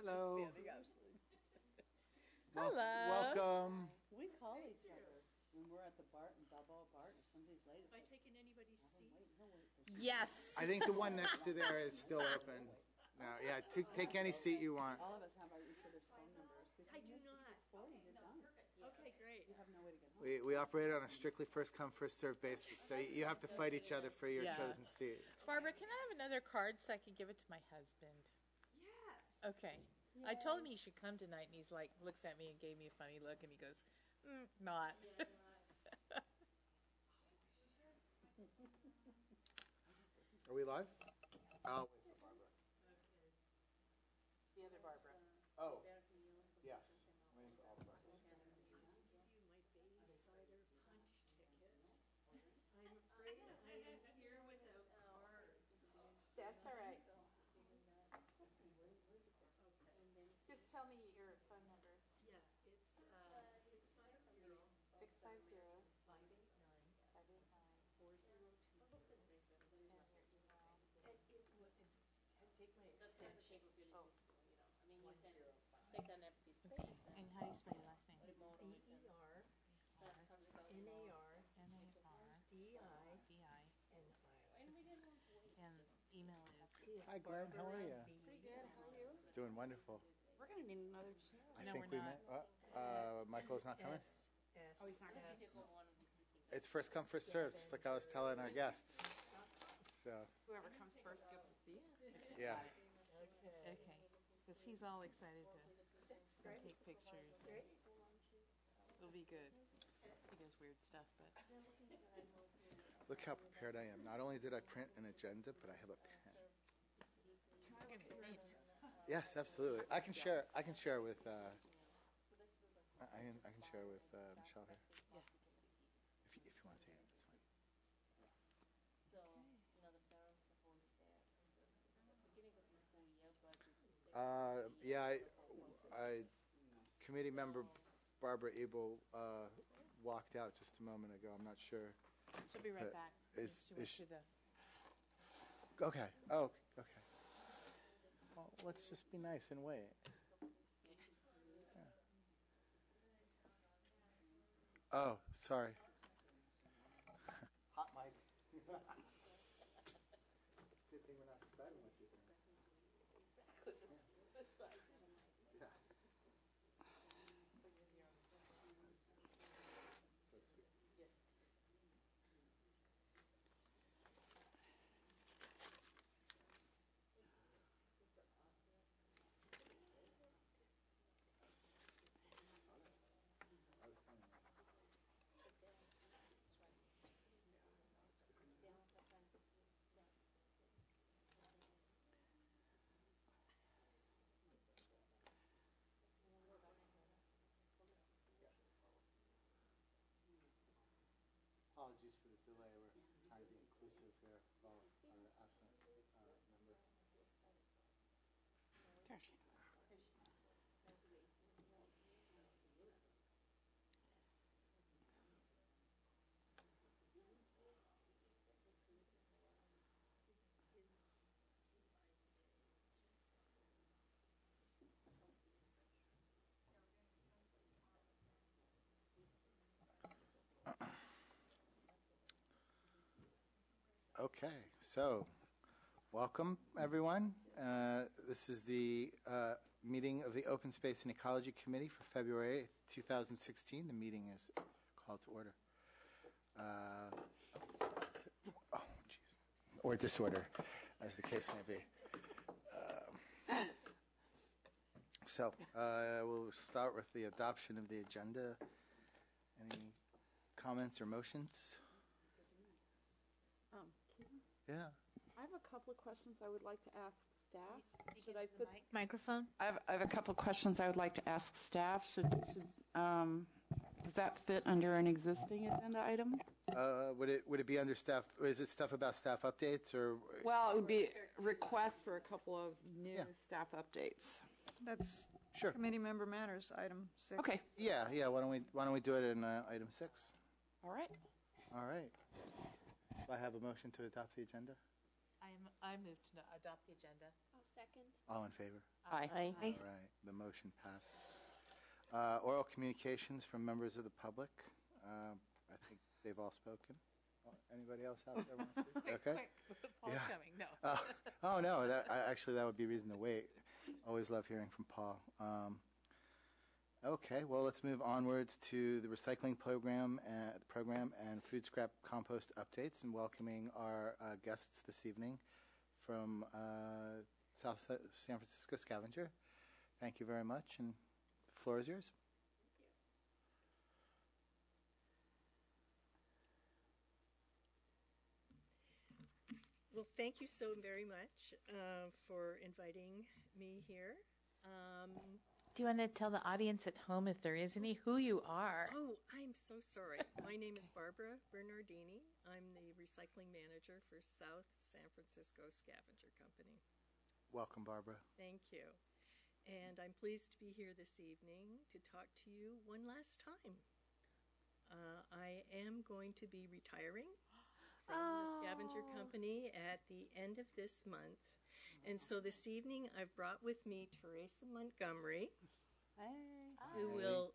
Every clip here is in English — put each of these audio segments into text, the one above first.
Hello. Hello. Welcome. We call each other when we're at the Barton, Balboa Barton, if somebody's late. Have I taken anybody's seat? Yes. I think the one next to there is still open. No, yeah, take any seat you want. All of us have each other's phone numbers. I do not. You're done. Okay, great. You have no way to get home. We operate on a strictly first come, first served basis, so you have to fight each other for your Yeah. chosen seat. Barbara, can I have another card so I could give it to my husband? Yes. Okay. I told him he should come tonight, and he's like, looks at me and gave me a funny look, and he goes, not. Are we live? I'll wait for Barbara. The other Barbara. Oh, yes. Waiting for all of us. You my babysitter punch ticket. I'm afraid I am here without cards. That's all right. Just tell me your phone number. Yeah, it's 650 650 589 4027. Take my extension. Oh. I mean, you can take an empty space And how do you spell your last name? remote it. BER That comes without NAR NARDINI. DINI. And we didn't want to wait. And email is. Hi, Glenn. How are you? Pretty good. How are you? Doing wonderful. We're going to need another chair. I No, think we're we not. met. Michael's not coming? S. Oh, he's not going You to. take home one of the existing. It's first come, first served, just like I was telling our guests. So, Whoever comes first gets a seat. yeah. Okay. Because he's all excited to go take pictures. And it'll be good. He does weird stuff, but. Look how prepared I am. Not only did I print an agenda, but I have a pen. Yes, absolutely. I can share. I can share with. I can share with Michelle here. Yeah. If you want to take it, it's fine. So, the parents have always there. So, beginning of the school year, but Yeah, I committee member Barbara Abel walked out just a moment ago. I'm not sure. She'll be right But back. is She went she- to the. Okay. Oh, okay. Well, let's just be nice and wait. Yeah. Oh, sorry. Hot mic. Good thing we're not spreading with you. that's why. Yeah. So it's good. I was telling you. Apologies for the delay. We're trying to be inclusive here of all our absent members. There she is. Okay, so welcome everyone. This is the meeting of the Open Space and Ecology Committee for February 8th, 2016. The meeting is called to order. Oh, jeez. Or disorder, as the case may be. So we'll start with the adoption of the agenda. Any comments or motions? Yeah. I have a couple of questions I would like to ask staff. Should I put Microphone? I have a couple of questions I would like to ask staff. Does that fit under an existing agenda item? Would it be under staff? Is it stuff about staff updates or? Well, it would be requests for a couple of new Yeah. staff updates. That's Sure. committee member matters, item 6. Okay. Yeah. Why don't we do it in item 6? All right. All right. Do I have a motion to adopt the agenda? I move to adopt the agenda. I'll second. second. All in favor? Aye. All right, the motion passes. Oral communications from members of the public. I think they've all spoken. Anybody else out there want to speak? Quick, Okay. quick. Paul's Yeah. coming. No. Oh, no, actually, that would be reason to wait. Always love hearing from Paul. Okay, well, let's move onwards to the recycling program and food scrap compost updates, and welcoming our guests this evening from South San Francisco Scavenger. Thank you very much, and the floor is yours. Well, thank you so very much for inviting me here. Do you want to tell the audience at home, if there is any, who you are? Oh, I'm so sorry. My name is Barbara Bernardini. I'm the recycling manager for South San Francisco Scavenger Company. Welcome, Barbara. Thank you. And I'm pleased to be here this evening to talk to you one last time. I am going to be retiring from the Scavenger Company at the end of this month. And so this evening I've brought with me Teresa Montgomery, who will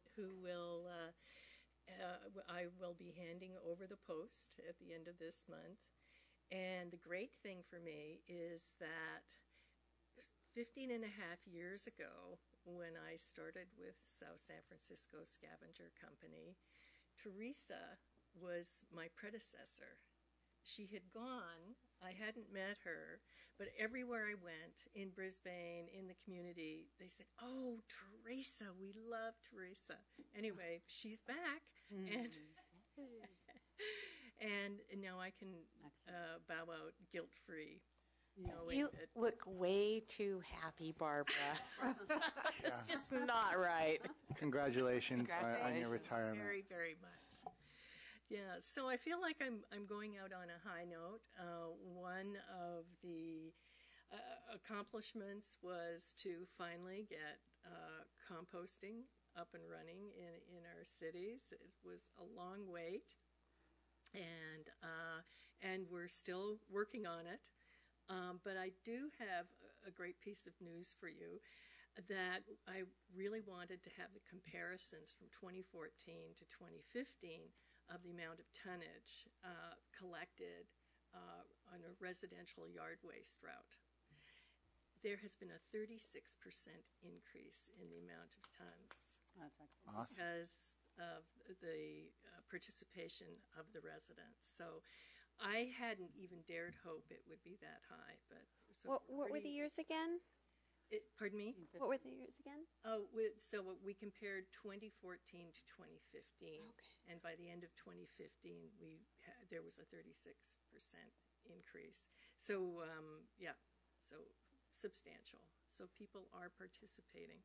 I will be handing over the post at the end of this month. And the great thing for me is that 15 and a half years ago, when I started with South San Francisco Scavenger Company, Teresa was my predecessor. She had gone, I hadn't met her, but everywhere I went in Brisbane, in the community, they said, "Oh, Teresa, we love Teresa." Anyway, she's back, and now I can bow out guilt-free. You look way too happy, Barbara. It's just not right. Congratulations on your retirement. Very, very much. Yeah, so I feel like I'm going out on a high note. One of the accomplishments was to finally get composting up and running in our cities. It was a long wait, and we're still working on it. But I do have a great piece of news for you, that I really wanted to have the comparisons from 2014 to 2015 of the amount of tonnage collected on a residential yard waste route. There has been a 36% increase in the amount of tons. That's excellent. Awesome. Because of the participation of the residents. So I hadn't even dared hope it would be that high. But so What were the years again? Pardon me? What were the years again? Oh, so we compared 2014 to 2015, and by the end of 2015, there was a 36% increase. So so substantial. So people are participating.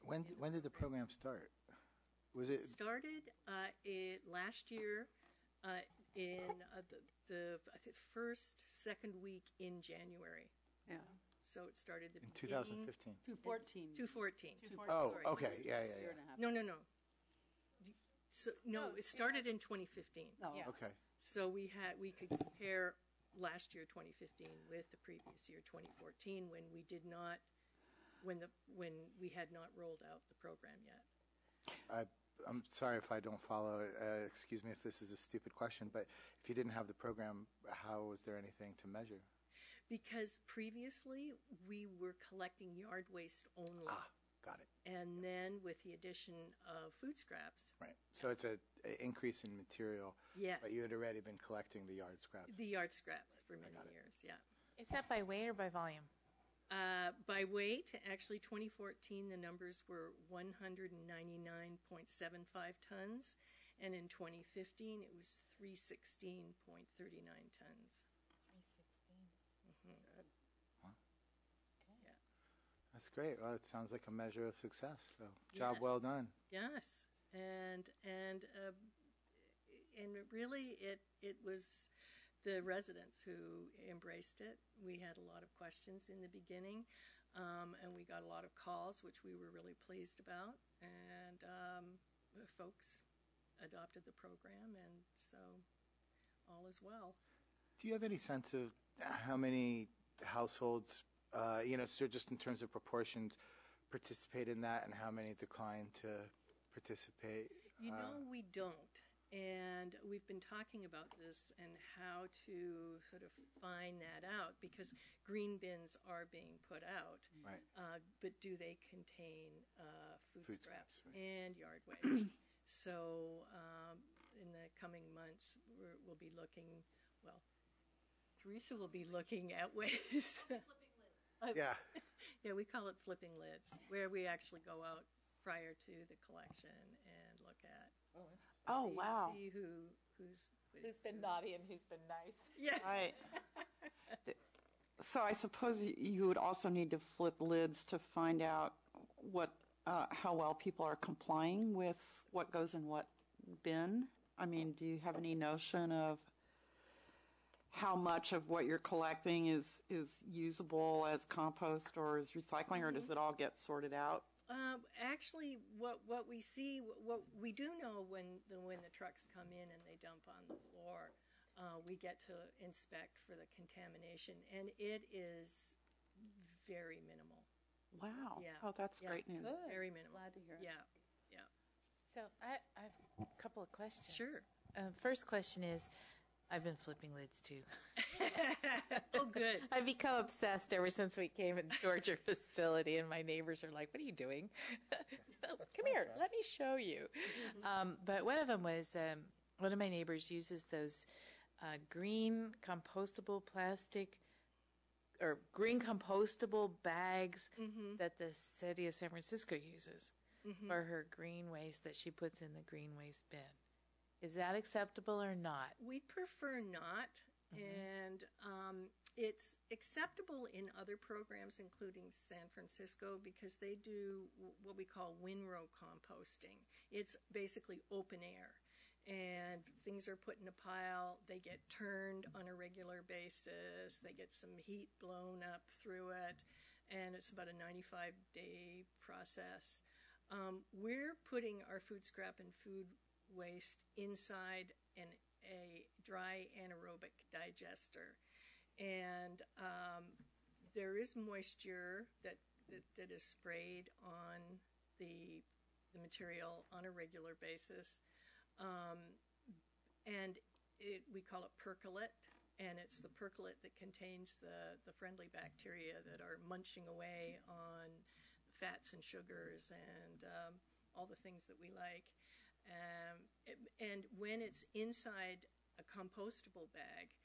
When did the program start? Was it started last year in the I think second week in January? Yeah. So it started in 2015? 214. 214. Oh, Sorry. okay, yeah. Year and a half. No. So it started in 2015. Oh, Yeah. Okay. So we could compare last year 2015 with the previous year 2014 when we had not rolled out the program yet. I'm sorry if I don't follow. Excuse me if this is a stupid question, but if you didn't have the program, how was there anything to measure? Because previously we were collecting yard waste only. Got it. And then with the addition of food scraps. Right. So it's an increase in material. Yeah. But you had already been collecting the yard scraps. The yard scraps for many years, yeah. Is that by weight or by volume? By weight, actually 2014 the numbers were 199.75 tons, and in 2015 it was 316.39 tons. 316. Huh? Yeah. That's great. Well, it sounds like a measure of success. So, job Yes. well done. Yes, and really it was the residents who embraced it. We had a lot of questions in the beginning, and we got a lot of calls, which we were really pleased about. And folks adopted the program, and so all is well. Do you have any sense of how many households so just in terms of proportions, participate in that, and how many decline to participate? We don't. And we've been talking about this and how to sort of find that out, because green bins are being put out. Right. But do they contain food scraps right. and yard waste? So in the coming months, we'll be looking, Teresa will be looking at ways. Yeah. Yeah, we call it flipping lids, where we actually go out prior to the collection and look at. Oh, wow. See who's been naughty and who's been nice. Yeah. Right. So I suppose you would also need to flip lids to find out how well people are complying with what goes in what bin. I mean, do you have any notion of how much of what you're collecting is usable as compost or as recycling, or does it all get sorted out? Actually, what we see, what we do know when the trucks come in and they dump on the floor, we get to inspect for the contamination, and it is very minimal. Wow. Yeah. Oh, that's Yeah. great news. Good. Very minimal. Glad to hear it. Yeah. So I have a couple of questions. Sure. First question is, I've been flipping lids too. Oh, good. I've become obsessed ever since we came and toured your facility, and my neighbors are like, "What are you doing? Come here, let me show you." But one of them was one of my neighbors uses those green compostable plastic or green compostable bags that the city of San Francisco uses for her green waste that she puts in the green waste bin. Is that acceptable or not? We prefer not, and it's acceptable in other programs, including San Francisco, because they do what we call windrow composting. It's basically open air, and things are put in a pile. They get turned on a regular basis. They get some heat blown up through it, and it's about a 95-day process. We're putting our food scrap and food waste inside a dry anaerobic digester, and there is moisture that is sprayed on the material on a regular basis, and we call it percolate, and it's the percolate that contains the friendly bacteria that are munching away on fats and sugars and all the things that we like. And when it's inside a compostable bag,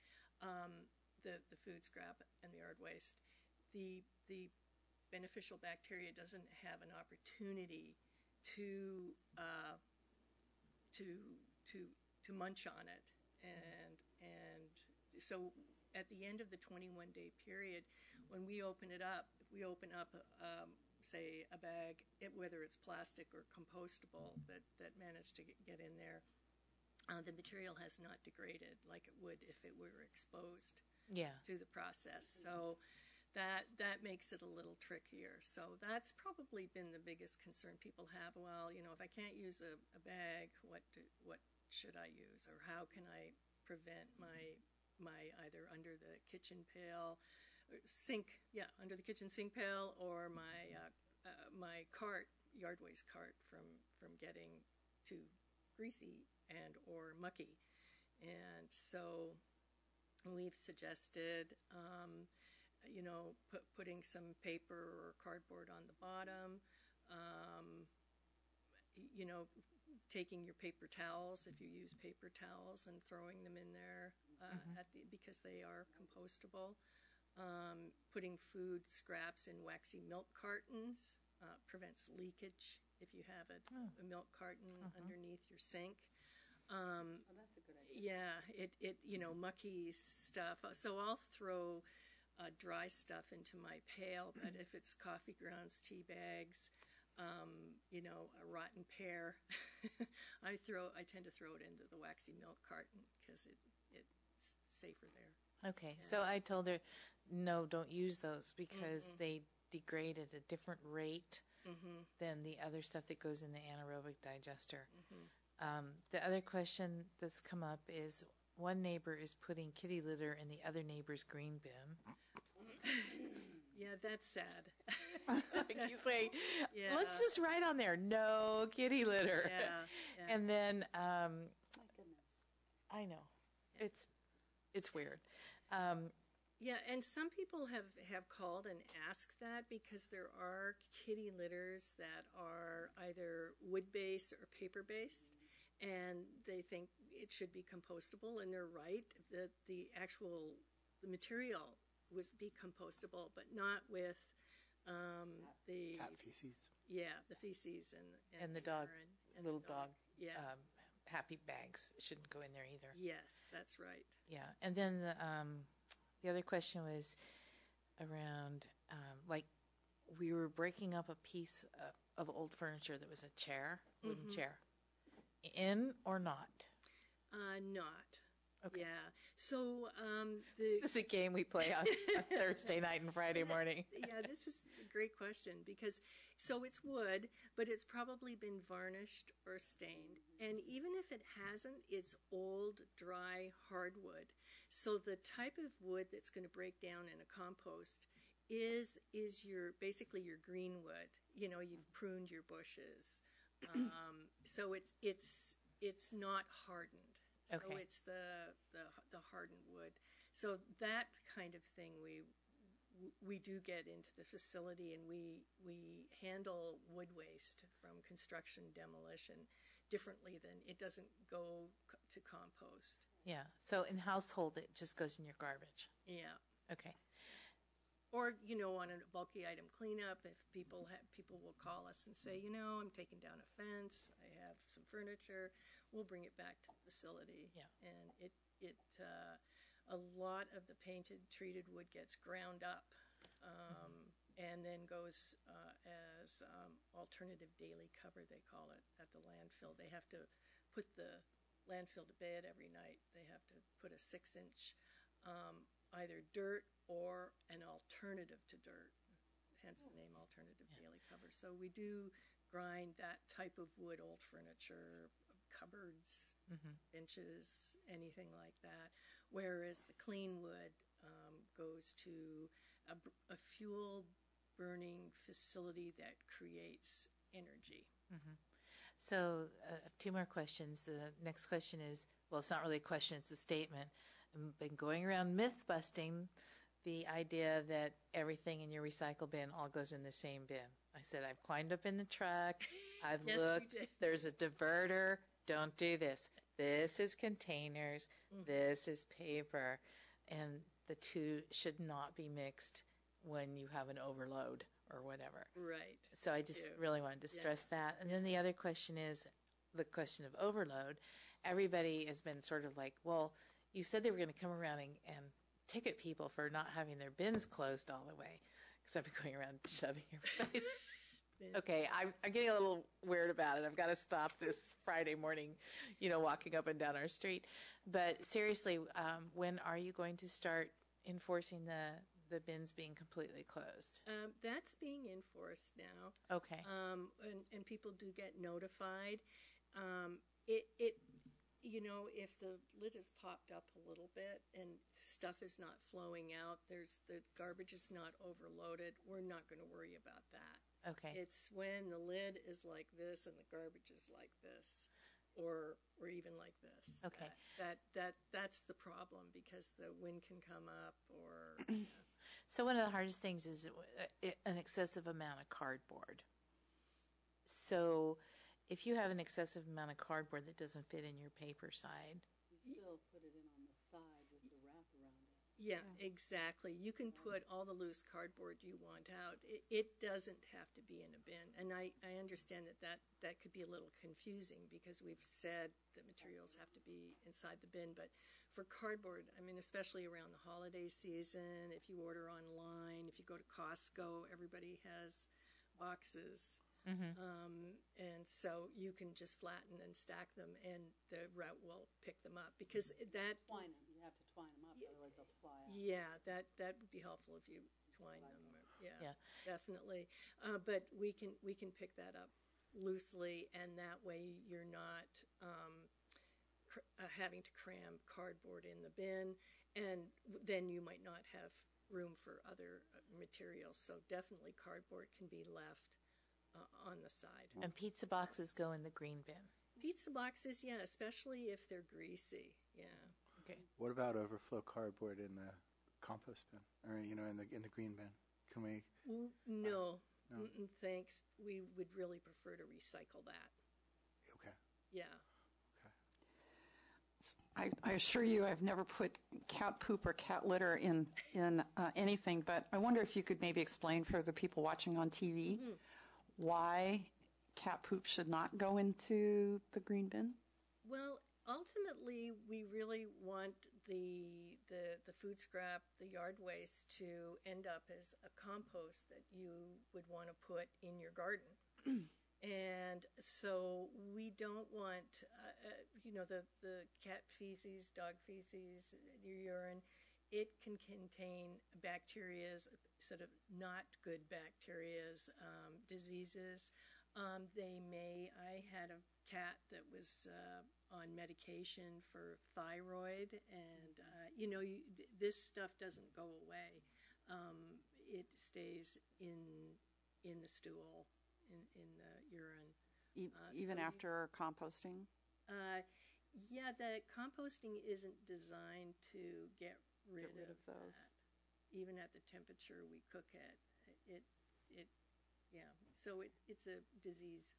the food scrap and the yard waste, the beneficial bacteria doesn't have an opportunity to munch on it, and so at the end of the 21-day period, when we open it up, if we open up say a bag, whether it's plastic or compostable, that managed to get in there, the material has not degraded like it would if it were exposed to the process. So that makes it a little trickier. So that's probably been the biggest concern people have. Well, if I can't use a bag, what should I use, or how can I prevent my either under the kitchen pail under the kitchen sink pail, or my yard waste cart from getting too greasy and or mucky. And so we've suggested putting some paper or cardboard on the bottom, taking your paper towels, if you use paper towels, and throwing them in there because they are compostable. Putting food scraps in waxy milk cartons prevents leakage if you have a milk carton underneath your sink. That's a good idea. Yeah, mucky stuff. So I'll throw dry stuff into my pail, but if it's coffee grounds, tea bags, a rotten pear, I tend to throw it into the waxy milk carton because it's safer there. Okay, so I told her, no, don't use those because they degrade at a different rate than the other stuff that goes in the anaerobic digester. The other question that's come up is one neighbor is putting kitty litter in the other neighbor's green bin. Yeah, that's sad. Like you say, Yeah. let's just write on there, no kitty litter. Yeah. And then, My goodness. I know, it's weird. Yeah, and some people have called and asked that because there are kitty litters that are either wood-based or paper-based, and they think it should be compostable, and they're right. The material was be compostable, but not with the Cat feces. the feces And the dog, urine and little the dog, Yeah. happy bags shouldn't go in there either. Yes, that's right. Yeah, and then the other question was around, like, we were breaking up a piece of old furniture that was a chair, wooden chair. In or not? Not. Okay. Yeah. So This is a game we play on Thursday night and Friday morning. Yeah, this is a great question because so it's wood, but it's probably been varnished or stained. And even if it hasn't, it's old, dry hardwood. So the type of wood that's going to break down in a compost is basically your green wood. You know, you've pruned your bushes. So it's not hardened. So Okay. it's the hardened wood. So that kind of thing we do get into the facility, and we handle wood waste from construction demolition differently than it doesn't go to compost. Yeah. So in household, it just goes in your garbage. Yeah. Okay. Or, on a bulky item cleanup, if people will call us and say, I'm taking down a fence, I have some furniture, we'll bring it back to the facility. Yeah. And a lot of the painted treated wood gets ground up, and then goes as alternative daily cover, they call it, at the landfill. They have to put the landfill to bed every night. They have to put a 6-inch either dirt or an alternative to dirt, hence the name alternative daily cover. So we do grind that type of wood, old furniture, cupboards, benches, anything like that, whereas the clean wood goes to a fuel burning facility that creates energy. So 2 more questions. The next question is, well, it's not really a question, it's a statement. I've been going around myth busting the idea that everything in your recycle bin all goes in the same bin. I said, I've climbed up in the truck, I've Yes, you looked, did. there's a diverter, don't do this. This is containers, this is paper, and the two should not be mixed when you have an overload or whatever. Right. So I just really wanted to stress that. And then the other question is the question of overload. Everybody has been sort of like, well, you said they were going to come around and ticket people for not having their bins closed all the way, because I've been going around shoving everybody's. Okay, I'm getting a little weird about it. I've got to stop this Friday morning, walking up and down our street. But seriously, when are you going to start enforcing the bins being completely closed? That's being enforced now. Okay. And people do get notified. If the lid is popped up a little bit and stuff is not flowing out, the garbage is not overloaded, we're not going to worry about that. Okay. It's when the lid is like this and the garbage is like this, or even like this. Okay. That's the problem, because the wind can come up or. So one of the hardest things is an excessive amount of cardboard. So if you have an excessive amount of cardboard that doesn't fit in your paper side. You still put it in on the side with the wrap around it. Yeah, exactly. You can put all the loose cardboard you want out. It doesn't have to be in a bin. And I understand that could be a little confusing, because we've said that materials have to be inside the bin. But for cardboard, especially around the holiday season, if you order online, if you go to Costco, everybody has boxes. And so you can just flatten and stack them, and the route will pick them up, because that. Twine them. You have to twine them up, otherwise they'll fly out. Yeah, that would be helpful if you twine them. Yeah, definitely. But we can pick that up loosely, and that way you're not having to cram cardboard in the bin, and then you might not have room for other materials. So definitely cardboard can be left on the side. And pizza boxes go in the green bin. Pizza boxes, yeah, especially if they're greasy. Yeah. Okay. What about overflow cardboard in the compost bin, or in the green bin? Can we? No. No. Thanks. We would really prefer to recycle that. Okay. Yeah. I assure you, I've never put cat poop or cat litter in anything, but I wonder if you could maybe explain for the people watching on TV why cat poop should not go into the green bin? Well, ultimately, we really want the food scrap, the yard waste, to end up as a compost that you would want to put in your garden. And so we don't want, the cat feces, dog feces, your urine. It can contain bacterias, sort of not good bacterias, diseases. I had a cat that was on medication for thyroid, and this stuff doesn't go away. It stays in the stool, in the urine. Even after composting? Yeah, the composting isn't designed to get rid of those. that. Even at the temperature we cook it, yeah. So it's a disease,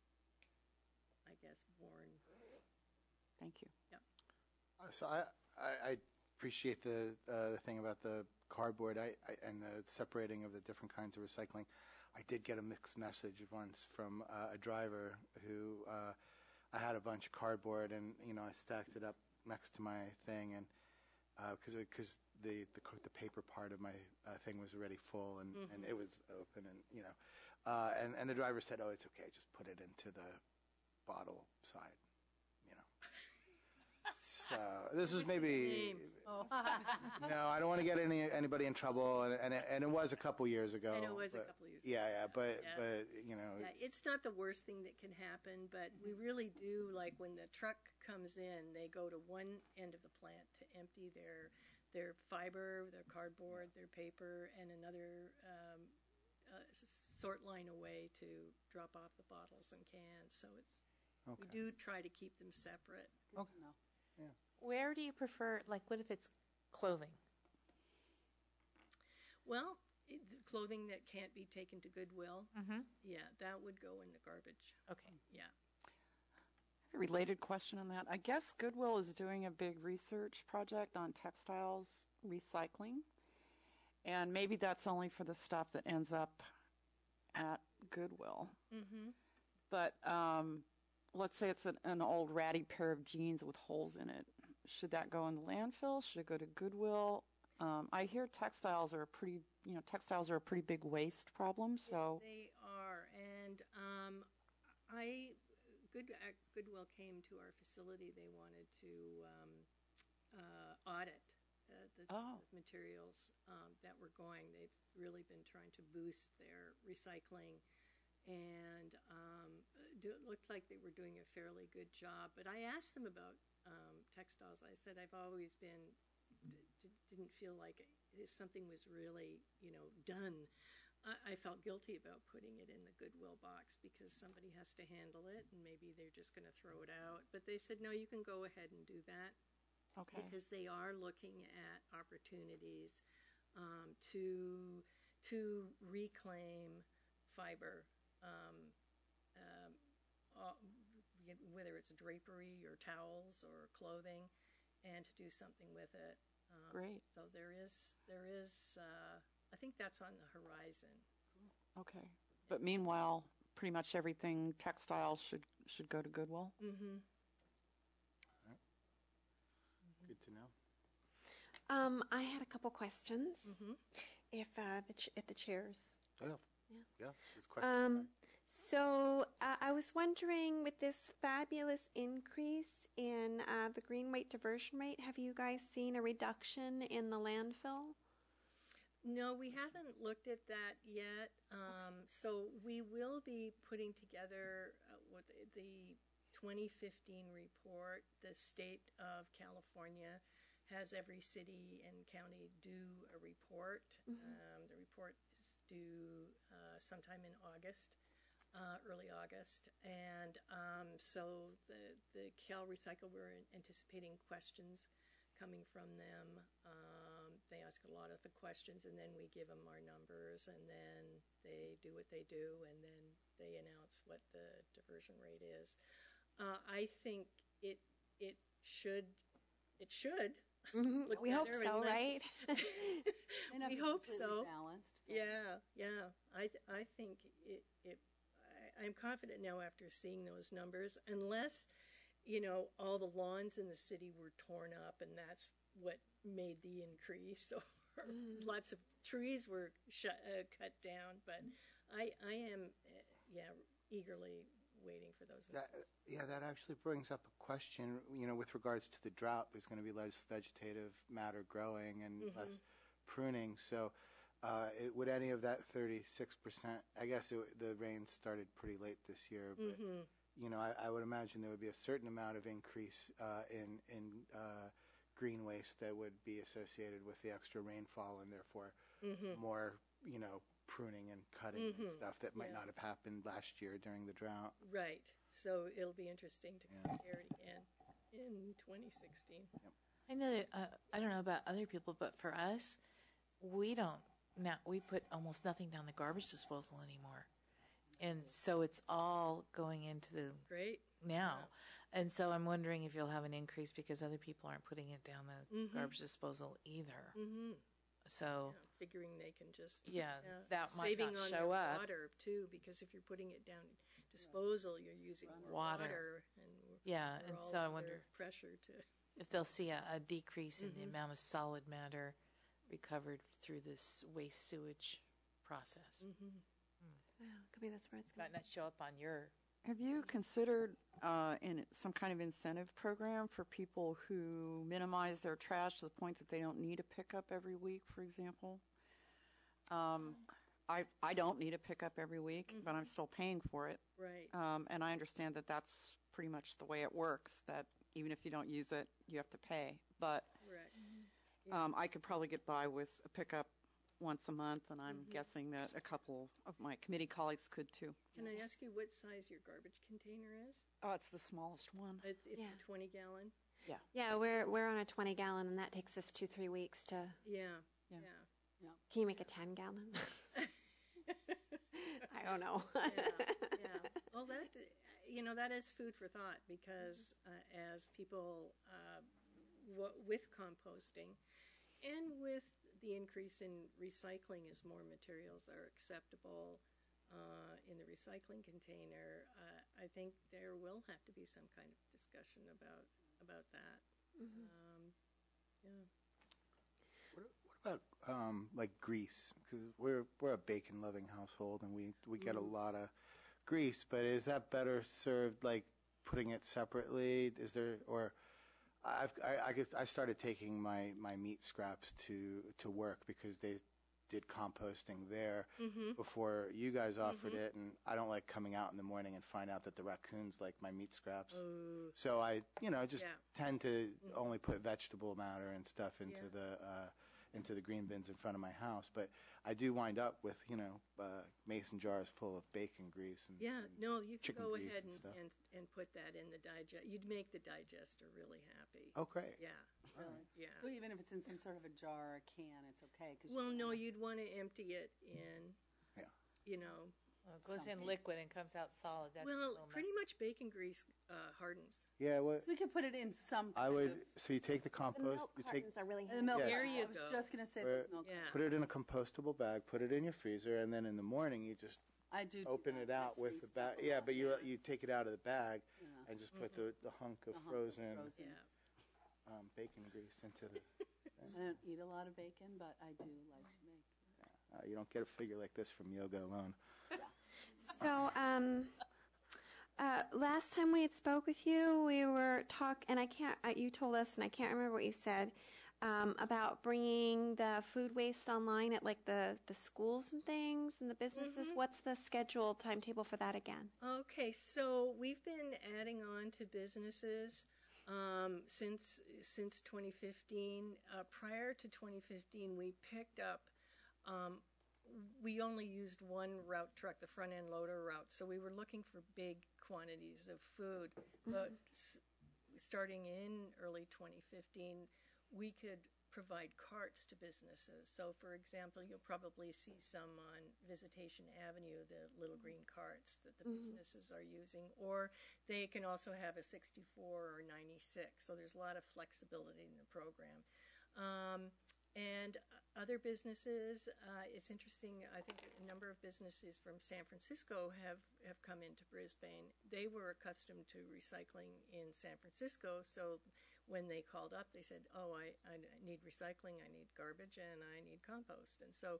I guess, born. Thank you. Yeah. So I appreciate the thing about the cardboard and the separating of the different kinds of recycling. I did get a mixed message once from a driver who I had a bunch of cardboard, and I stacked it up next to my thing, and because the paper part of my thing was already full, and it was open, and the driver said, "Oh, it's okay, just put it into the bottle side." So this was maybe. No, I don't want to get anybody in trouble, and it was a couple years ago. I know it was a couple years ago. Yeah, but Yeah, it's not the worst thing that can happen, but we really do, like when the truck comes in, they go to one end of the plant to empty their fiber, their cardboard, their paper, and another sort line away to drop off the bottles and cans. So we do try to keep them separate. Okay. No. Yeah. Where do you prefer, what if it's clothing? Well, clothing that can't be taken to Goodwill, Mm-hmm. yeah, that would go in the garbage. Okay. Yeah. A related question on that. I guess Goodwill is doing a big research project on textiles recycling, and maybe that's only for the stuff that ends up at Goodwill. Mm-hmm. But let's say it's an old ratty pair of jeans with holes in it. Should that go in the landfill? Should it go to Goodwill? I hear textiles are a pretty big waste problem. So They are, and Goodwill came to our facility. They wanted to audit the materials that were going. They've really been trying to boost their recycling, and it looked like they were doing a fairly good job. But I asked them about textiles. I said I've always didn't feel like if something was really done, I felt guilty about putting it in the Goodwill box because somebody has to handle it, and maybe they're just going to throw it out. But they said, no, you can go ahead and do that. Okay. Because they are looking at opportunities to reclaim fiber, whether it's drapery or towels or clothing, and to do something with it. Great. So there is. I think that's on the horizon. Okay. But meanwhile, pretty much everything textiles should go to Goodwill. Mm-hmm. Good to know. I had a couple questions. Mm-hmm. If the chairs. Oh, Yeah. yeah. This question. So I was wondering, with this fabulous increase in the green weight diversion rate, have you guys seen a reduction in the landfill? No, we haven't looked at that yet. So we will be putting together with the 2015 report. The state of California has every city and county do a report. The report is due sometime in August, early August. And so the Cal Recycle, we're anticipating questions coming from them. They ask a lot of the questions, and then we give them our numbers, and then they do what they do, and then they announce what the diversion rate is. I think it should. Look We hope better so, unless- right? May not We be hope completely so. Balanced, but Yeah. I think I'm confident now after seeing those numbers, unless, all the lawns in the city were torn up and that's what made the increase, or lots of trees were cut down. But I am, eagerly waiting for those numbers. That actually brings up a question, with regards to the drought. There's going to be less vegetative matter growing and less pruning. So would any of that 36%, I guess the rain started pretty late this year, but, I would imagine there would be a certain amount of increase in green waste that would be associated with the extra rainfall, and therefore more, pruning and cutting and stuff that might not have happened last year during the drought. Right. So it'll be interesting to compare it again in 2016. I know that, I don't know about other people, but for us, we put almost nothing down the garbage disposal anymore. And so it's all going into the Great. now. And so I'm wondering if you'll have an increase because other people aren't putting it down the garbage disposal either. So Figuring they can just that might saving not on show their up. water too, because if you're putting it down disposal, you're using more water, and we're and all so I under wonder pressure to. if they'll see a decrease in the amount of solid matter recovered through this waste sewage process. Could be that's where it's going. Might not show up on your. Have you considered in some kind of incentive program for people who minimize their trash to the point that they don't need a pickup every week, for example? I don't need a pickup every week, but I'm still paying for it. Right. And I understand that that's pretty much the way it works, that even if you don't use it, you have to pay. But Right. I could probably get by with a pickup once a month, and I'm guessing that a couple of my committee colleagues could too. Can I ask you what size your garbage container is? Oh, it's the smallest one. It's Yeah. a 20-gallon. Yeah, we're on a 20-gallon, and that takes us 2-3 weeks to. Yeah. Can you make a 10-gallon? I don't know. Well, that is food for thought, because as people with composting and with the increase in recycling, as more materials are acceptable in the recycling container, I think there will have to be some kind of discussion about that. What about like grease? Because we're a bacon loving household, and we get a lot of grease. But is that better served like putting it separately? Is there, or I guess I started taking my meat scraps to work because they did composting there before you guys offered it, and I don't like coming out in the morning and find out that the raccoons like my meat scraps. So I just tend to only put vegetable matter and stuff into the green bins in front of my house. But I do wind up with mason jars full of bacon grease and You can chicken go grease ahead and stuff. and put that in the digest. You'd make the digester really happy. Oh, great. Yeah. Really? Yeah. So even if it's in some sort of a jar or a can, it's okay. Well, no, you'd want to empty it in. Yeah. Well, it goes in liquid and comes out solid. That's Pretty much bacon grease hardens. Yeah. Well, So we could put it in some I kind would. of. So you take the The compost. milk You take. cartons are really The milk. Yeah. There you I was go. just gonna say Where- those milk. Yeah. Put it in a compostable bag. Put it in your freezer, and then in the morning you just I do. open it out with the bag. Yeah, but you take it out of the bag and just put the hunk of frozen Yeah. bacon grease into the. I don't eat a lot of bacon, but I do like to make. You don't get a figure like this from yoga alone. So, last time we had spoke with you, we were and you told us, and I can't remember what you said, about bringing the food waste online at like the schools and things and the businesses. What's the scheduled timetable for that again? Okay, so we've been adding on to businesses Since 2015. Prior to 2015, we picked up. We only used one route truck, the front end loader route, so we were looking for big quantities of food. But starting in early 2015, we could provide carts to businesses. So, for example, you'll probably see some on Visitation Avenue, the little green carts that the businesses are using, or they can also have a 64 or 96. So there's a lot of flexibility in the program. And other businesses, it's interesting, I think a number of businesses from San Francisco have come into Brisbane. They were accustomed to recycling in San Francisco, so when they called up, they said, oh, I need recycling, I need garbage, and I need compost. And so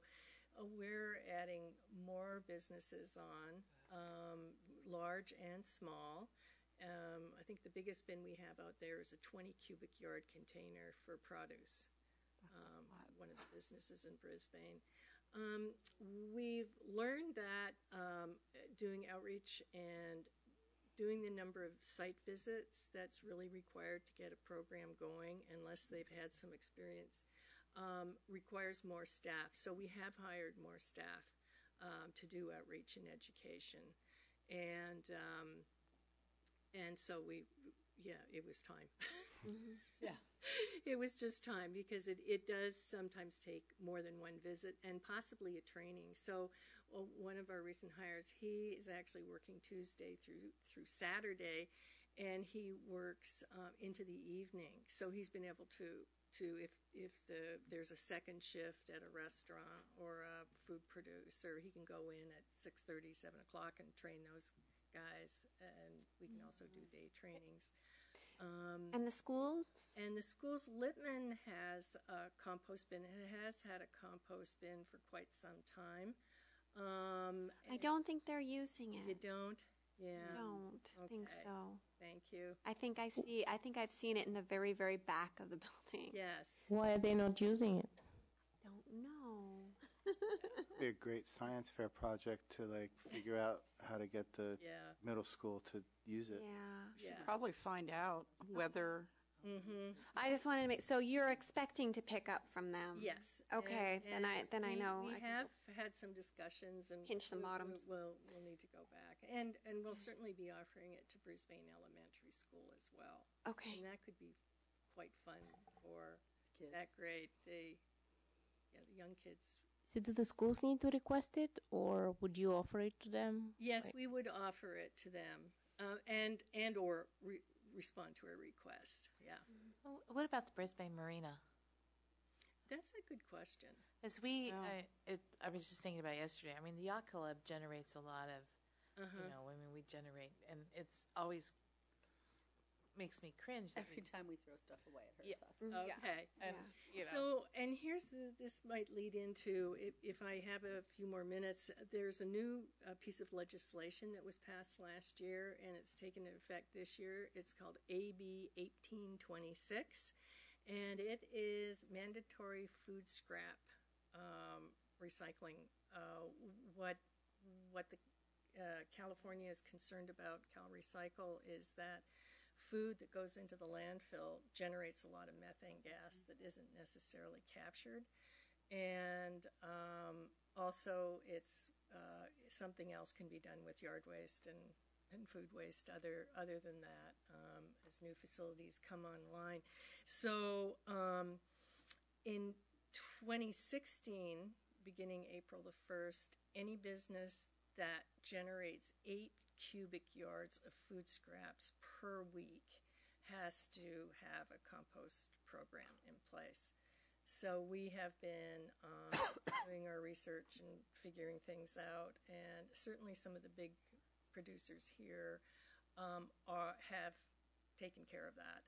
we're adding more businesses on, large and small. I think the biggest bin we have out there is a 20 cubic yard container for produce. One of the businesses in Brisbane. We've learned that doing outreach and doing the number of site visits that's really required to get a program going, unless they've had some experience, requires more staff. So we have hired more staff to do outreach and education. And so it was time. Yeah. It was just time, because it does sometimes take more than one visit and possibly a training. So one of our recent hires, he is actually working Tuesday through Saturday, and he works into the evening. So he's been able to if there's a second shift at a restaurant or a food producer, he can go in at 6:30, 7 o'clock and train those guys, and we can also do day trainings. And the schools? And the schools, Littman has a compost bin. It has had a compost bin for quite some time. I don't think they're using it. You don't? Yeah. Don't think so. Thank you. I think I've seen it in the very, very back of the building. Yes. Why are they not using it? Don't know. Be a great science fair project to figure out how to get the middle school to use it. Yeah. Should probably find out whether. I just wanted to make, so you're expecting to pick up from them? Yes. Okay, And then I know. We have had some discussions, and pinch the bottoms. We'll need to go back, and we'll certainly be offering it to Brisbane Elementary School as well. Okay. And that could be quite fun for Kids. that grade. The young kids. So do the schools need to request it, or would you offer it to them? Yes, we would offer it to them, or respond to a request. Yeah. Well, what about the Brisbane Marina? That's a good question. As I was just thinking about yesterday. I mean, the Yacht Club generates a lot of, we generate, and it's always makes me cringe. Every time we throw stuff away, it hurts us. Okay. And, So, and here's this might lead into, if I have a few more minutes, there's a new piece of legislation that was passed last year, and it's taken effect this year. It's called AB 1826, and it is mandatory food scrap recycling. What the California is concerned about, CalRecycle, is that food that goes into the landfill generates a lot of methane gas that isn't necessarily captured, and also it's something else can be done with yard waste and food waste other than that as new facilities come online. So in 2016, beginning April the 1st, any business that generates 8 cubic yards of food scraps per week has to have a compost program in place. So we have been doing our research and figuring things out, and certainly some of the big producers here have taken care of that.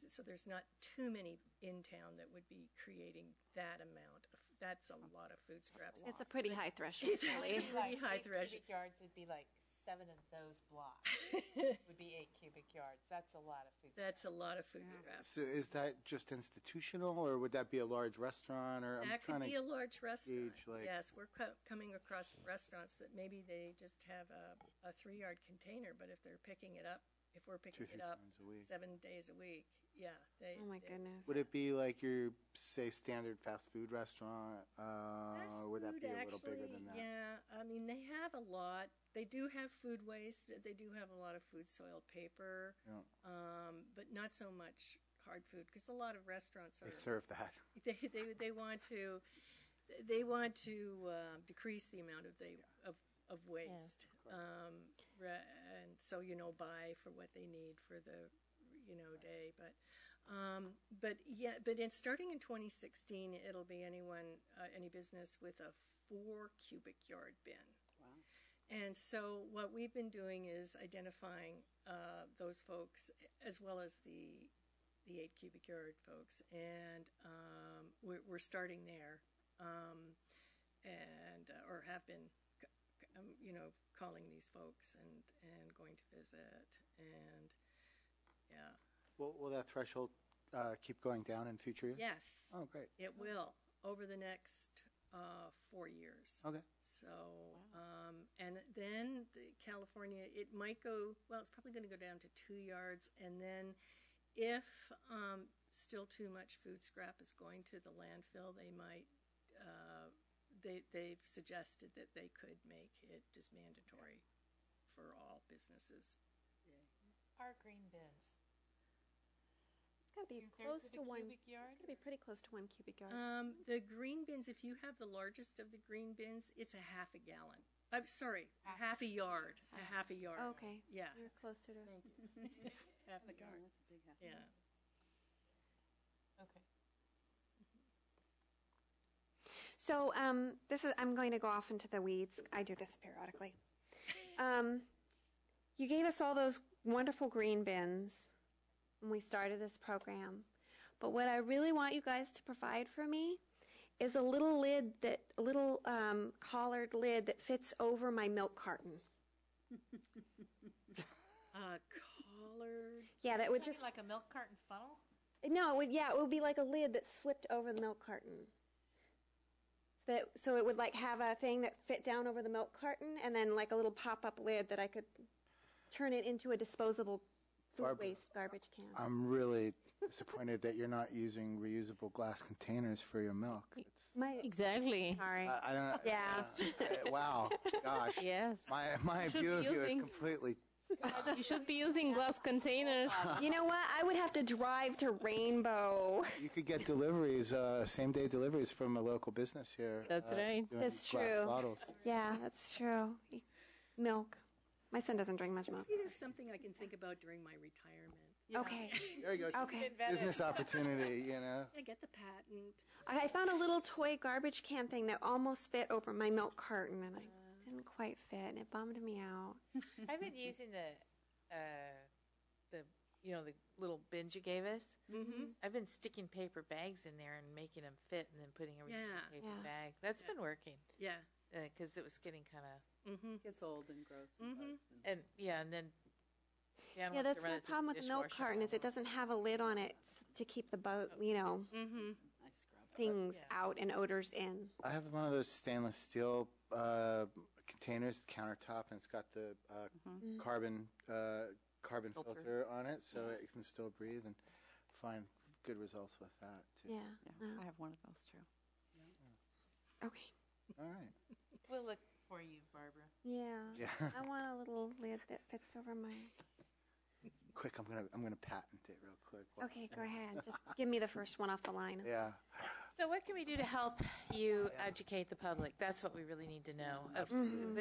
So there's not too many in town that would be creating that amount. That's a lot of food scraps. It's a pretty high threshold. It's a pretty high threshold. Cubic yards would be like 7 of those blocks would be 8 cubic yards. That's a lot of food scraps. That's a lot of food scraps. So is that just institutional, or would that be a large restaurant? Or That could be a large restaurant. gauge, Yes, we're coming across restaurants that maybe they just have a 3-yard container, but if they're picking it up if we're picking 2-3 it up times a week. 7 days a week. Yeah. Oh my goodness. Would it be like your, say, standard fast food restaurant? Fast Or would that food, be a little bigger actually, than that? Yeah, I mean, they have a lot. They do have food waste. They do have a lot of food soiled paper, Yeah. but not so much hard food because a lot of restaurants They are. serve that. They want to decrease the amount of waste, and so buy for what they need for the day. But starting in 2016, it'll be any business with a 4 cubic yard bin. Wow. And so what we've been doing is identifying those folks as well as the 8 cubic yard folks, and we're starting there, or have been, calling these folks and going to visit, and yeah. Will that threshold keep going down in future years? Yes. Oh, great. It will over the next 4 years. Okay. So, and then California, it might go, well, it's probably going to go down to 2 yards. And then if still too much food scrap is going to the landfill, they might, they've suggested that they could make it just mandatory for all businesses. Our green bins. It's got to be 2/3 close of to a 1. cubic yard? It's got to be pretty close to 1 cubic yard. The green bins, if you have the largest of the green bins, it's a half a gallon. I'm sorry, half a yard. A half a yard. Okay. Yeah. You're closer to. Half a Oh, yard. that's a big half. Yeah. Okay. So I'm going to go off into the weeds. I do this periodically. You gave us all those wonderful green bins when we started this program. But what I really want you guys to provide for me is a little collared lid that fits over my milk carton. Collared. Yeah, that would just. Like a milk carton funnel? No, it would. Yeah, it would be like a lid that slipped over the milk carton. So it would like have a thing that fit down over the milk carton, and then like a little pop-up lid that I could turn it into a disposable food Barbara, waste garbage can. I'm really disappointed that you're not using reusable glass containers for your milk. Exactly. Sorry. I don't. Yeah. Wow. Gosh. Yes. My view of you is completely. You should be using glass containers. You know what? I would have to drive to Rainbow. You could get deliveries, same-day deliveries from a local business here. That's right. doing That's glass true. bottles. Yeah, that's true. Milk. My son doesn't drink much milk. See, this is something I can think about during my retirement. Okay. There you go. Okay. Business opportunity, I get the patent. I found a little toy garbage can thing that almost fit over my milk carton, and I didn't quite fit, and it bummed me out. I've been using the little bins you gave us. Mm-hmm. I've been sticking paper bags in there and making them fit, and then putting everything in a paper Yeah. bag. That's been working Yeah. because it was getting kind of Mm-hmm. It gets old and gross and Mhm. bugs. And and then Dan Yeah, wants that's to run my it through problem the with the milk dishwasher. carton is it doesn't have a lid on it to keep the Mm-hmm. I scrub. things Yeah. out and odors in. I have one of those stainless steel containers, countertop, and it's got the carbon filter on it, so it can still breathe, and find good results with that too. Yeah. Yeah, I have one of those too. Okay. All right. We'll look for you, Barbara. Yeah. Yeah. I want a little lid that fits over my. Quick, I'm gonna patent it real quick. Okay, go ahead. Just give me the first one off the line. Yeah. So what can we do to help you educate the public? That's what we really need to know.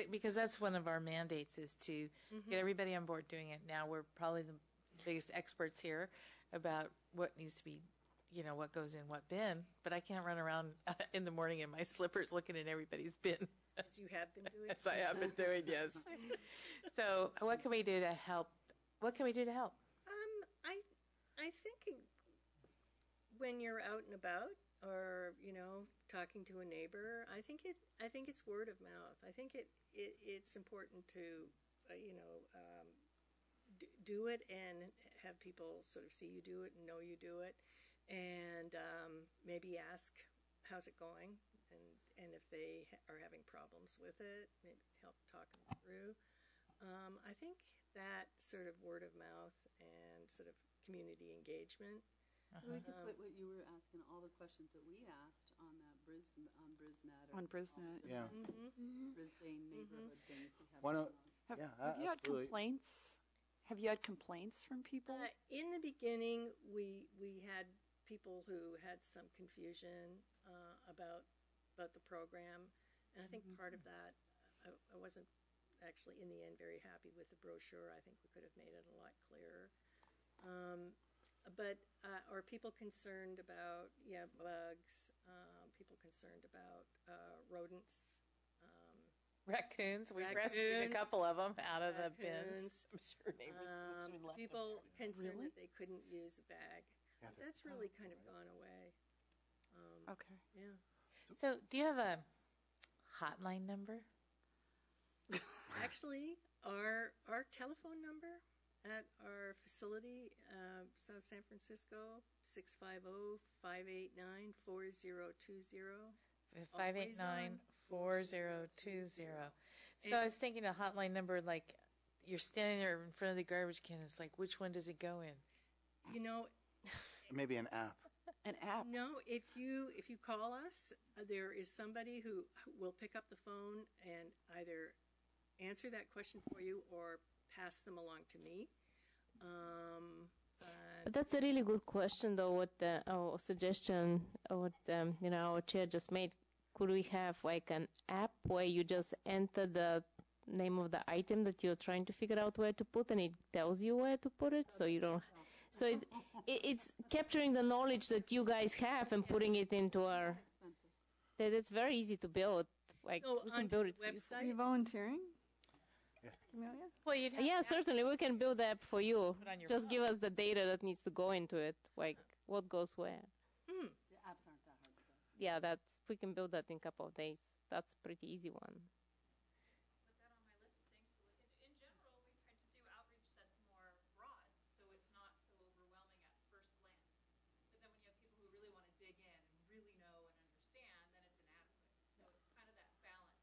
Because that's one of our mandates is to get everybody on board doing it. Now we're probably the biggest experts here about what needs to be, what goes in what bin. But I can't run around in the morning in my slippers looking at everybody's bin. As you have been doing. As I have been doing, yes. So what can we do to help? What can we do to help? I think when you're out and about, or talking to a neighbor, I think it's word of mouth. I think it's important to do it and have people sort of see you do it and know you do it, and maybe ask how's it going, and if they are having problems with it, maybe help talk them through. I think that sort of word of mouth and sort of community engagement. We could put what you were asking, all the questions that we asked on that BrizNet. On BrizNet. Yeah. Brisbane neighborhood things we have One going of- on. Have you had absolutely. complaints? Have you had complaints from people? In the beginning, we had people who had some confusion about the program, and I think part of that, I wasn't actually in the end very happy with the brochure. I think we could have made it a lot clearer. But are people concerned about bugs? People concerned about rodents? Raccoons. We've rescued a couple of them out of the bins. Raccoons. I'm sure neighbors should let People them. concerned Really? that they couldn't use a bag. Yeah, That's really kind of gone away. Okay. Yeah. So, do you have a hotline number? Actually, our telephone number at our facility, South San Francisco, 650-589-4020. 589-4020. So I was thinking a hotline number, like you're standing there in front of the garbage can. It's like, which one does it go in? You know, Maybe an app. An app. no, if you call us, there is somebody who will pick up the phone and either answer that question for you or pass them along to me. But that's a really good question, though. What or suggestion? What our chair just made. Could we have like an app where you just enter the name of the item that you're trying to figure out where to put, and it tells you where to put it, so you don't. So it's capturing the knowledge that you guys have and putting it into our. That it's very easy to build. Like So we can onto build the it. for you. Are you volunteering? Yeah. Amelia? Well, you'd have Yeah, certainly we can build the app for you. Put on your Just give us the data that needs to go into it, like what goes where. The apps aren't that hard to build. Yeah, we can build that in a couple of days. That's a pretty easy one. Put that on my list of things to look into. In general, we try to do outreach that's more broad, so it's not so overwhelming at first glance. But then when you have people who really want to dig in and really know and understand, then it's inadequate. So it's kind of that balance.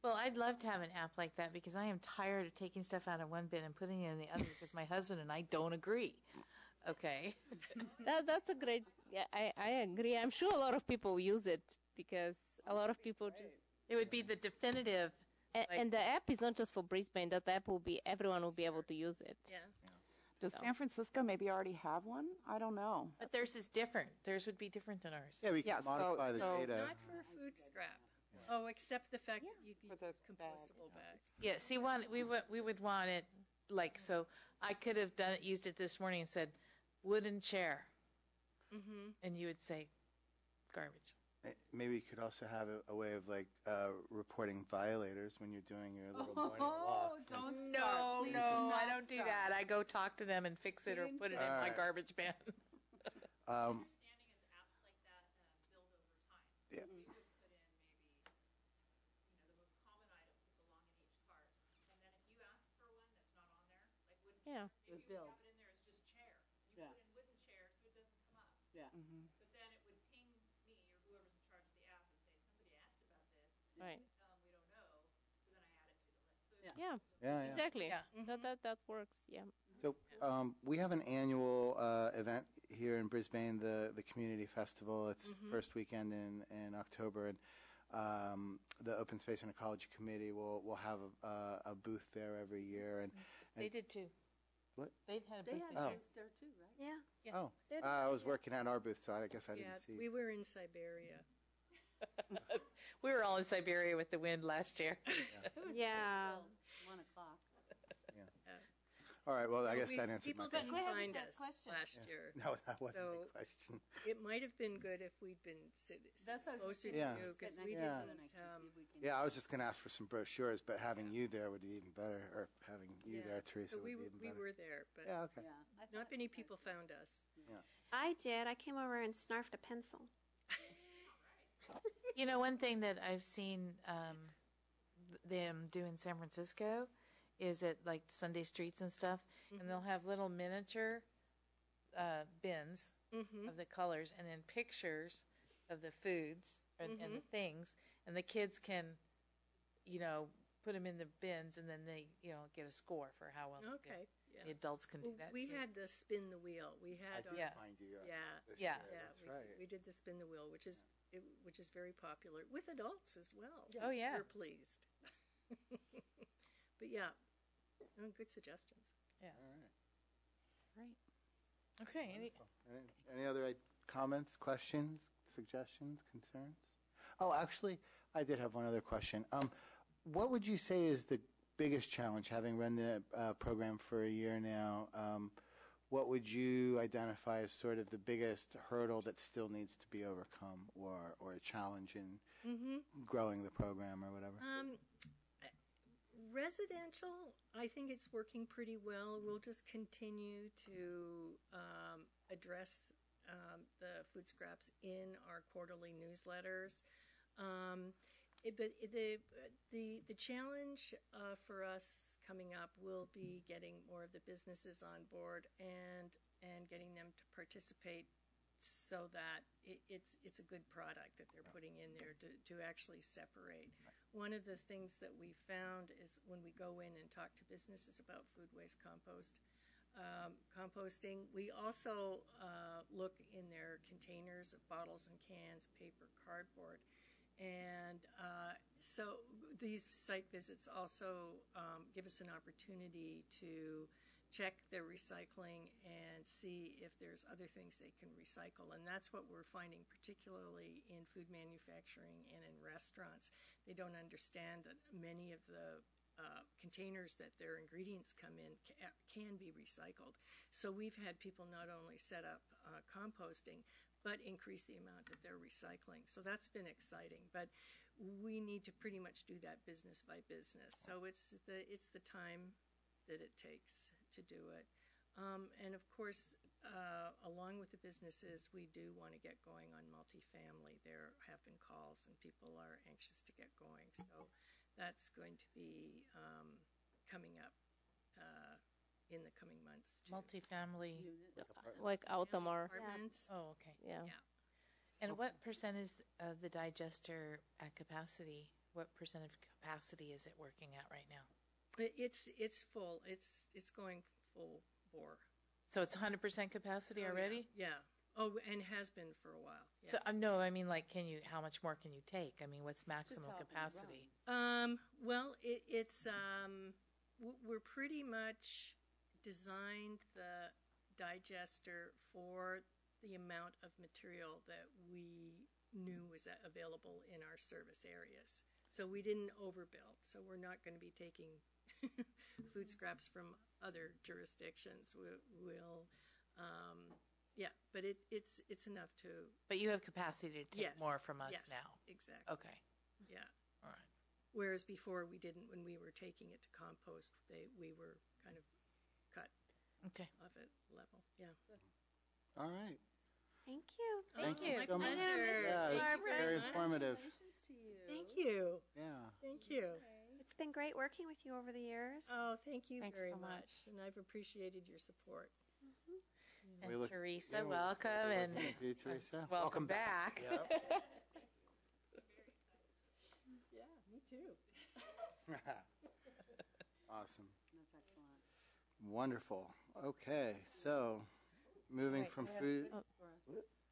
Well, I'd love to have an app like that because I am tired of taking stuff out of one bin and putting it in the other because my husband and I don't agree. Okay. That's a great. Yeah, I agree. I'm sure a lot of people use it because a lot of people just. It would be the definitive. And the app is not just for Brisbane. That app will be everyone will be able to use it. Yeah. Does San Francisco maybe already have one? I don't know. But theirs is different. Theirs would be different than ours. Yeah, we can Yeah, modify the so- data. Not for food scrap. Oh, except the fact that you can For the use compostable bags. Yeah, see, we would want it like, so I could have used it this morning and said, wooden chair. Mm-hmm. And you would say, garbage. Maybe you could also have a way of like reporting violators when you're doing your little morning walks. Don't No, start. Please do no, not I don't do start. that. I go talk to them and fix it or put it in my Alright. garbage bin. Um, Understanding is apps like that build over time. Yeah. So you could put in maybe, the most common items that belong in each cart. And then if you ask for one that's not on there, like wooden Yeah. chair, maybe The you build. have it in there as just chair. You Yeah. put in wooden chair so it doesn't come up. Yeah. But then it would ping me or whoever's in charge of the app and say, somebody asked about this. Right. We don't know. So then I add it to the list. So Yeah. Yeah. yeah, yeah. Exactly. Yeah. That works. Yeah. So we have an annual event here in Brisbane, the Community Festival. It's first weekend in October, and the Open Space and Ecology Committee will have a booth there every year. And They did too. What? They had a They booth had this year. booths there too, right? Yeah. Oh, They're- I was working at our booth, so I guess I Yeah, didn't see. we were in Siberia. We were all in Siberia with the wind last year. It was Yeah. till 1 o'clock. All right, well, I guess that answered People my question. didn't Go ahead with find that us question. last year. No, that wasn't So- the question. It might have been good if we'd been That's what I was closer to gonna say. you Sit because next we to Yeah. each other didn't. next year, see if we can- Yeah, I was just going to ask for some brochures, but having you there would be even better, or having you there, Teresa, So would we be even we better. were there, but Yeah, okay. Yeah. I not thought many you guys people did. found us. I did. I came over and snarfed a pencil. You know, one thing that I've seen them do in San Francisco is at like Sunday streets and stuff, and they'll have little miniature bins of the colors and then pictures of the foods and the things, and the kids can, put them in the bins, and then they, get a score for how well they do. Okay, yeah. The adults can do that We too. had the spin the wheel. We I had did Yeah. find you. Yeah. this Yeah. year, yeah, That's we, right. we did the spin the wheel, which is very popular with adults as well. Oh, yeah. We're pleased. But yeah, good suggestions. Yeah. All right. Great. Okay. Any other comments, questions, suggestions, concerns? Oh, actually, I did have one other question. What would you say is the biggest challenge, having run the program for a year now? What would you identify as sort of the biggest hurdle that still needs to be overcome, or a challenge in growing the program, or whatever? Residential, I think it's working pretty well. We'll just continue to address the food scraps in our quarterly newsletters. But the challenge for us coming up will be getting more of the businesses on board and getting them to participate, so that it's a good product that they're putting in there to actually separate. One of the things that we found is when we go in and talk to businesses about food waste composting, we also look in their containers of bottles and cans, paper, cardboard. And so these site visits also give us an opportunity to check their recycling and see if there's other things they can recycle. And that's what we're finding, particularly in food manufacturing and in restaurants. They don't understand that many of the containers that their ingredients come in can be recycled. So we've had people not only set up composting, but increase the amount that they're recycling. So that's been exciting. But we need to pretty much do that business by business. So it's the time that it takes to do it. And of course, along with the businesses, we do want to get going on multifamily. There have been calls, and people are anxious to get going. So that's going to be coming up in the coming months, too. Multifamily. Like Altamar. Apartments. Oh, okay. Yeah. Yeah. And what percent is of the digester at capacity? What percent of capacity is it working at right now? It's full. It's going full bore. So it's 100% capacity already? Yeah. Oh, and has been for a while. Yeah. So no, I mean, like, how much more can you take? I mean, what's maximum how it capacity? Well, we're pretty much designed the digester for the amount of material that we knew was available in our service areas. So we didn't overbuild. So we're not going to be taking food scraps from other jurisdictions. Yeah, but it's enough to. But you have capacity to take Yes. more from us Yes, now. exactly. Okay. Yeah. All right. Whereas before we didn't. When we were taking it to compost, we were kind of cut Okay. off at level. Yeah. All right. Thank you. Thank you my so much. pleasure. Yeah, Thank it's you very very much. informative. Thank you. Yeah. Thank you. It's been great working with you over the years. Oh, thank you Thanks very so much. And I've appreciated your support. And We look- Teresa, yeah, we look welcome, forward to and working with you, Teresa. welcome back. Yep. Yeah, me too. Awesome. That's excellent. Wonderful. Okay, so moving Right, from go ahead. food.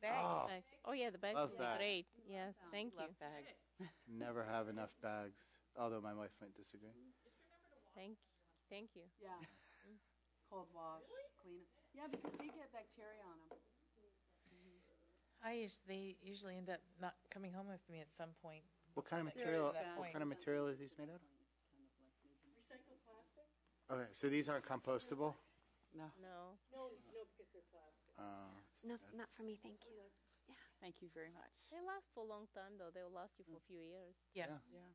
Bags. Oh, Thanks. Oh yeah, the bags Love will be bags. great. Yes, thank you. Love bags. never have enough bags. Although my wife might disagree. Thank you. Yeah. Cold wash, clean them. Yeah, because they get bacteria on them. They usually end up not coming home with me at some point. What kind of That material? gets to that What point. kind of material are these made out of? Recycled plastic? Okay, so these aren't compostable. No, No. No, because they're plastic. No, not for me, thank you. thank you very much. They last for a long time though. They'll last you for a few years. Yeah. Yeah. Yeah.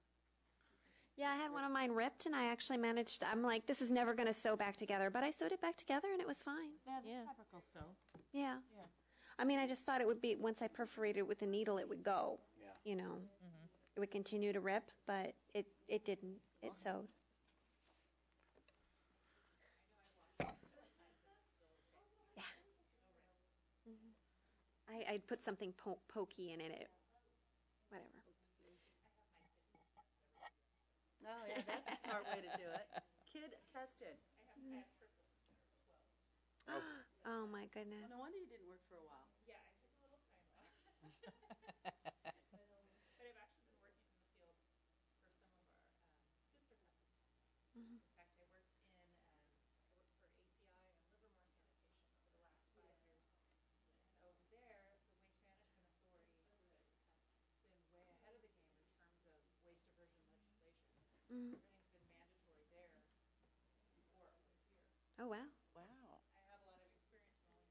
Yeah, I had one of mine ripped, and I actually managed. I'm like, this is never going to sew back together, but I sewed it back together, and it was fine. Yeah. Fabric will sew. Yeah. Yeah. I mean, I just thought it would be once I perforated it with a needle, it would go. Yeah. You know, it would continue to rip, but it didn't. It sewed. Yeah. I put something pokey in it. Whatever. Oh, yeah, That's a smart way to do it. Kid tested. Oh my goodness. No wonder you didn't work for a while. Yeah, I took a little time off. But I've actually been working in the field for some of our sister companies. In fact, I worked for ACI and Livermore Sanitation for the last 5 years. And over there, the Waste Management Authority has been way ahead of the game in terms of waste diversion legislation. Everything's been mandatory there before it was here. Oh wow. Wow. I have a lot of experience knowing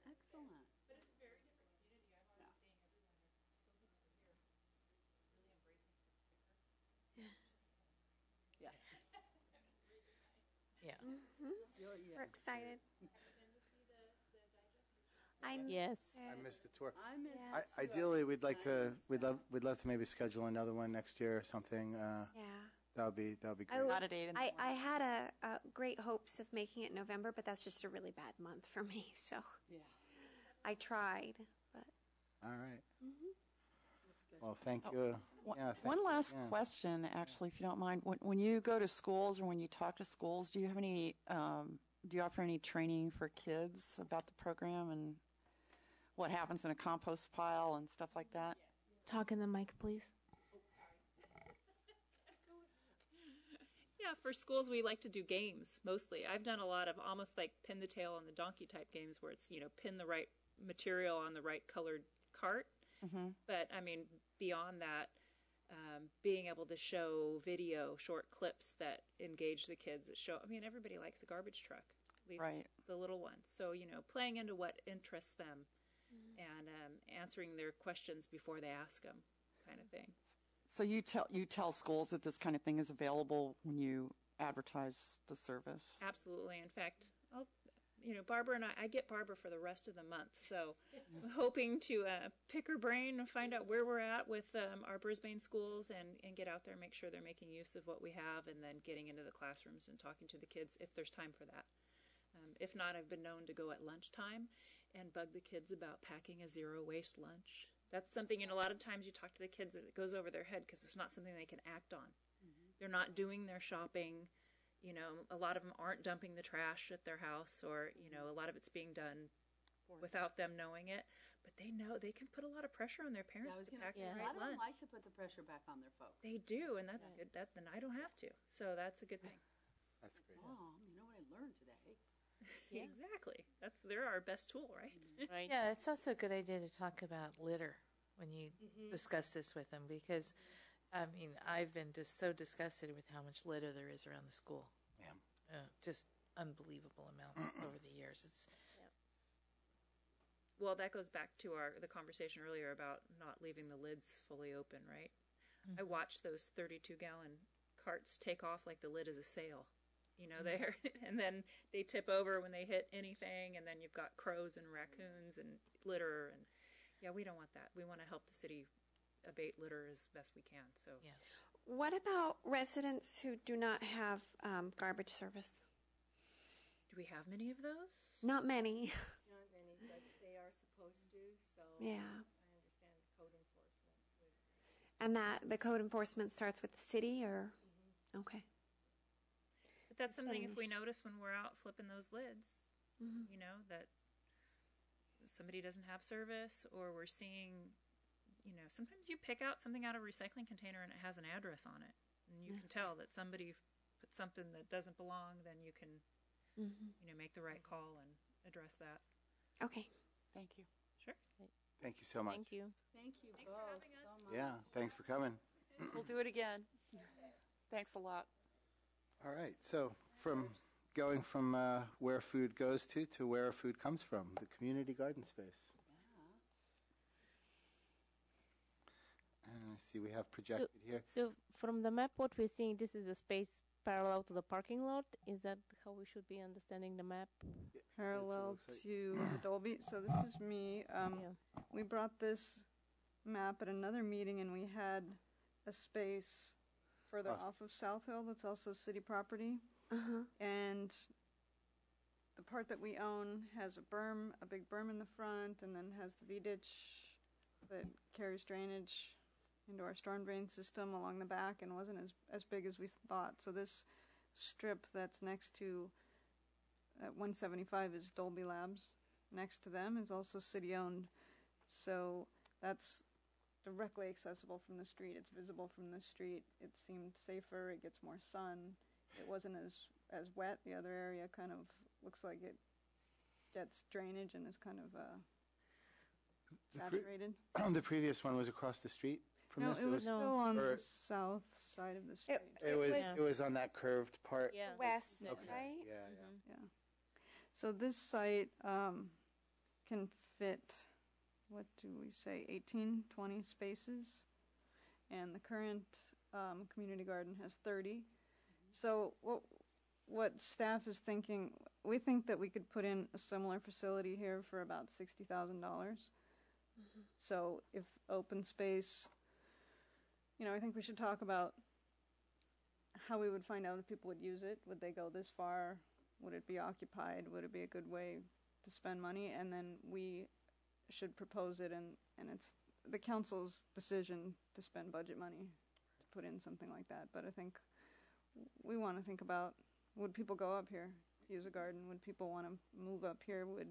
those programs. Excellent. But it's a very different community. I'm already seeing everyone. They're so glad they're here. Really embracing stuff quicker. Yeah. Yeah. We're excited. Yes. I missed the tour. I missed Yeah. it too. Ideally, we'd love to maybe schedule another one next year or something. Yeah. That would be great. I, was, Not a date in the I had a great hopes of making it November, but that's just a really bad month for me. So Yeah. I tried, but All right. That's good. Well, thank you. Yeah, thank One you. last Yeah. question, actually, if you don't mind. When you go to schools or when you talk to schools, do you have any? Do you offer any training for kids about the program and what happens in a compost pile and stuff like that? talk in the mic, please. Yeah, for schools, we like to do games mostly. I've done a lot of almost like pin the tail on the donkey type games where it's, pin the right material on the right colored cart. Mm-hmm. But I mean, beyond that, being able to show video, short clips that engage the kids that show, everybody likes a garbage truck, at least Right. the little ones. So, playing into what interests them and answering their questions before they ask them kind of thing. So you tell schools that this kind of thing is available when you advertise the service. Absolutely. In fact, Barbara and I get Barbara for the rest of the month. So I'm hoping to pick her brain and find out where we're at with our Brisbane schools and get out there and make sure they're making use of what we have and then getting into the classrooms and talking to the kids if there's time for that. If not, I've been known to go at lunchtime and bug the kids about packing a zero waste lunch. That's something, a lot of times you talk to the kids, it goes over their head because it's not something they can act on. They're not doing their shopping. A lot of them aren't dumping the trash at their house or, a lot of it's being done without them knowing it. But they know they can put a lot of pressure on their parents I was to going to pack say, the a right lot of them lunch. like to put the pressure back on their folks. They do, and that's good. Then I don't have to. So that's a good thing. That's great. Mom, you know what I learned today? Yeah. Exactly. They're our best tool, right? Right. Yeah, it's also a good idea to talk about litter when you discuss this with them because, I've been just so disgusted with how much litter there is around the school. Yeah. Just unbelievable amount over the years. It's Well, that goes back to the conversation earlier about not leaving the lids fully open, right? I watched those 32-gallon carts take off like the lid is a sail, there, and then they tip over when they hit anything, and then you've got crows and raccoons and litter, and yeah, we don't want that. We want to help the city abate litter as best we can. So yeah. What about residents who do not have garbage service? do we have many of those? Not many. Not many, but they are supposed to, so Yeah. I understand code enforcement would. And that the code enforcement starts with the city, or okay. But that's something if we notice when we're out flipping those lids, that somebody doesn't have service, or we're seeing, sometimes you pick out something out of a recycling container and it has an address on it, and you can tell that somebody put something that doesn't belong. Then you can, make the right call and address that. Okay. Thank you. Sure. Thank you so much. Thank you. Thank you Thanks for both having us. so much. Yeah, thanks for coming. We'll do it again. Thanks a lot. All right, so going from where food goes to where food comes from, the community garden space. And I see we have projected here. So from the map, what we're seeing, this is a space parallel to the parking lot. Is that how we should be understanding the map? Parallel looks like- to the Dolby. So this is me. Yeah. We brought this map at another meeting, and we had a space further Awesome. off of South Hill that's also city property. And the part that we own has a big berm in the front, and then has the V-ditch that carries drainage into our storm drain system along the back and wasn't as big as we thought. So this strip that's next to at 175 is Dolby Labs. Next to them is also city-owned. So that's directly accessible from the street. It's visible from the street. It seemed safer. It gets more sun. It wasn't as wet. The other area kind of looks like it gets drainage and is kind of saturated. The previous one was across the street from No, this? it was still on the south side of the street. It was on that curved part? Yeah. West, Okay. right? Yeah. So this site can fit, what do we say, 18, 20 spaces, and the current community garden has 30. So what staff is thinking, we think that we could put in a similar facility here for about $60,000. So if open space, I think we should talk about how we would find out if people would use it. Would they go this far? Would it be occupied? Would it be a good way to spend money? And then we should propose it, and it's the council's decision to spend budget money to put in something like that. But I think we want to think about, would people go up here to use a garden? Would people want to move up here? Would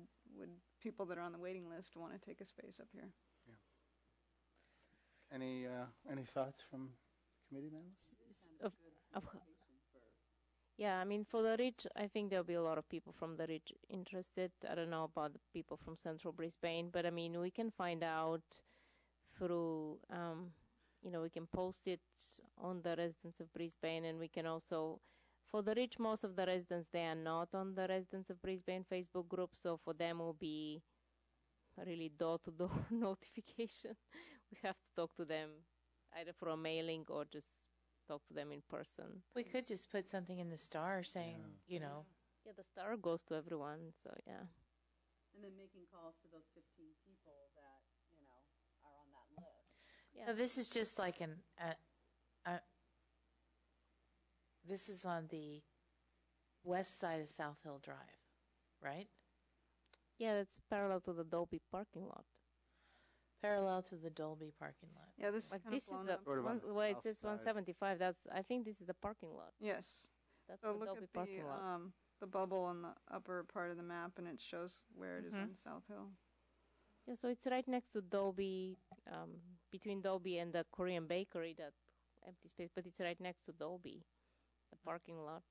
people that are on the waiting list want to take a space up here? Yeah. Any thoughts from committee members? Yeah, I mean, for the Ridge, I think there'll be a lot of people from the Ridge interested. I don't know about the people from Central Brisbane, but I mean, we can find out through, we can post it on the residents of Brisbane, and we can also, for the Ridge, most of the residents, they are not on the residents of Brisbane Facebook group, so for them will be really door-to-door notification. We have to talk to them either for a mailing or just talk to them in person. We could just put something in the Star saying, Yeah, the Star goes to everyone, so yeah. And then making calls to those 15 people that, are on that list. Yeah. No, this is just like this is on the west side of South Hill Drive, right? Yeah, it's parallel to the Dolby parking lot. Parallel to the Dolby parking lot. Yeah, this Like is kind this of blown is the up. Sort of on the where it south says side. 175. I think this is the parking lot. Yes. That's So the look Dolby at parking lot. the bubble on the upper part of the map, and it shows where it is on South Hill. Yeah, so it's right next to Dolby, between Dolby and the Korean bakery, that empty space, but it's right next to Dolby, the parking lot.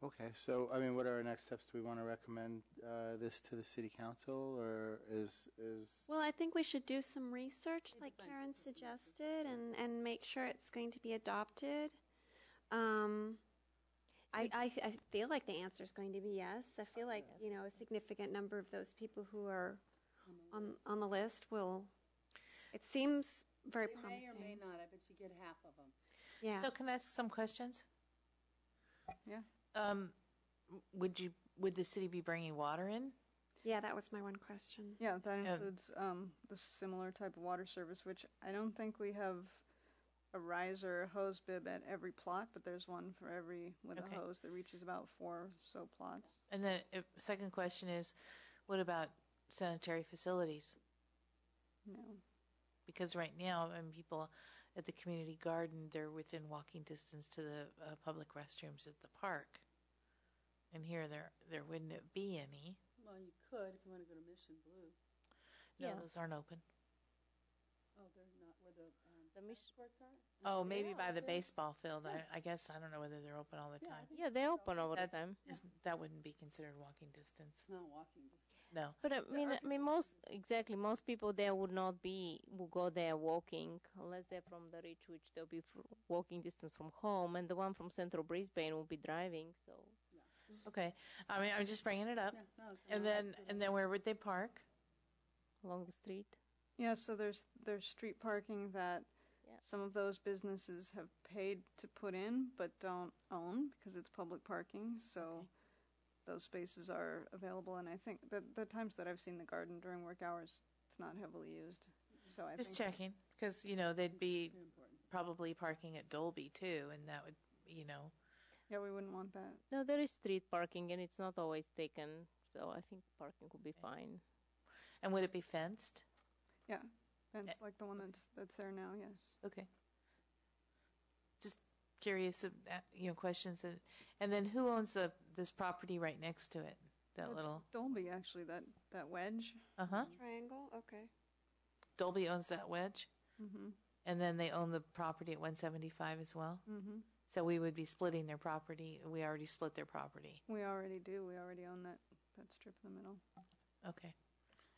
Okay, so, what are our next steps? Do we want to recommend this to the city council, or is... Well, I think we should do some research, like Karen suggested, and make sure it's going to be adopted. I feel like the answer is going to be yes. I feel like, a significant number of those people who are on the list will, it seems very They promising. may or may not. I bet you get half of them. Yeah. So can I ask some questions? Yeah. Would the city be bringing water in? Yeah, that was my one question. Yeah, that includes the similar type of water service, which I don't think we have a riser hose bib at every plot, but there's one for every with Okay. a hose that reaches about 4 so plots. And then second question is, what about sanitary facilities? No. Because right now, people at the community garden, they're within walking distance to the public restrooms at the park. And here, there wouldn't be any. Well, you could if you want to go to Mission Blue. No, Yeah. those aren't open. Oh, they're not where the Mission courts are? Oh, maybe by the baseball field. I guess, I don't know whether they're open all the time. Yeah, they open over the time. That wouldn't be considered walking distance. No, walking distance. No. But most people there will go there walking, unless they're from the Ridge, which they'll be walking distance from home, and the one from Central Brisbane will be driving. So Okay. I'm just bringing it up. Yeah, no, it's And then where would they park? along the street. Yeah, so there's street parking that Yeah. some of those businesses have paid to put in but don't own because it's public parking. So those spaces are available, and I think that the times that I've seen the garden during work hours, it's not heavily used. So I Just think checking, because, they'd be very important. probably parking at Dolby, too, and that would, yeah, we wouldn't want that. No, there is street parking, and it's not always taken. so I think parking will be fine. And would it be fenced? Yeah, fence like the one that's there now. Yes. Okay. Just curious, questions. And then who owns this property right next to it? That That's little Dolby, actually. That wedge. Triangle. Okay. Dolby owns that wedge, Mm-hmm. and then they own the property at 175 as well. Mm-hmm. So we would be splitting their property. We already split their property. We already do. We already own that strip in the middle. Okay.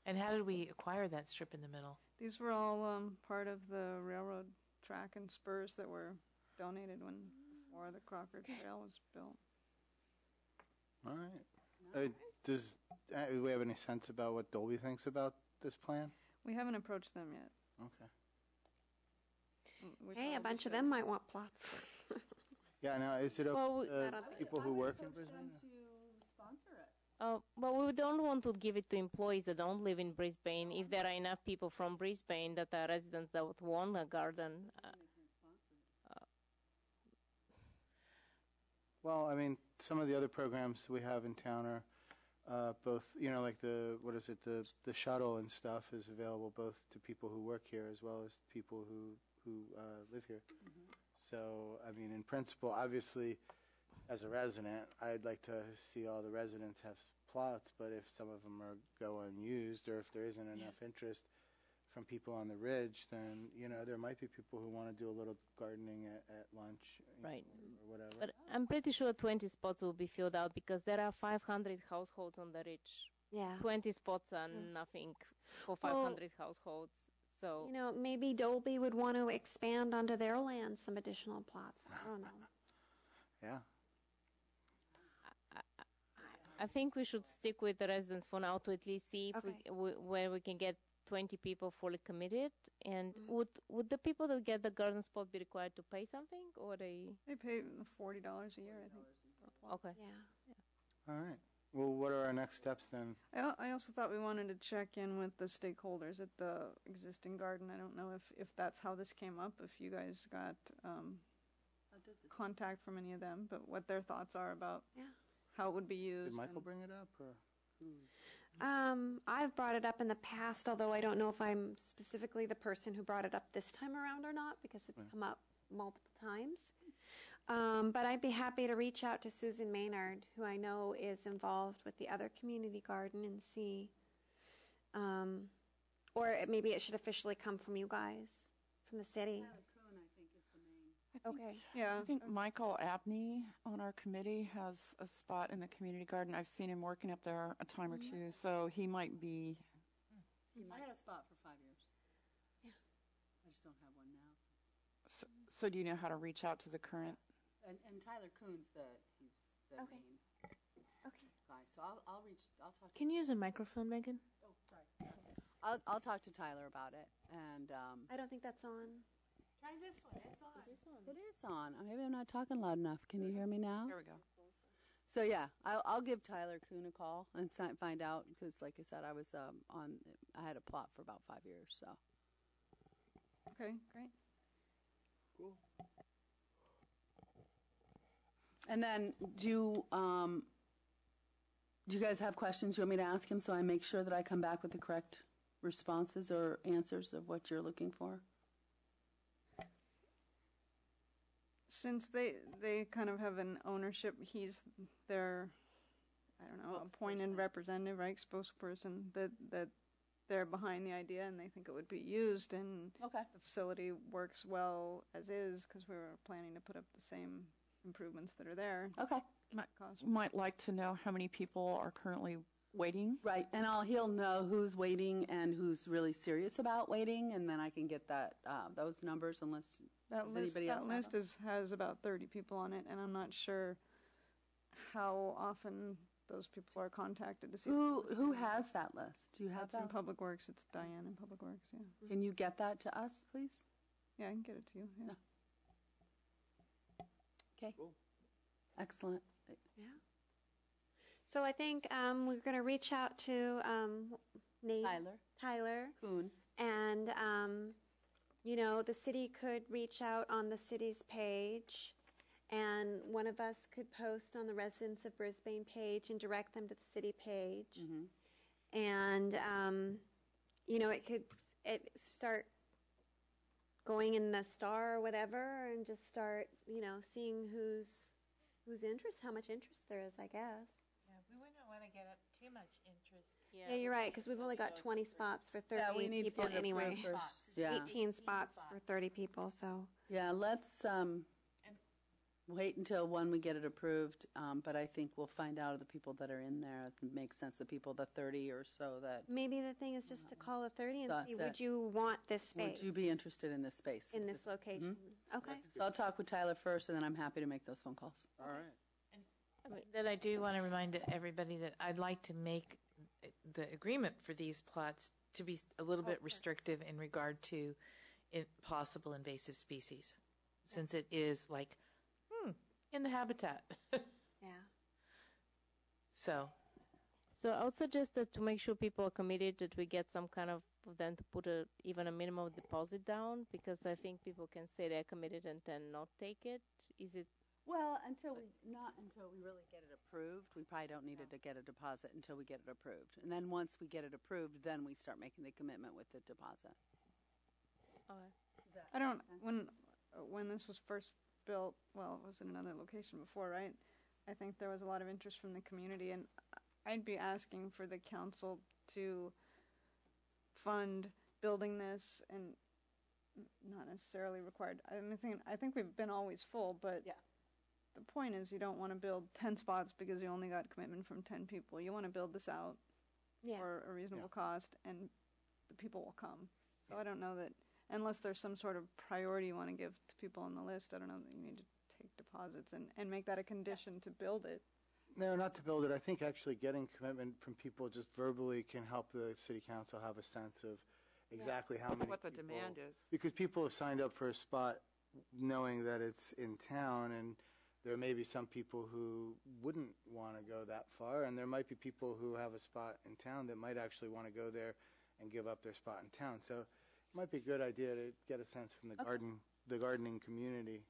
And how did we acquire that strip in the middle? These were all part of the railroad track and spurs that were donated before the Crocker Trail was built. All right. Do we have any sense about what Dolby thinks about this plan? We haven't approached them yet. Okay. Hey, a bunch of them might want plots. Yeah, now, is it Well, open to people who work in Brisbane? To sponsor it. But we don't want to give it to employees that don't live in Brisbane. If there are enough people from Brisbane that are residents that would want a garden, Well, I mean, some of the other programs we have in town are both, like the shuttle and stuff is available both to people who work here as well as people who live here. Mm-hmm. So, I mean, in principle, obviously, as a resident, I'd like to see all the residents have plots, but if some of them go unused or if there isn't enough interest from people on the ridge, then, there might be people who want to do a little gardening at lunch right. or whatever. But I'm pretty sure 20 spots will be filled out because there are 500 households on the ridge. Yeah. 20 spots are nothing for 500 households. So Maybe Dolby would want to expand onto their land some additional plots. I don't know. Yeah. I think we should stick with the residents for now to at least see if where we can get 20 people fully committed. And would the people that get the garden spot be required to pay something, or they pay $40 a year, I think. Okay. Yeah. All right. Well, what are our next steps then? I also thought we wanted to check in with the stakeholders at the existing garden. I don't know if that's how this came up, if you guys got contact from any of them, but what their thoughts are about how it would be used. Did Michael bring it up, or who? I've brought it up in the past, although I don't know if I'm specifically the person who brought it up this time around or not, because it's come up multiple times. But I'd be happy to reach out to Susan Maynard, who I know is involved with the other community garden, and see. Or maybe it should officially come from you guys, from the city. Coon, I think, is the main. Okay. Yeah. I think Michael Abney on our committee has a spot in the community garden. I've seen him working up there a time or two, so he might be. I had a spot for 5 years. Yeah. I just don't have one now. So do you know how to reach out to the current? And Tyler Coon's the Okay. main Okay. guy. So I'll talk. Can you use a microphone, Megan? Oh, sorry. I'll talk to Tyler about it. And I don't think that's on. Try this one. It's on. it is on. Maybe I'm not talking loud enough. Can you hear me now? Here we go. So yeah, I'll give Tyler Coon a call and find out, because like I said, I was I had a plot for about 5 years. So Okay, great. Cool. and then do you guys have questions you want me to ask him, so I make sure that I come back with the correct responses or answers of what you're looking for? Since they kind of have an ownership, he's their, I don't know, appointed representative, right, spokesperson, that they're behind the idea and they think it would be used, and Okay. the facility works well as is, because we were planning to put up the same improvements that are there. Okay. Might like to know how many people are currently waiting. Right, and he'll know who's waiting and who's really serious about waiting, and then I can get those numbers, unless That does list, anybody else have them? has about 30 people on it, and I'm not sure how often those people are contacted to see. Who has that list? Do you have That's in that? Public Works. It's Diane in Public Works. Yeah. Can you get that to us, please? Yeah, I can get it to you. Yeah. No. Okay. Cool. Excellent. Yeah. So I think we're going to reach out to Nate, Tyler, Coon. and the city could reach out on the city's page and one of us could post on the Residents of Brisbane page and direct them to the city page. And, it start going in the Star or whatever, and just start, seeing whose interest, how much interest there is, I guess. Yeah, we wouldn't want to get up too much interest. Yeah, you're right, because we've only got 20 spots for 30 Yeah, we need to people get it anyway. approved first. Yeah. 18 spots for 30 people, so. Yeah, let's wait until when we get it approved, but I think we'll find out of the people that are in there. It makes sense, the people, the 30 or so that, Maybe the thing is just to call the 30 and That's see, it. would you want this space would you be interested in this space? in this location? Okay. So I'll talk with Tyler first, and then I'm happy to make those phone calls. All right. Then I do want to remind everybody that I'd like to make the agreement for these plots to be a little bit restrictive in regard to possible invasive species, since it is like in the habitat. Yeah. So I would suggest that to make sure people are committed, that we get some kind of them to put even a minimum deposit down, because I think people can say they're committed and then not take it. Is it? Well, until we really get it approved. We probably don't need to get a deposit until we get it approved. And then once we get it approved, then we start making the commitment with the deposit. Okay. I don't, when this was first built, well, it was in another location before, right? I think there was a lot of interest from the community, and I'd be asking for the council to fund building this, and not necessarily required. I think we've been always full, but Yeah. the point is you don't want to build 10 spots because you only got commitment from 10 people. You want to build this out Yeah. for a reasonable cost, and the people will come. So I don't know that, unless there's some sort of priority you want to give to people on the list, I don't know that you need to take deposits and make that a condition to build it. No, not to build it. I think actually getting commitment from people just verbally can help the city council have a sense of exactly how many What the people- demand is. Because people have signed up for a spot knowing that it's in town, and there may be some people who wouldn't want to go that far, and there might be people who have a spot in town that might actually want to go there and give up their spot in town. So it might be a good idea to get a sense from the gardening community.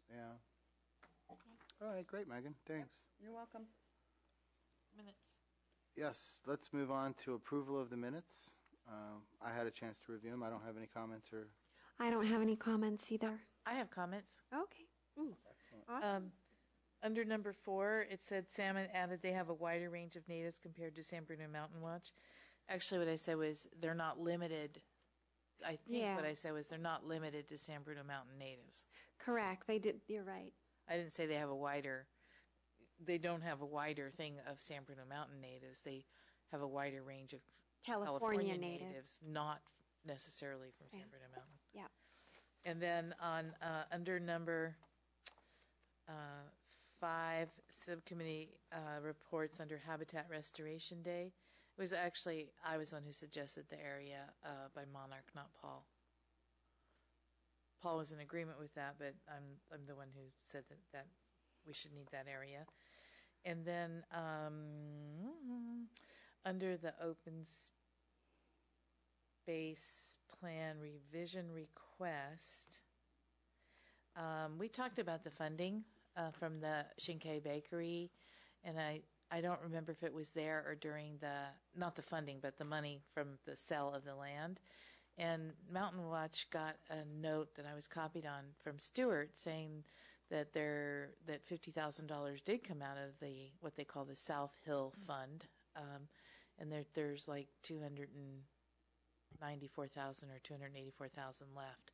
Yeah. All right, great, Megan. Thanks. You're welcome. minutes. Yes, let's move on to approval of the minutes. I had a chance to review them. I don't have any comments or. I don't have any comments either. I have comments. Okay. Awesome. Under number 4, it said Salmon added they have a wider range of natives compared to San Bruno Mountain Watch. Actually, what I said was they're not limited. I think what I said was they're not limited to San Bruno Mountain natives. Correct. They did. You're right. I didn't say they have a wider. They don't have a wider thing of San Bruno Mountain natives. They have a wider range of California natives. not necessarily from San Bruno Mountain. Yeah. And then on under number 5, subcommittee reports under Habitat Restoration Day. It was actually, I was the one who suggested the area by Monarch, not Paul. Paul was in agreement with that, but I'm the one who said that we should need that area. And then under the open space plan revision request, we talked about the funding from the Shinkei Bakery, and I don't remember if it was there or during not the funding, but the money from the sale of the land. And Mountain Watch got a note that I was copied on from Stewart saying that that $50,000 did come out of the what they call the South Hill Fund, and there's like $294,000 or $284,000 left.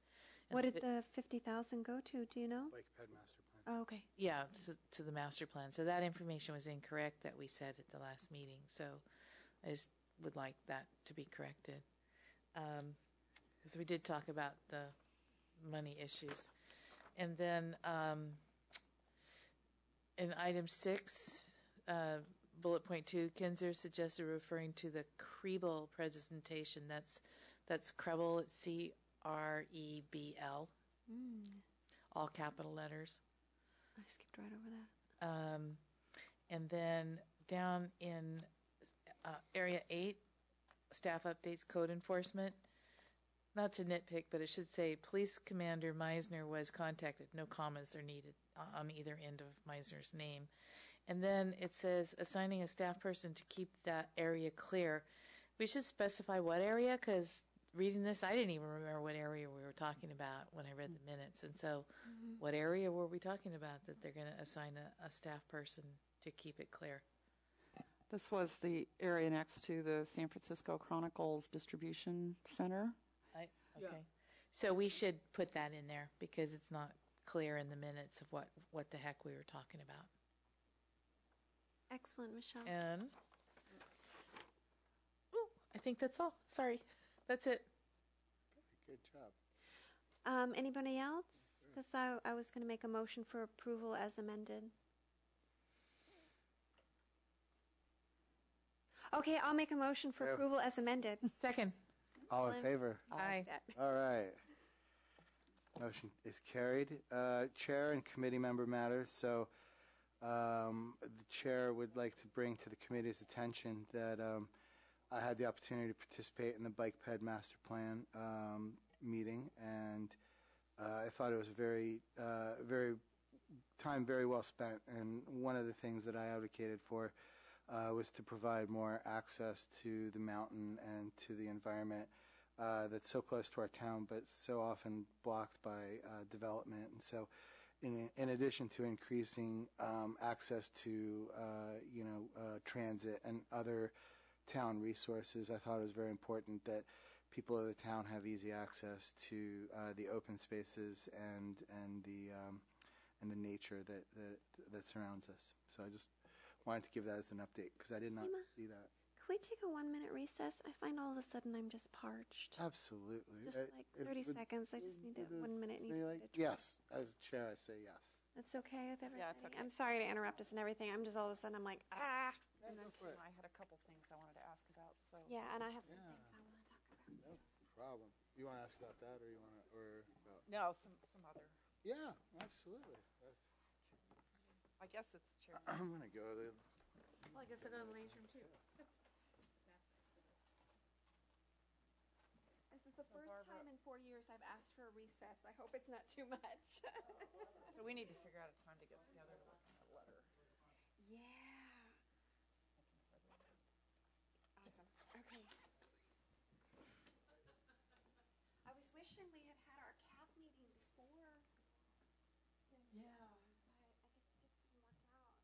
And What did the 50,000 go to? Do you know? Lake Ped Master Plan. Oh, okay. Yeah, to the master plan. So that information was incorrect that we said at the last meeting. So I just would like that to be corrected. Because we did talk about the money issues. And then in item 6, bullet point 2, Kinzer suggested referring to the Krebel presentation. That's Krebel, it's CREBL, all capital letters. I skipped right over that. And then down in area 8, staff updates, code enforcement. not to nitpick, but it should say Police Commander Meisner was contacted. No commas are needed on either end of Meisner's name. And then it says assigning a staff person to keep that area clear. We should specify what area, because reading this, I didn't even remember what area we were talking about when I read the minutes. And so what area were we talking about that they're going to assign a staff person to keep it clear? This was the area next to the San Francisco Chronicles Distribution Center. Okay. So we should put that in there because it's not clear in the minutes of what the heck we were talking about. Excellent, Michelle. And I think that's all. Sorry. That's it. Good job. Anybody else? Because I was going to make a motion for approval as amended. Okay, I'll make a motion for approval as amended. Second. All in favor? Aye. All right. Motion is carried. Chair and committee member matters. So the chair would like to bring to the committee's attention that I had the opportunity to participate in the Bike Ped Master Plan meeting, and I thought it was very well spent. And one of the things that I advocated for was to provide more access to the mountain and to the environment that's so close to our town, but so often blocked by development. And so, in addition to increasing access to transit and other town resources, I thought it was very important that people of the town have easy access to the open spaces and the nature that surrounds us. So I just wanted to give that as an update because I did not see that. Can we take a 1-minute recess? I find all of a sudden I'm just parched. Absolutely. Just like 30 seconds. I just need 1 minute. Yes, as chair, I say yes. That's okay with everybody? Yeah, it's okay. I'm sorry to interrupt us and everything. I'm just all of a sudden, I'm like, ah. And then I had a couple things I wanted to ask about. So Yeah, and I have some things I want to talk about. No problem. You want to ask about that, or you want to, or about? no, some other. Yeah, absolutely. I guess it's chair. I'm gonna go there. Well, I guess I go to the ladies' room too. This is the first time in 4 years I've asked for a recess. I hope it's not too much. So we need to figure out a time to get together to work on that letter. Yeah. Awesome. Okay. I was wishing we had had our CAP meeting before. Yeah. But I guess it just didn't work out.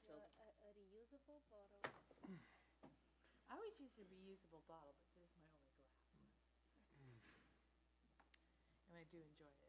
filled. A reusable bottle. I always use a reusable bottle, but this is my only glass one. And I do enjoy it.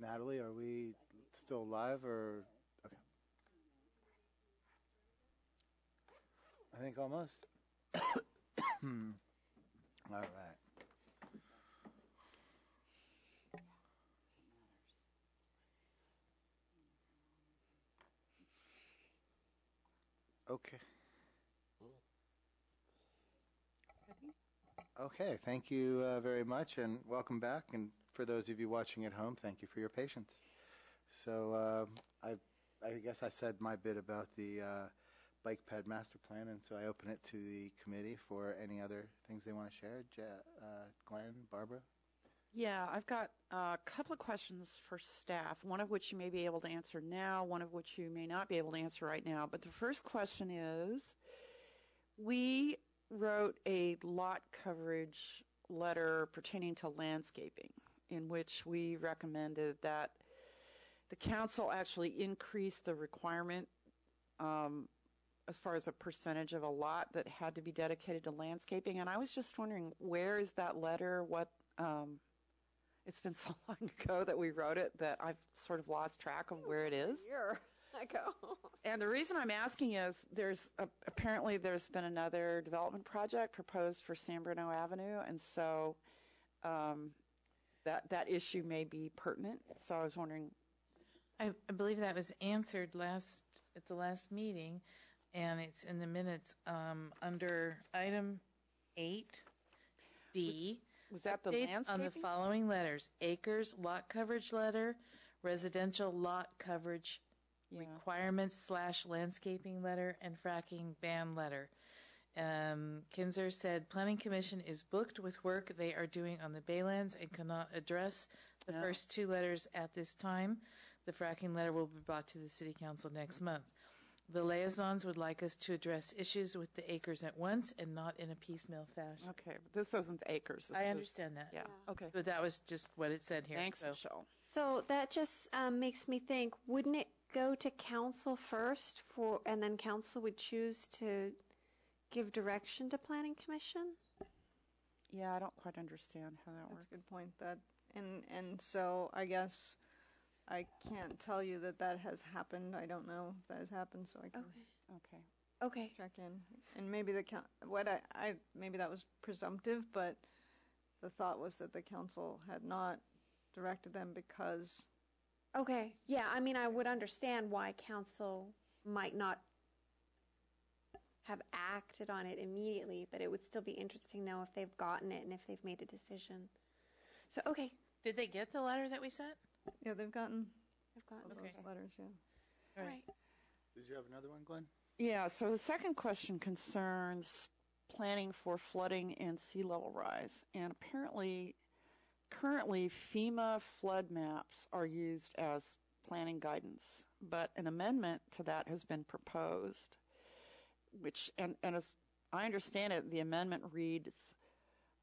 Natalie, are we still live or? Okay. I think almost. All right. Okay. Okay, thank you very much, and welcome back. And for those of you watching at home, thank you for your patience. So I guess I said my bit about the bike ped master plan, and so I open it to the committee for any other things they want to share. Glenn, Barbara? Yeah, I've got a couple of questions for staff, one of which you may be able to answer now, one of which you may not be able to answer right now. But the first question is, we wrote a lot coverage letter pertaining to landscaping in which we recommended that the council actually increase the requirement as far as a percentage of a lot that had to be dedicated to landscaping. And I was just wondering, where is that letter? What it's been so long ago that we wrote it that I've sort of lost track of where it is. A year ago. And the reason I'm asking is apparently there's been another development project proposed for San Bruno Avenue, and so that issue may be pertinent. So I was wondering. I believe that was answered at the last meeting, and it's in the minutes under item 8D. Was that the Updates landscaping? on the following letters: acres, lot coverage letter, residential lot coverage requirements / landscaping letter, and fracking ban letter. Kinzer said Planning Commission is booked with work they are doing on the Baylands and cannot address the first two letters at this time. The fracking letter will be brought to the City Council next month. The liaisons would like us to address issues with the acres at once and not in a piecemeal fashion. Okay, but this wasn't the acres. I understand that. Yeah. Okay. But that was just what it said here. Thanks, Michelle. So that just makes me think, wouldn't it go to council first and then council would choose to give direction to Planning Commission? Yeah, I don't quite understand how that works. That's a good point. And so I guess I can't tell you that has happened. I don't know if that has happened, so I can Okay. check in. And maybe maybe that was presumptive, but the thought was that the council had not directed them because. Okay. Yeah, I mean, I would understand why council might not have acted on it immediately, but it would still be interesting to know if they've gotten it and if they've made a decision. So, okay. Did they get the letter that we sent? Yeah, they've gotten Okay. those letters, yeah. All right. Did you have another one, Glenn? Yeah, so the second question concerns planning for flooding and sea level rise. And apparently, currently, FEMA flood maps are used as planning guidance, but an amendment to that has been proposed, and as I understand it, the amendment reads,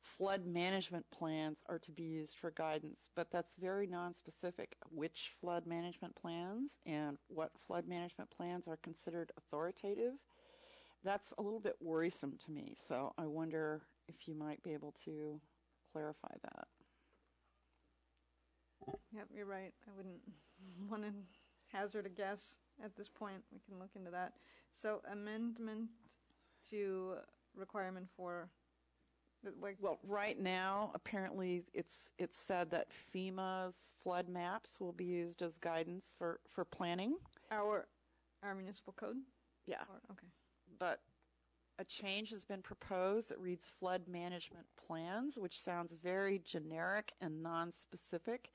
flood management plans are to be used for guidance, but that's very nonspecific. Which flood management plans and what flood management plans are considered authoritative? That's a little bit worrisome to me, so I wonder if you might be able to clarify that. Yep, you're right. I wouldn't want to hazard a guess at this point. We can look into that. So amendment to requirement for. Well, right now, apparently, it's said that FEMA's flood maps will be used as guidance for planning. Our municipal code? Yeah. Okay. But a change has been proposed that reads flood management plans, which sounds very generic and non-specific.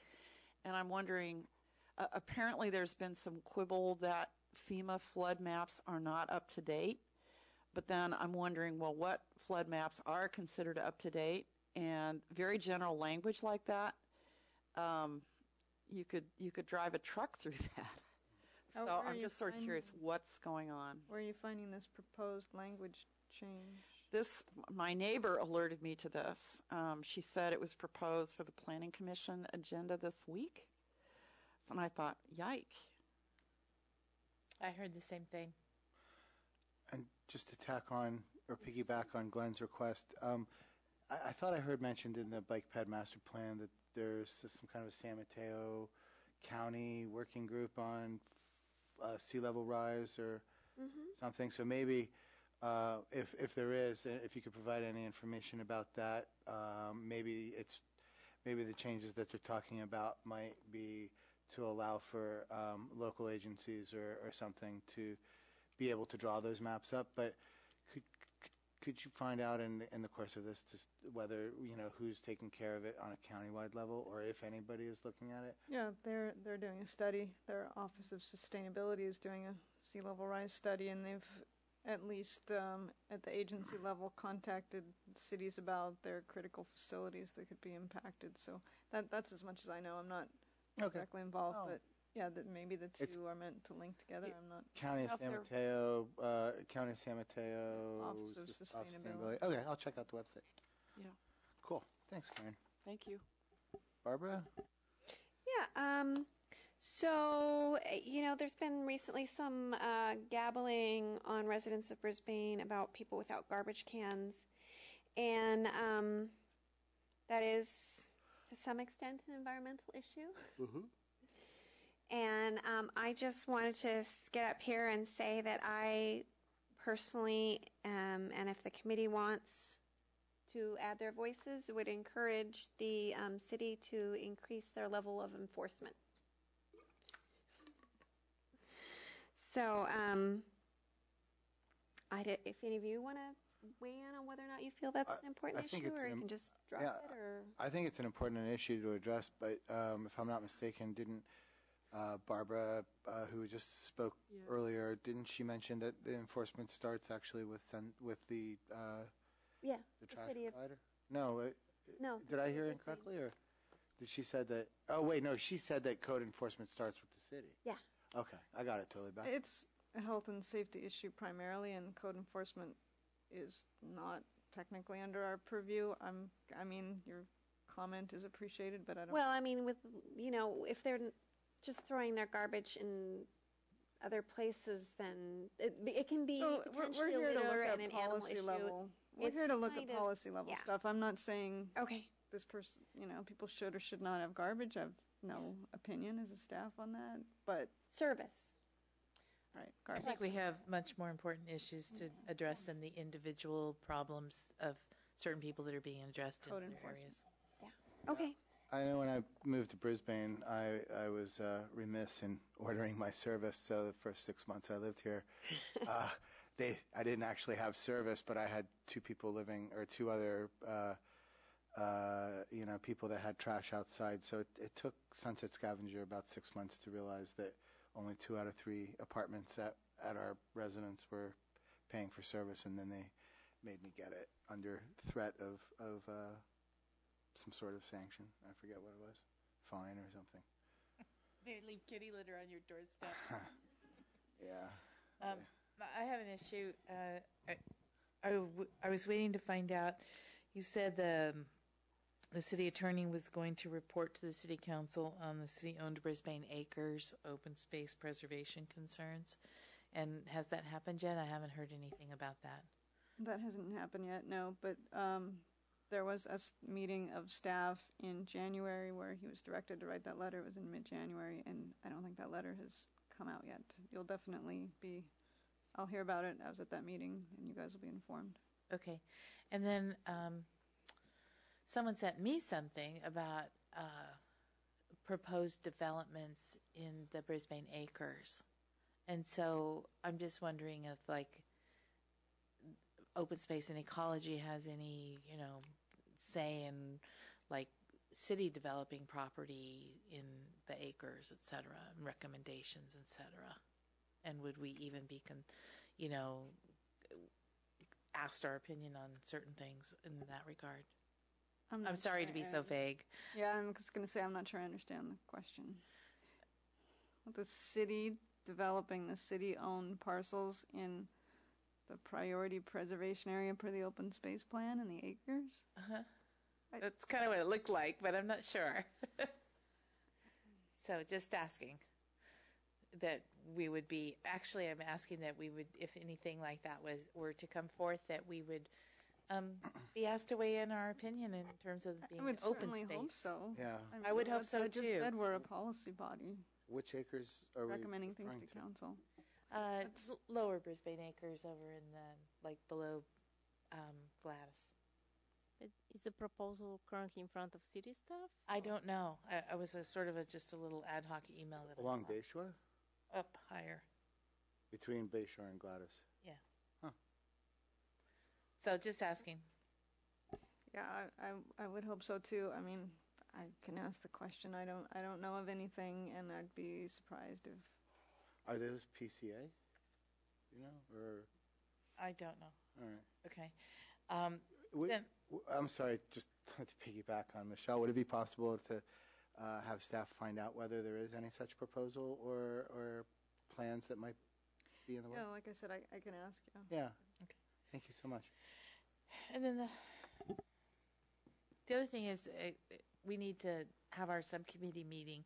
And I'm wondering, apparently there's been some quibble that FEMA flood maps are not up to date. But then I'm wondering, well, what flood maps are considered up to date? And very general language like that, you could drive a truck through that. Oh, So where are I'm you just sort of finding- curious what's going on. Where are you finding this proposed language change? My neighbor alerted me to this. She said it was proposed for the Planning Commission agenda this week. And I thought, yike. I heard the same thing. And just to tack on or piggyback on Glenn's request, I thought I heard mentioned in the bike ped master plan that there's some kind of a San Mateo County working group on sea level rise or something. So maybe if there is, if you could provide any information about that, maybe the changes that they're talking about might be to allow for local agencies or something to be able to draw those maps up. But could you find out in the course of this just whether who's taking care of it on a countywide level, or if anybody is looking at it? Yeah, they're doing a study. Their Office of Sustainability is doing a sea level rise study, and they've at least at the agency level contacted cities about their critical facilities that could be impacted. So that's as much as I know. I'm not directly involved, but yeah, that maybe the two are meant to link together. I'm not. County of San Mateo, Office of Sustainability. Okay, I'll check out the website. Yeah. Cool. Thanks, Karen. Thank you. Barbara? Yeah. So, there's been recently some gabbling on residents of Brisbane about people without garbage cans. And that is, to some extent, an environmental issue. Mm-hmm. And I just wanted to get up here and say that I personally, and if the committee wants to add their voices, would encourage the city to increase their level of enforcement. So, if any of you want to weigh in on whether or not you feel that's an important issue, or you can just drop it, or... I think it's an important issue to address, but if I'm not mistaken, didn't Barbara, who just spoke earlier, didn't she mention that the enforcement starts actually with the trash city provider? No. No. Did I hear incorrectly, or did she said that? Oh wait, no. She said that code enforcement starts with the city. Yeah. Okay, I got it totally back. It's a health and safety issue primarily, and code enforcement is not technically under our purview. I mean, your comment is appreciated, but I don't... Well, I mean, with, if they're just throwing their garbage in other places, then it can be potentially a litter and an animal issue. We're here to look at policy level stuff. I'm not saying this person, people should or should not have garbage. I have no opinion as a staff on that, but... Service. Right. I Garbage. think we have much more important issues to address than the individual problems of certain people that are being addressed in other areas. Yeah. Okay. I know when I moved to Brisbane, I was remiss in ordering my service. So the first 6 months I lived here, I didn't actually have service, but I had two other people that had trash outside. So it took Sunset Scavenger about 6 months to realize that only 2 out of 3 apartments at our residence were paying for service, and then they made me get it under threat of some sort of sanction. I forget what it was, fine or something. They leave kitty litter on your doorstep. Yeah. I have an issue. I was waiting to find out. You said the city attorney was going to report to the city council on the city-owned Brisbane Acres open space preservation concerns. And has that happened yet? I haven't heard anything about that. That hasn't happened yet, no, but there was a meeting of staff in January where he was directed to write that letter. It was in mid-January, and I don't think that letter has come out yet. You'll definitely I'll hear about it. I was at that meeting, and you guys will be informed. Okay. And then someone sent me something about proposed developments in the Brisbane Acres. And so I'm just wondering if, open space and ecology has any, say in, city developing property in the acres, et cetera, and recommendations, et cetera. And would we even be, asked our opinion on certain things in that regard. I'm I'm not sorry sure to be I so under- vague. Yeah, I'm just going to say I'm not sure I understand the question. The city developing the city-owned parcels in the priority preservation area per the open space plan and the acres? That's kind of what it looked like, but I'm not sure. So just asking that we would be, actually I'm asking that we would, if anything like that were to come forth, that we would be asked to weigh in our opinion in terms of being I would open certainly space. hope so. Yeah. I would hope that's so, what I just too. said we're a policy body Which acres are we recommending things referring to council. Lower Brisbane Acres over in the, like below Gladys. Is the proposal currently in front of city staff? I don't know. I was just a little ad hoc email that Along I saw. Bayshore? Up higher. Between Bayshore and Gladys. Yeah. Huh. So just asking. Yeah, I would hope so too. I mean, I can ask the question. I don't know of anything, and I'd be surprised if. Are those PCA? You know, or I don't know. all right. Okay. Then- I'm sorry, just to piggyback on Michelle, would it be possible to have staff find out whether there is any such proposal or plans that might be in the works? Yeah, like I said, I can ask you. Yeah. Okay. Thank you so much. And then the other thing is we need to have our subcommittee meeting,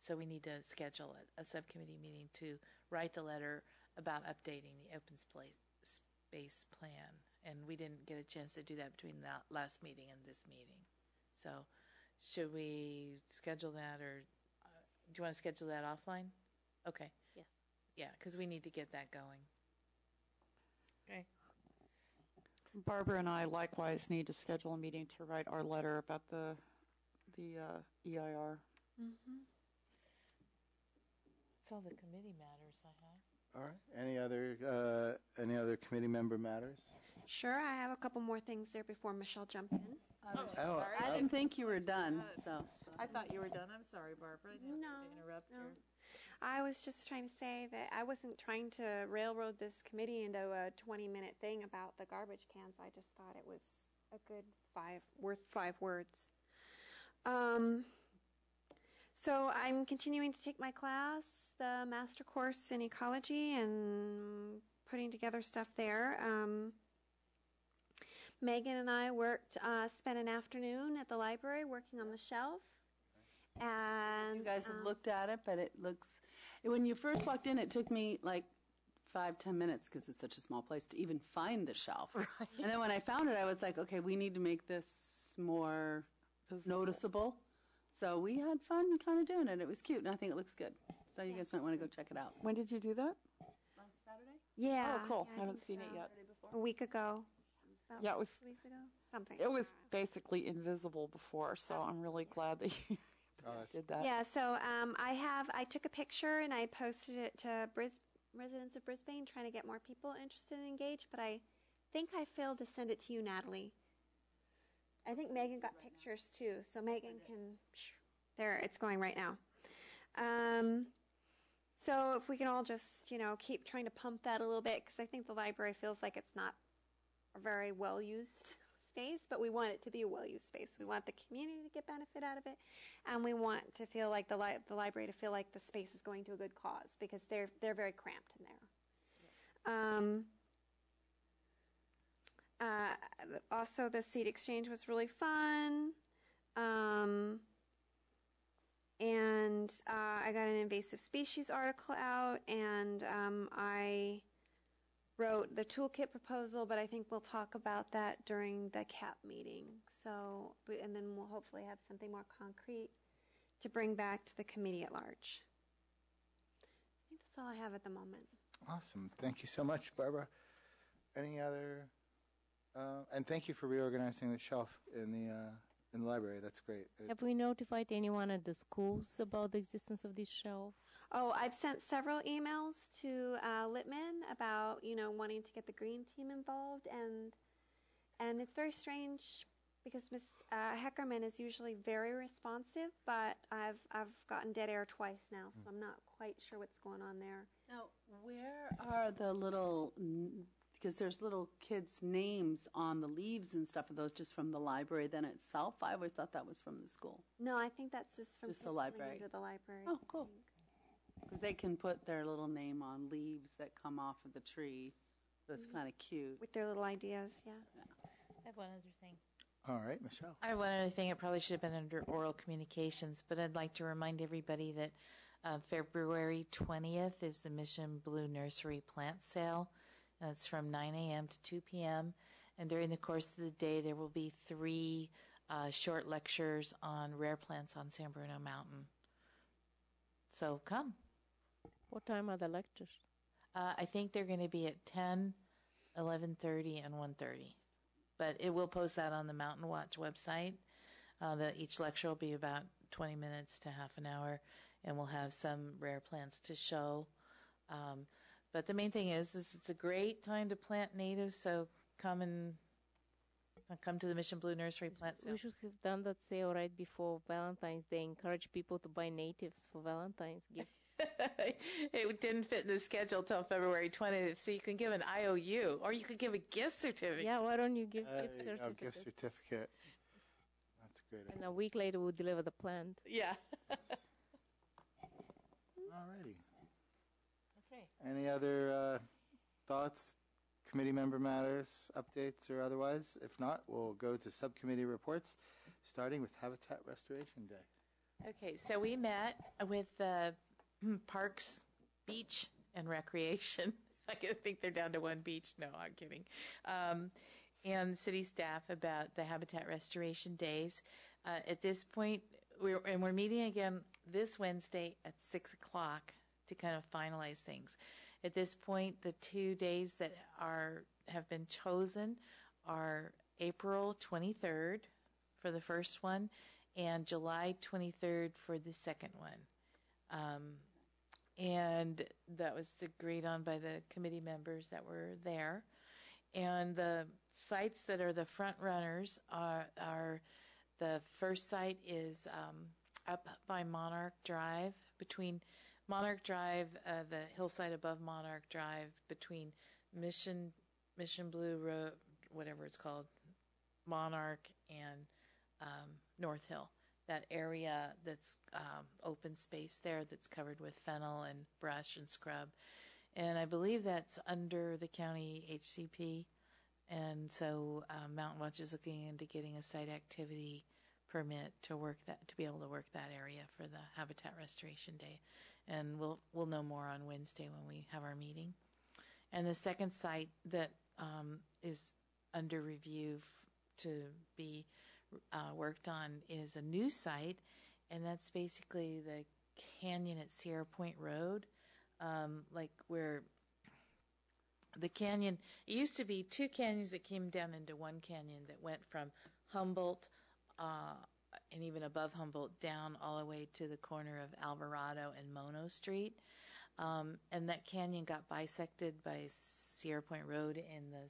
so we need to schedule a subcommittee meeting to write the letter about updating the open space plan. And we didn't get a chance to do that between the last meeting and this meeting. So should we schedule that, or do you want to schedule that offline? Okay. Yes. Yeah, because we need to get that going. Okay. Barbara and I likewise need to schedule a meeting to write our letter about the EIR. That's all the committee matters I have. All right. Any other committee member matters? Sure, I have a couple more things there before Michelle jumped in. Oh, I didn't think you were done, so. I thought you were done. I'm sorry, Barbara. I didn't No, mean to interrupt no. you. I was just trying to say that I wasn't trying to railroad this committee into a 20-minute thing about the garbage cans. I just thought it was a good worth 5 words. So I'm continuing to take my class, the master course in ecology, and putting together stuff there. Megan and I spent an afternoon at the library working on the shelf. And You guys have looked at it, but it looks, when you first walked in, it took me like 5-10 minutes because it's such a small place to even find the shelf. Right. And then when I found it, I was like, okay, we need to make this more noticeable. So we had fun kind of doing it. It was cute, and I think it looks good. So you guys might want to go check it out. When did you do that? Last Saturday? yeah. Oh, cool. Yeah, I haven't think seen it so. yet. A week ago. About Yeah, it was. 2 weeks ago? Something. It was basically invisible before, so I'm really glad that you did that. Yeah, so I took a picture and I posted it to residents of Brisbane, trying to get more people interested and engaged, but I think I failed to send it to you, Natalie. I think Megan got pictures too, so Megan can, there, it's going right now. So if we can all just, keep trying to pump that a little bit, because I think the library feels like it's not a very well-used space, but we want it to be a well-used space. We want the community to get benefit out of it, and we want to feel like the library to feel like the space is going to a good cause, because they're very cramped in there. Also, the seed exchange was really fun. And I got an invasive species article out, and I wrote the toolkit proposal, but I think we'll talk about that during the CAP meeting. So, and then we'll hopefully have something more concrete to bring back to the committee at large. I think that's all I have at the moment. Awesome. Thank you so much, Barbara. Any other? And thank you for reorganizing the shelf in the library. That's great. Have we notified anyone at the schools about the existence of this shelf? Oh, I've sent several emails to Littman about, wanting to get the green team involved, and it's very strange because Ms. Heckerman is usually very responsive, but I've gotten dead air twice now, so I'm not quite sure what's going on there. Now, where are the little, because there's little kids' names on the leaves and stuff. Are those just from the library then itself? I always thought that was from the school. No, I think that's just from Just the kids coming library. into the library. Oh, cool. Because they can put their little name on leaves that come off of the tree. That's kind of cute. With their little ideas, yeah. I have one other thing. All right, Michelle. I have one other thing. It probably should have been under oral communications, but I'd like to remind everybody that February 20th is the Mission Blue Nursery plant sale. It's from 9 a.m. to 2 p.m. And during the course of the day, there will be 3 short lectures on rare plants on San Bruno Mountain. So come. What time are the lectures? I think they're going to be at 10, 11:30, and 1:30. But it will post that on the Mountain Watch website. Each lecture will be about 20 minutes to half an hour, and we'll have some rare plants to show. But the main thing is it's a great time to plant natives, so come to the Mission Blue Nursery plant sale. We should have done that sale right before Valentine's Day. Encourage people to buy natives for Valentine's gifts. It didn't fit in the schedule till February 20th, so you can give an IOU, or you could give a gift certificate. Yeah, why don't you give gift There you go, certificate? gift certificate. That's a great. And a week later, we'll deliver the plant. Yeah. All righty. Okay. Any other thoughts, committee member matters, updates, or otherwise? If not, we'll go to subcommittee reports, starting with Habitat Restoration Day. Okay, so we met with the Parks, Beach, and Recreation. I think they're down to one beach. No, I'm kidding. And city staff about the Habitat Restoration Days. At this point, we're meeting again this Wednesday at 6 o'clock to kind of finalize things. At this point, the 2 days that have been chosen are April 23rd for the first one and July 23rd for the second one. And that was agreed on by the committee members that were there. And the sites that are the front runners are the first site is up by Monarch Drive, between Monarch Drive, the hillside above Monarch Drive, between Mission Blue Road, whatever it's called, Monarch and North Hill. That area that's open space there that's covered with fennel and brush and scrub. And I believe that's under the county HCP. And so Mountain Watch is looking into getting a site activity permit to be able to work that area for the Habitat Restoration Day. And we'll know more on Wednesday when we have our meeting. And the second site that is under review to be worked on is a new site, and that's basically the canyon at Sierra Point Road, like where the canyon, it used to be 2 canyons that came down into one canyon that went from Humboldt and even above Humboldt down all the way to the corner of Alvarado and Mono Street. And that canyon got bisected by Sierra Point Road in the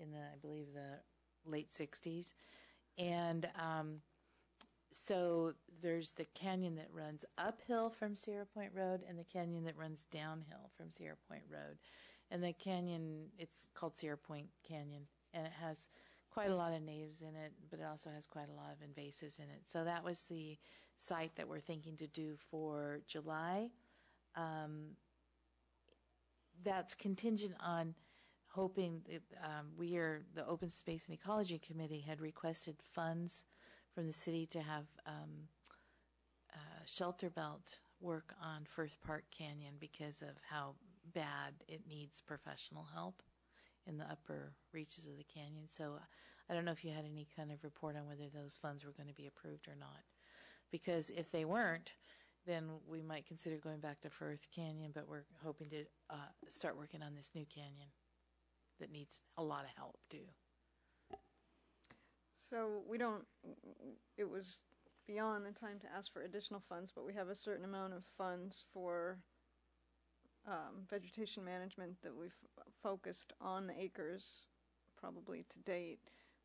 I believe the late 60s. And so there's the canyon that runs uphill from Sierra Point Road and the canyon that runs downhill from Sierra Point Road. And the canyon, it's called Sierra Point Canyon, and it has quite a lot of natives in it, but it also has quite a lot of invasives in it. So that was the site that we're thinking to do for July. That's contingent on hoping that the Open Space and Ecology Committee had requested funds from the city to have shelter belt work on Firth Park Canyon because of how bad it needs professional help in the upper reaches of the canyon. So I don't know if you had any kind of report on whether those funds were going to be approved or not. Because if they weren't, then we might consider going back to Firth Canyon, but we're hoping to start working on this new canyon that needs a lot of help too. So it was beyond the time to ask for additional funds, but we have a certain amount of funds for vegetation management that we've focused on the acres probably to date,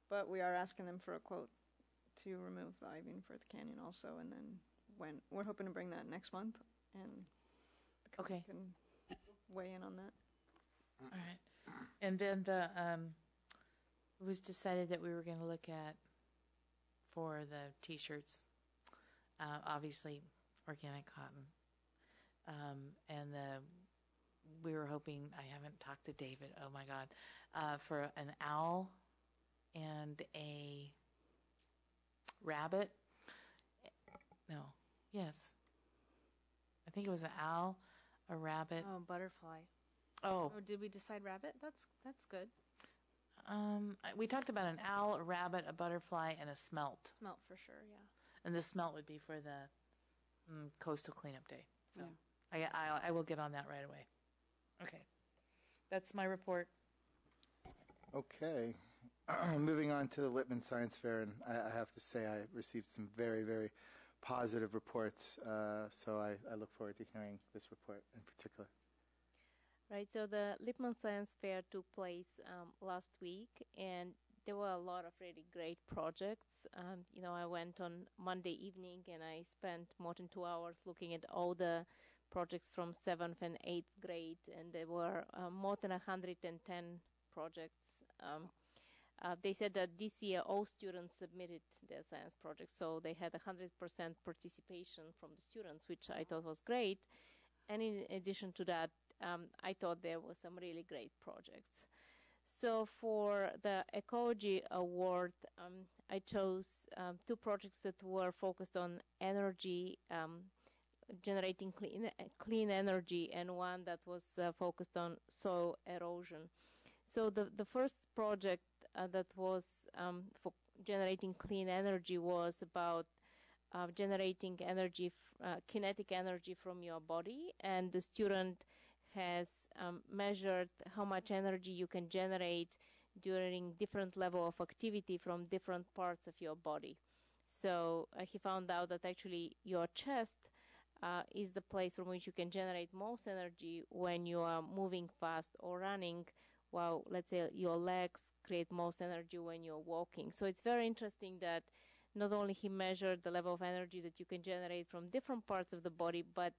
but we are asking them for a quote to remove the ivy in Firth Canyon also, and then we're hoping to bring that next month, and the committee can weigh in on that. All right. And then it was decided that we were going to look at, for the T-shirts, obviously organic cotton. And we were hoping, I haven't talked to David, oh my God, for an owl and a rabbit. No, yes. I think it was an owl, a rabbit. Oh, butterfly. Oh, Oh, did we decide rabbit? That's good. we talked about an owl, a rabbit, a butterfly, and a smelt. Smelt for sure, yeah. And the smelt would be for the coastal cleanup day. So I will get on that right away. Okay. That's my report. Okay. Moving on to the Lippman Science Fair, and I have to say I received some very, very positive reports, so I look forward to hearing this report in particular. Right, so the Lippman Science Fair took place last week, and there were a lot of really great projects. I went on Monday evening, and I spent more than 2 hours looking at all the projects from 7th and 8th grade, and there were more than 110 projects. They said that this year all students submitted their science projects, so they had 100% participation from the students, which I thought was great. And in addition to that, I thought there were some really great projects. So for the Ecology Award, I chose 2 projects that were focused on energy, generating clean energy, and one that was focused on soil erosion. So the first project that was for generating clean energy was about generating energy, kinetic energy from your body, and the student has measured how much energy you can generate during different level of activity from different parts of your body. So he found out that actually your chest is the place from which you can generate most energy when you are moving fast or running, while, let's say, your legs create most energy when you're walking. So it's very interesting that not only he measured the level of energy that you can generate from different parts of the body, but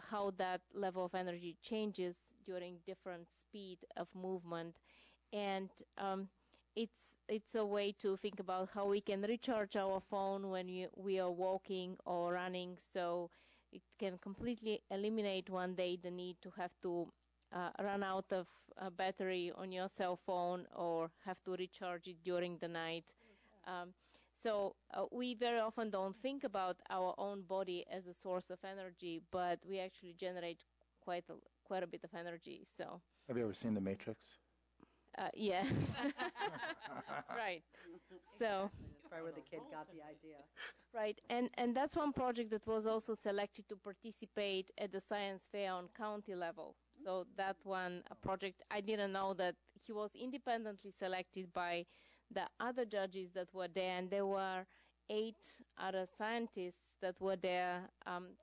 how that level of energy changes during different speed of movement. And it's a way to think about how we can recharge our phone when we are walking or running, so it can completely eliminate one day the need to have to run out of battery on your cell phone or have to recharge it during the night. So we very often don't think about our own body as a source of energy, but we actually generate quite a bit of energy. So Have you ever seen The Matrix? yeah, right. So That's probably where the kid got the idea. right, and that's one project that was also selected to participate at the science fair on county level. So that one project, I didn't know that he was independently selected by the other judges that were there, and there were 8 other scientists that were there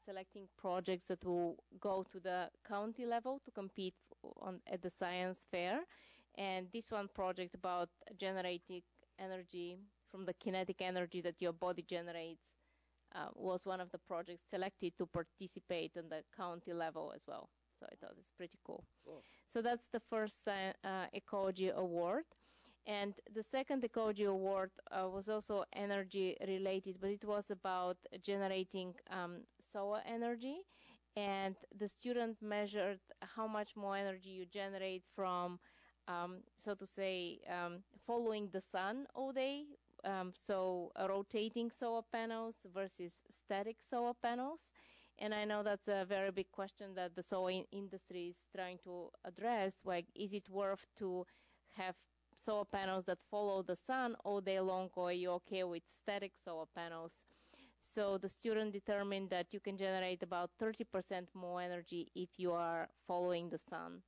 selecting projects that will go to the county level to compete at the science fair. And this one project about generating energy from the kinetic energy that your body generates was one of the projects selected to participate on the county level as well. So I thought it's pretty cool. So that's the first Ecology Award. And the second Ecology Award was also energy related, but it was about generating solar energy. And the student measured how much more energy you generate from, so to say, following the sun all day. So rotating solar panels versus static solar panels. And I know that's a very big question that the solar industry is trying to address. Like, is it worth to have solar panels that follow the sun all day long, or are you okay with static solar panels? So the student determined that you can generate about 30% more energy if you are following the sun.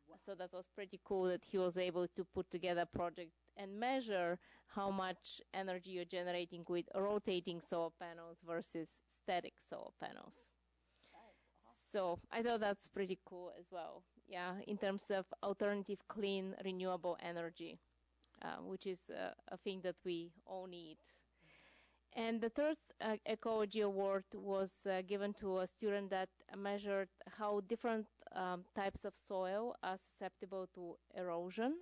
Wow. So that was pretty cool that he was able to put together a project and measure how much energy you're generating with rotating solar panels versus static solar panels. So I thought that's pretty cool as well. Yeah, in terms of alternative, clean, renewable energy, which is a thing that we all need. And the third Ecology Award was given to a student that measured how different types of soil are susceptible to erosion.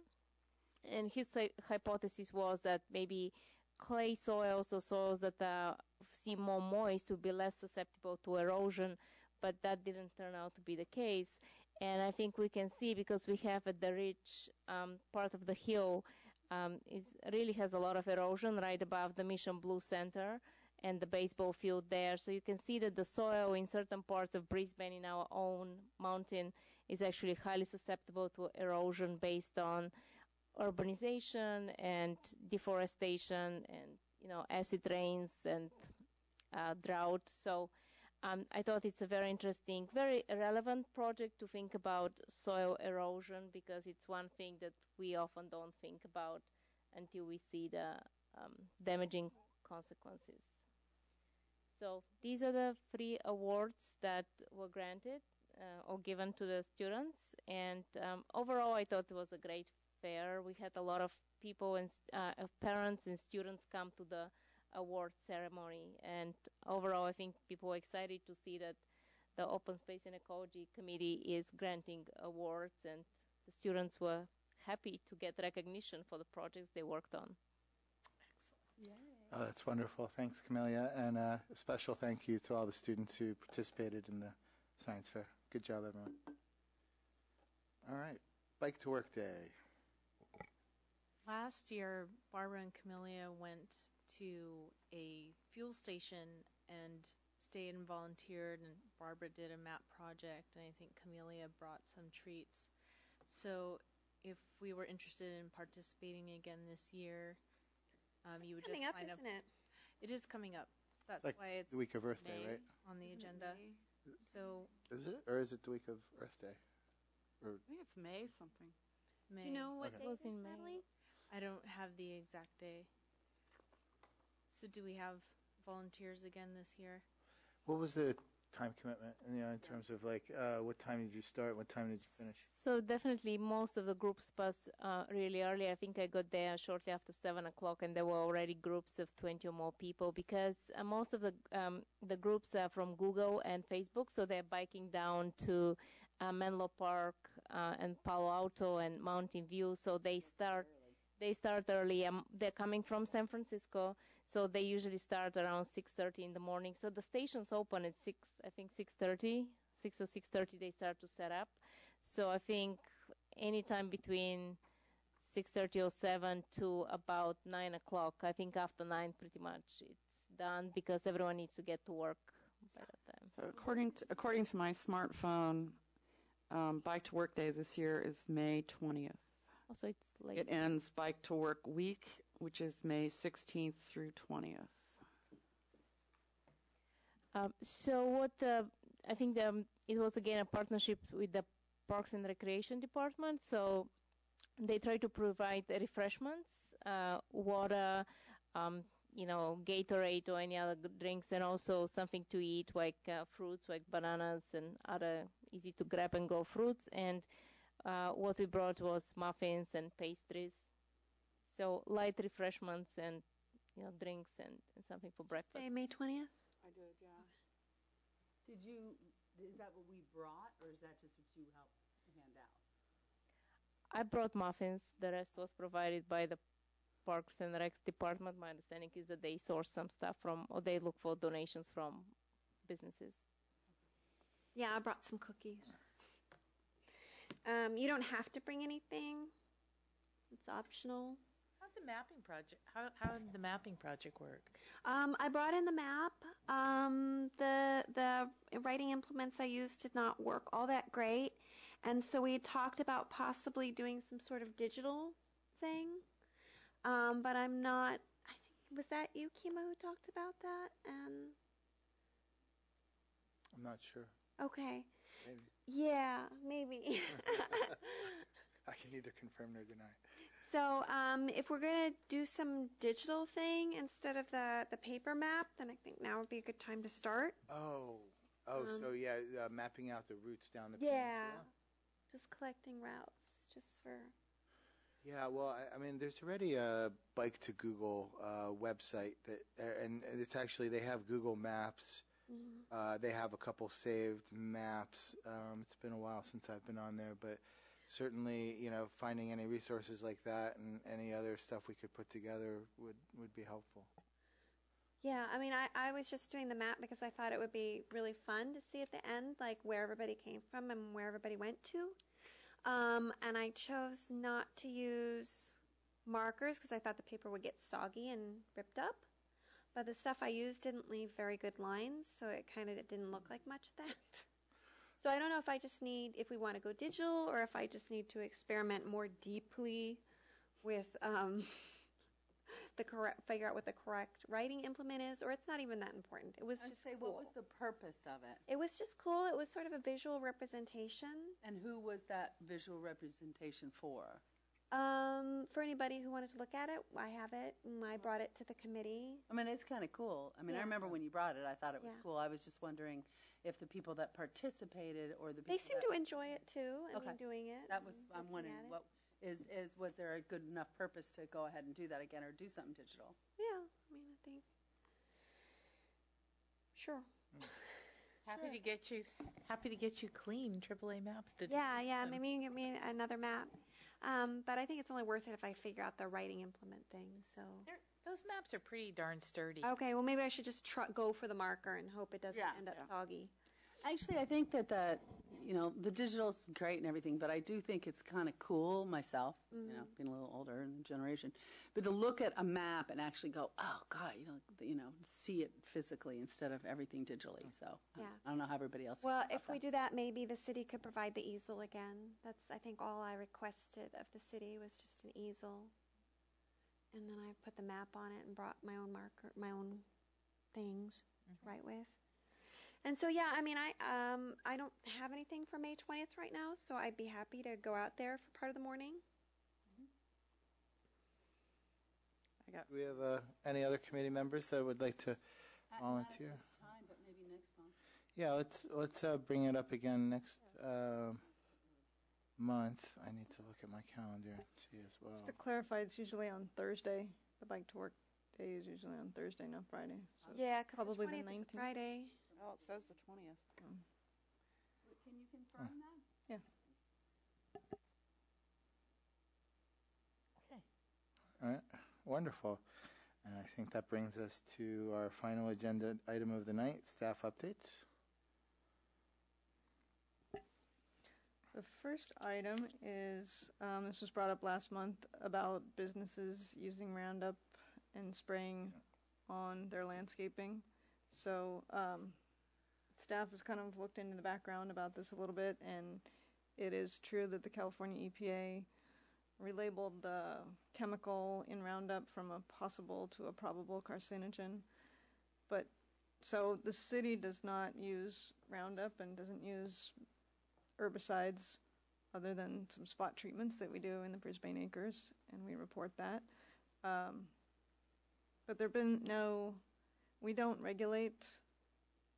And his hypothesis was that maybe clay soils or soils that seem more moist would be less susceptible to erosion, but that didn't turn out to be the case. And I think we can see, because we have at the ridge part of the hill really has a lot of erosion right above the Mission Blue Center and the baseball field there. So you can see that the soil in certain parts of Brisbane in our own mountain is actually highly susceptible to erosion based on urbanization and deforestation and acid rains and drought. So I thought it's a very interesting, very relevant project to think about soil erosion, because it's one thing that we often don't think about until we see the damaging consequences. So these are the 3 awards that were granted or given to the students. And overall, I thought it was a great fair. We had a lot of people and parents and students come to the award ceremony. And overall, I think people were excited to see that the Open Space and Ecology Committee is granting awards, and the students were happy to get recognition for the projects they worked on. Oh, that's wonderful. Thanks, Camellia. And a special thank you to all the students who participated in the science fair. Good job, everyone. All right. Bike to Work Day. Last year, Barbara and Camellia went to a fuel station and stayed and volunteered, and Barbara did a map project, and I think Camellia brought some treats. So if we were interested in participating again this year, you would just sign up. Coming up, isn't it? It is coming up. So that's Like why it's the week of Earth Day, May right? on the agenda. So Is it? Or is it the week of Earth Day? Or I think it's May something. May. Do you know what Okay. day Was it is, in May. Natalie? I don't have the exact day. So do we have volunteers again this year? what was the time commitment, in terms of like what time did you start, what time did you finish? So definitely most of the groups pass really early. I think I got there shortly after 7 o'clock, and there were already groups of 20 or more people, because most of the groups are from Google and Facebook, so they're biking down to Menlo Park and Palo Alto and Mountain View, so they start early. They're coming from San Francisco, so they usually start around 6:30 in the morning. So the stations open at 6:30, 6 or 6:30 they start to set up. So I think anytime between 6:30 or 7 to about 9 o'clock. I think after 9 pretty much it's done, because everyone needs to get to work by that time. So according to my smartphone, Bike to Work Day this year is May 20th. Also, it's late. It ends Bike to Work Week, which is May 16th through 20th. So what I think it was again a partnership with the Parks and Recreation Department. So they try to provide the refreshments, water, Gatorade or any other drinks, and also something to eat like fruits, like bananas and other easy to grab and go fruits. And what we brought was muffins and pastries. So light refreshments and drinks and something for breakfast. Okay, May 20th? I did, yeah. Is that what we brought, or is that just what you helped hand out? I brought muffins. The rest was provided by the Parks and Recs department. My understanding is that they source some stuff from, or they look for donations from businesses. Yeah, I brought some cookies. You don't have to bring anything. It's optional. How did the mapping project work? I brought in the map. The writing implements I used did not work all that great, and so we talked about possibly doing some sort of digital thing. But I'm not. I think was that you, Kima, who talked about that? And I'm not sure. okay, Maybe. yeah, maybe. I can neither confirm nor deny. So if we're going to do some digital thing instead of the paper map, then I think now would be a good time to start. So yeah, mapping out the routes down the Yeah, peninsula. just collecting routes, just for. Yeah, well, I mean, there's already a Bike to Google website and it's actually, they have Google Maps They have a couple saved maps. It's been a while since I've been on there, but certainly, finding any resources like that and any other stuff we could put together would be helpful. Yeah, I mean, I was just doing the map because I thought it would be really fun to see at the end, like, where everybody came from and where everybody went to. And I chose not to use markers because I thought the paper would get soggy and ripped up. But the stuff I used didn't leave very good lines, so it kind of didn't look like much of that. So I don't know if we want to go digital, or if I just need to experiment more deeply with figure out what the correct writing implement is, or it's not even that important. It was just cool. What was the purpose of it? It was just cool. It was sort of a visual representation. And who was that visual representation for? For anybody who wanted to look at it, I have it, and I brought it to the committee. I mean, it's kind of cool. I mean, I remember when you brought it, I thought it was cool. I was just wondering if the people that participated or the people They seem to enjoy it too. I mean, doing it. That was, I'm wondering, was there a good enough purpose to go ahead and do that again, or do something digital? Yeah, I mean, I think. Sure. Happy to get you clean AAA maps to do. Yeah. Maybe you can get me another map. But I think it's only worth it if I figure out the writing implement thing. So those maps are pretty darn sturdy. Okay, well maybe I should just go for the marker and hope it doesn't end up soggy. Actually, I think that the digital's great and everything, but I do think it's kind of cool myself, being a little older in the generation, but to look at a map and actually go, oh God, see it physically instead of everything digitally. So I don't know how everybody else. Well, if we do that, maybe the city could provide the easel again. That's, I think, all I requested of the city was just an easel, and then I put the map on it and brought my own marker, my own things to write with. And so, I mean, I don't have anything for May 20th right now, so I'd be happy to go out there for part of the morning. Do we have any other committee members that would like to volunteer? Not at this time, but maybe next month. Yeah, let's bring it up again next month. I need to look at my calendar and see as well. Just to clarify, it's usually on Thursday. The bike to work day is usually on Thursday, not Friday. So because probably the 20th is Friday. Oh, it says the 20th. Can you confirm that? Yeah. Okay. All right, wonderful. And I think that brings us to our final agenda item of the night, staff updates. The first item is, this was brought up last month, about businesses using Roundup and spraying on their landscaping. So staff has kind of looked into the background about this a little bit, and it is true that the California EPA relabeled the chemical in Roundup from a possible to a probable carcinogen. But so the city does not use Roundup and doesn't use herbicides other than some spot treatments that we do in the Brisbane Acres, and we report that. But there have been we don't regulate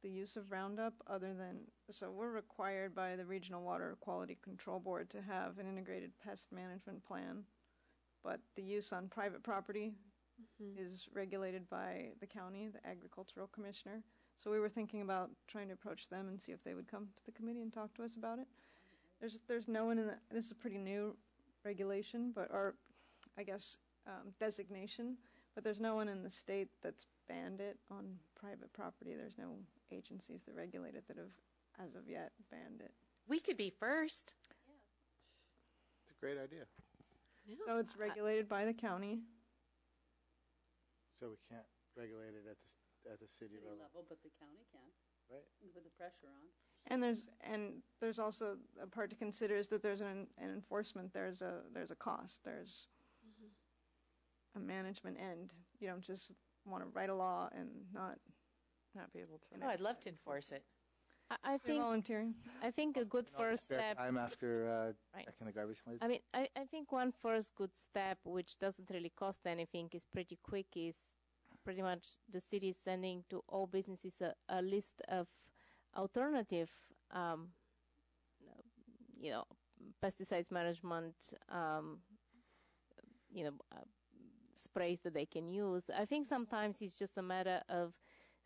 the use of Roundup other than, so we're required by the Regional Water Quality Control Board to have an integrated pest management plan, but the use on private property is regulated by the county, the agricultural commissioner. So we were thinking about trying to approach them and see if they would come to the committee and talk to us about it. There's no one this is a pretty new regulation, or I guess designation, but there's no one in the state that's banned it on private property. There's no agencies that regulate it that have, as of yet, banned it. We could be first. It's a great idea. Yeah. So it's regulated by the county. So we can't regulate it at the city level, but the county can. Right. You can put the pressure on. And there's also a part to consider is that there's an enforcement. There's a cost. There's a management end. You don't just want to write a law and not be able to. Oh, I'd love to enforce it. I think volunteering. I think a good first step. Time after checking the garbage plates. I mean, I think one first good step, which doesn't really cost anything, is pretty quick. Is pretty much the city is sending to all businesses a list of alternative, pesticides management, sprays that they can use. I think sometimes it's just a matter of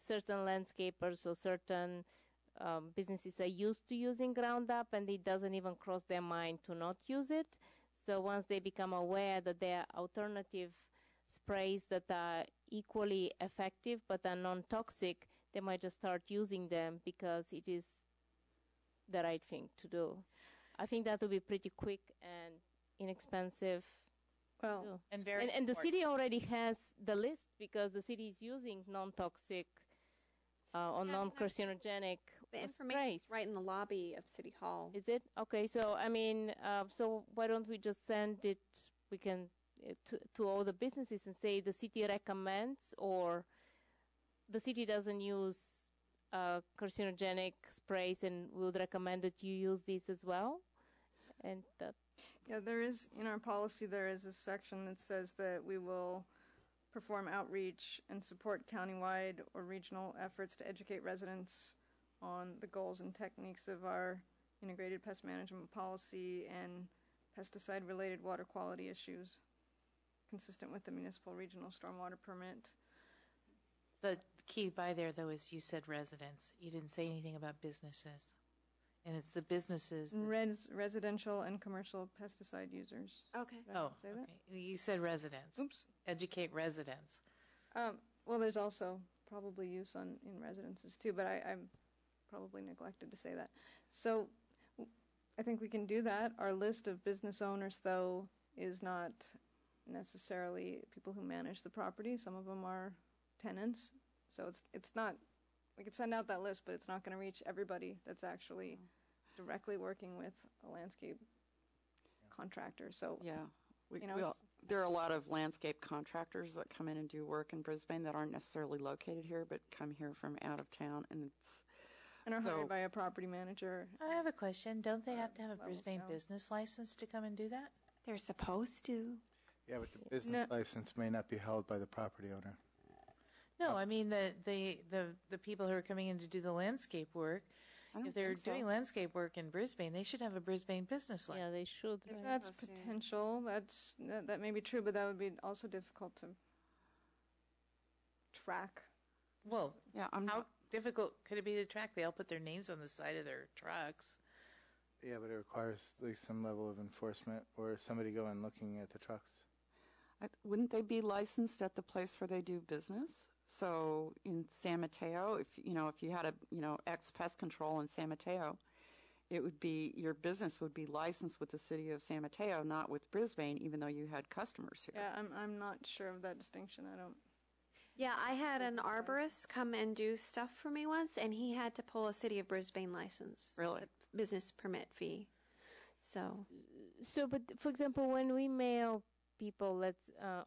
certain landscapers or certain businesses are used to using Roundup, and it doesn't even cross their mind to not use it. So once they become aware that there are alternative sprays that are equally effective but are non-toxic, they might just start using them because it is the right thing to do. I think that would be pretty quick and inexpensive. Well, And very And the city already has the list because the city is using non-toxic or non-carcinogenic The sprays. information's right in the lobby of City Hall. Is it? Okay, so I mean, so why don't we just send it, we can, to all the businesses and say the city recommends, or the city doesn't use carcinogenic sprays and we would recommend that you use these as well? And that, yeah, there is, in our policy, there is a section that says that we will perform outreach and support countywide or regional efforts to educate residents on the goals and techniques of our integrated pest management policy and pesticide-related water quality issues consistent with the municipal regional stormwater permit. The key by there, though, is you said residents. You didn't say anything about businesses. And it's the businesses. Residential and commercial pesticide users. Okay. Did I Oh, not say that? okay. You said residents. Oops. Educate residents. Well, there's also probably use in residences too, but I probably neglected to say that. So I think we can do that. Our list of business owners, though, is not necessarily people who manage the property. Some of them are tenants. So it's not, we could send out that list, but it's not going to reach everybody that's actually directly working with a landscape contractor. So Yeah. You know, There are a lot of landscape contractors that come in and do work in Brisbane that aren't necessarily located here, but come here from out of town, and and are so- hired by a property manager. I have a question. Don't they have to have a levels Brisbane down. business license to come and do that? They're supposed to. Yeah, but the business license may not be held by the property owner. No, I mean the people who are coming in to do the landscape work. I don't If they're think so. doing landscape work in Brisbane, they should have a Brisbane business license. yeah, they should. If right? that's potential, that may be true, but that would be also difficult to track. Well, Yeah, how difficult could it be to track? They all put their names on the side of their trucks. Yeah, but it requires at least some level of enforcement or somebody going looking at the trucks. Wouldn't they be licensed at the place where they do business? So in San Mateo, if you had a ex pest control in San Mateo, it would be, your business would be licensed with the city of San Mateo, not with Brisbane, even though you had customers here. Yeah, I'm not sure of that distinction. I don't. Yeah, I had an arborist come and do stuff for me once, and he had to pull a City of Brisbane license. Really? The business permit fee. So, But for example, when we mail people,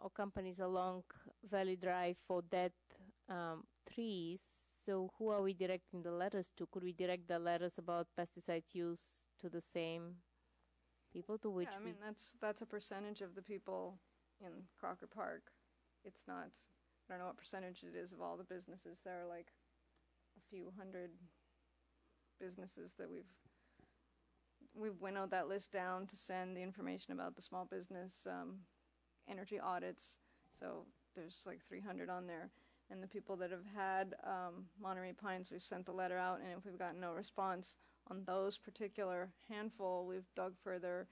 or companies along Valley Drive for dead trees, so who are we directing the letters to? Could we direct the letters about pesticide use to the same people to which Yeah, I mean that's a percentage of the people in Crocker Park. It's not. I don't know what percentage it is of all the businesses. There are like a few hundred businesses that we've winnowed that list down to send the information about the small business energy audits. So there's like 300 on there. And the people that have had Monterey Pines, we've sent the letter out, and if we've gotten no response on those particular handful, we've dug further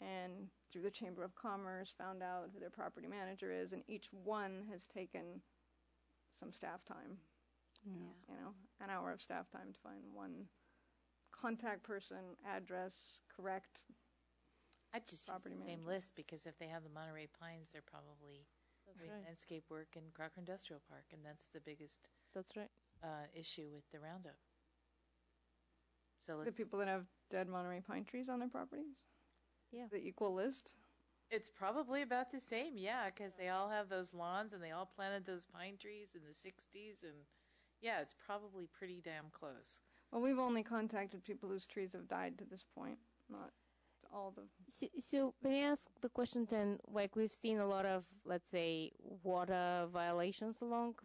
and through the Chamber of Commerce found out who their property manager is, and each one has taken some staff time. Yeah. An hour of staff time to find one contact person, address, correct. I'd just use Property the same manager. list because if they have the Monterey Pines, they're probably doing right. landscape work in Crocker Industrial Park, and that's the biggest That's right. issue with the Roundup. So The let's, people that have dead Monterey pine trees on their properties? Yeah. The equal list? it's probably about the same, yeah, because they all have those lawns and they all planted those pine trees in the 60s, and yeah, it's probably pretty damn close. Well, we've only contacted people whose trees have died to this point, not all the. So may I ask the question then, like we've seen a lot of, let's say, water violations along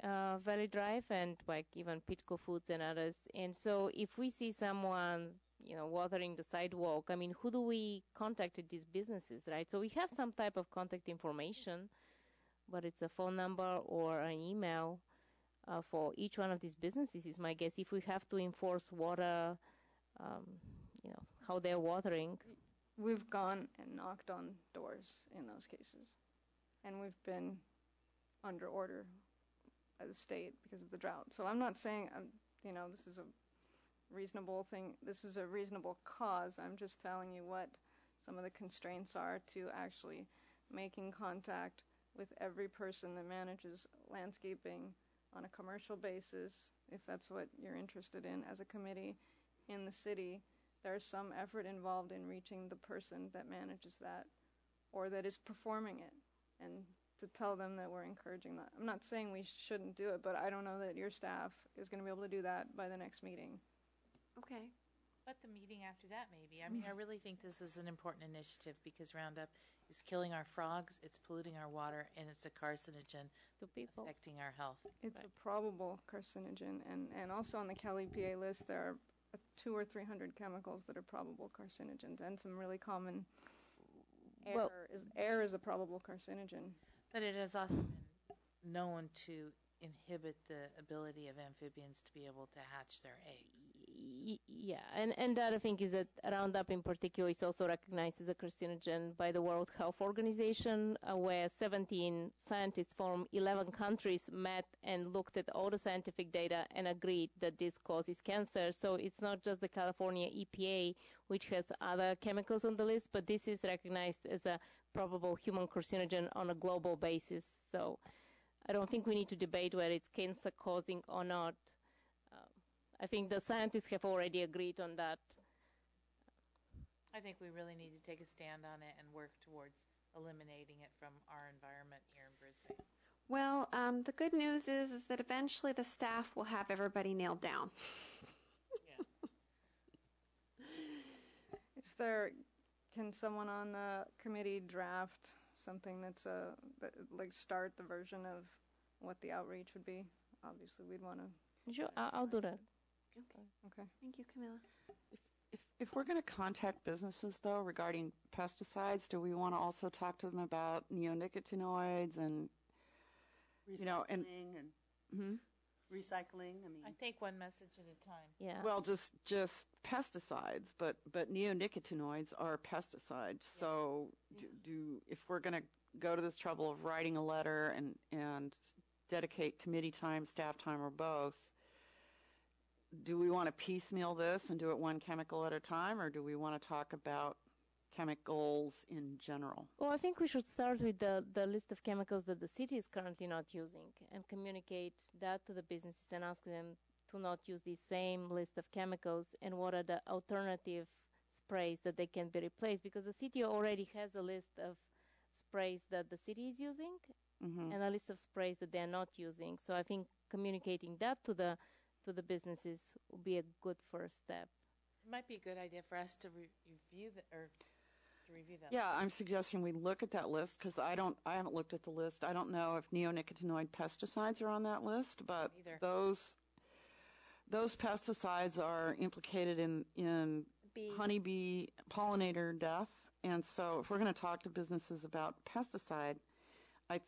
Valley Drive and like even Pitco Foods and others. And so if we see someone, watering the sidewalk, I mean, who do we contact at these businesses, right? So we have some type of contact information, but it's a phone number or an email. for each one of these businesses, is my guess. If we have to enforce water, how they're watering. We've gone and knocked on doors in those cases, and we've been under order by the state because of the drought. So I'm not saying, this is a reasonable thing. This is a reasonable cause. I'm just telling you what some of the constraints are to actually making contact with every person that manages landscaping on a commercial basis, if that's what you're interested in as a committee in the city. There's some effort involved in reaching the person that manages that or that is performing it, and to tell them that we're encouraging that. I'm not saying we shouldn't do it, but I don't know that your staff is going to be able to do that by the next meeting. Okay. But the meeting after that, maybe. I mean, I really think this is an important initiative because Roundup is killing our frogs, it's polluting our water, and it's a carcinogen to people, affecting our health. It's a probable carcinogen, and also on the Cal EPA list there are 200 or 300 chemicals that are probable carcinogens, and some really common air is a probable carcinogen. But it has also been known to inhibit the ability of amphibians to be able to hatch their eggs. Yeah, and the other thing is that Roundup in particular is also recognized as a carcinogen by the World Health Organization, where 17 scientists from 11 countries met and looked at all the scientific data and agreed that this causes cancer. So it's not just the California EPA, which has other chemicals on the list, but this is recognized as a probable human carcinogen on a global basis. So I don't think we need to debate whether it's cancer-causing or not. I think the scientists have already agreed on that. I think we really need to take a stand on it and work towards eliminating it from our environment here in Brisbane. Well, the good news is that eventually the staff will have everybody nailed down. Yeah. Can someone on the committee draft something that's start the version of what the outreach would be? Obviously, we'd want to. Sure, I'll do that. Okay. Thank you, Camilla. If we're going to contact businesses, though, regarding pesticides, do we want to also talk to them about neonicotinoids and, recycling and recycling? I take one message at a time. Yeah. Well, just pesticides, but neonicotinoids are pesticides. Yeah. So if we're going to go to this trouble of writing a letter and dedicate committee time, staff time, or both, do we want to piecemeal this and do it one chemical at a time, or do we want to talk about chemicals in general? Well, I think we should start with the list of chemicals that the city is currently not using and communicate that to the businesses and ask them to not use the same list of chemicals and what are the alternative sprays that they can be replaced, because the city already has a list of sprays that the city is using and a list of sprays that they're not using. So I think communicating that to the businesses would be a good first step. It might be a good idea for us to review that. Yeah, I'm suggesting we look at that list because I haven't looked at the list. I don't know if neonicotinoid pesticides are on that list, but those pesticides are implicated in honeybee pollinator death. And so if we're going to talk to businesses about pesticide, I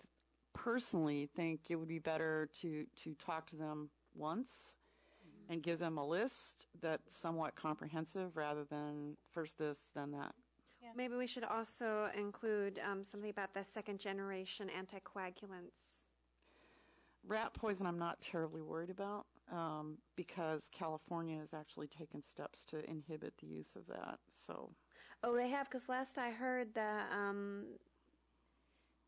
personally think it would be better to talk to them once and give them a list that's somewhat comprehensive rather than first this, then that. Yeah. Maybe we should also include something about the second generation anticoagulants. Rat poison I'm not terribly worried about because California has actually taken steps to inhibit the use of that. So. Oh, they have, because last I heard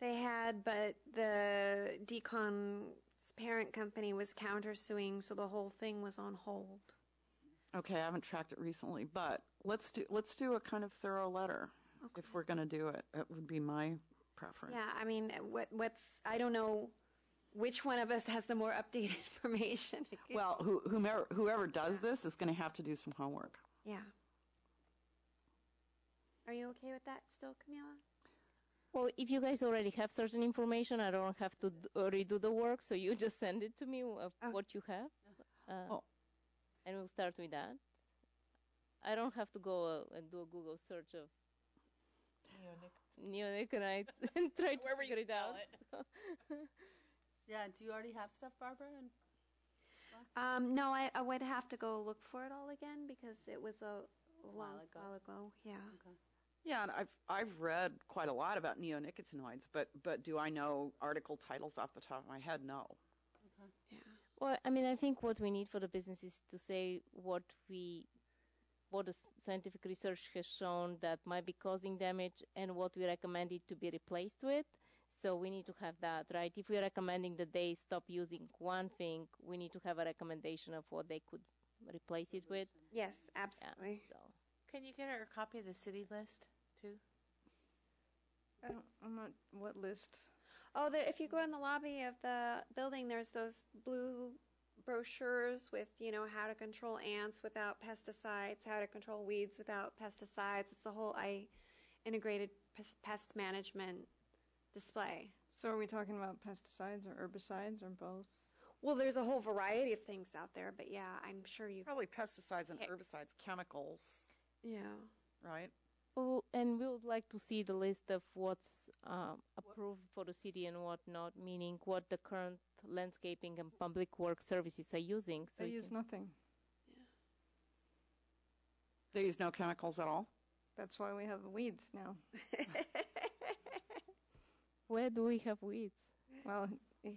they had, but the Decon's parent company was countersuing, so the whole thing was on hold. Okay, I haven't tracked it recently, but let's do a kind of thorough letter if we're going to do it. That would be my preference. Yeah, I mean, I don't know which one of us has the more updated information. Well, whoever does this is going to have to do some homework. Yeah. Are you okay with that still, Camila? Well, if you guys already have certain information, I don't have to redo the work, so you just send it to me of what you have, and we'll start with that. I don't have to go and do a Google search of neonicotinoids and try to figure it out. Yeah, do you already have stuff, Barbara? No, I would have to go look for it all again because it was a long while ago. Yeah. Okay. Yeah, and I've read quite a lot about neonicotinoids, but do I know article titles off the top of my head? No. Yeah. Well, I mean, I think what we need for the business is to say what the scientific research has shown that might be causing damage and what we recommend it to be replaced with. So we need to have that, right? If we're recommending that they stop using one thing, we need to have a recommendation of what they could replace it with. Yes, absolutely. Yeah, so. Can you get her a copy of the city list too? I'm not, what list? Oh, if you go in the lobby of the building, there's those blue brochures with, how to control ants without pesticides, how to control weeds without pesticides. It's the whole integrated pest management display. So are we talking about pesticides or herbicides or both? Well, there's a whole variety of things out there, but yeah, I'm sure you... Probably pesticides and herbicides, chemicals, Yeah. right? Oh, and we would like to see the list of what's approved for the city and what not, meaning what the current landscaping and public works services are using. So They use nothing. They use no chemicals at all? That's why we have weeds now. Where do we have weeds? Well,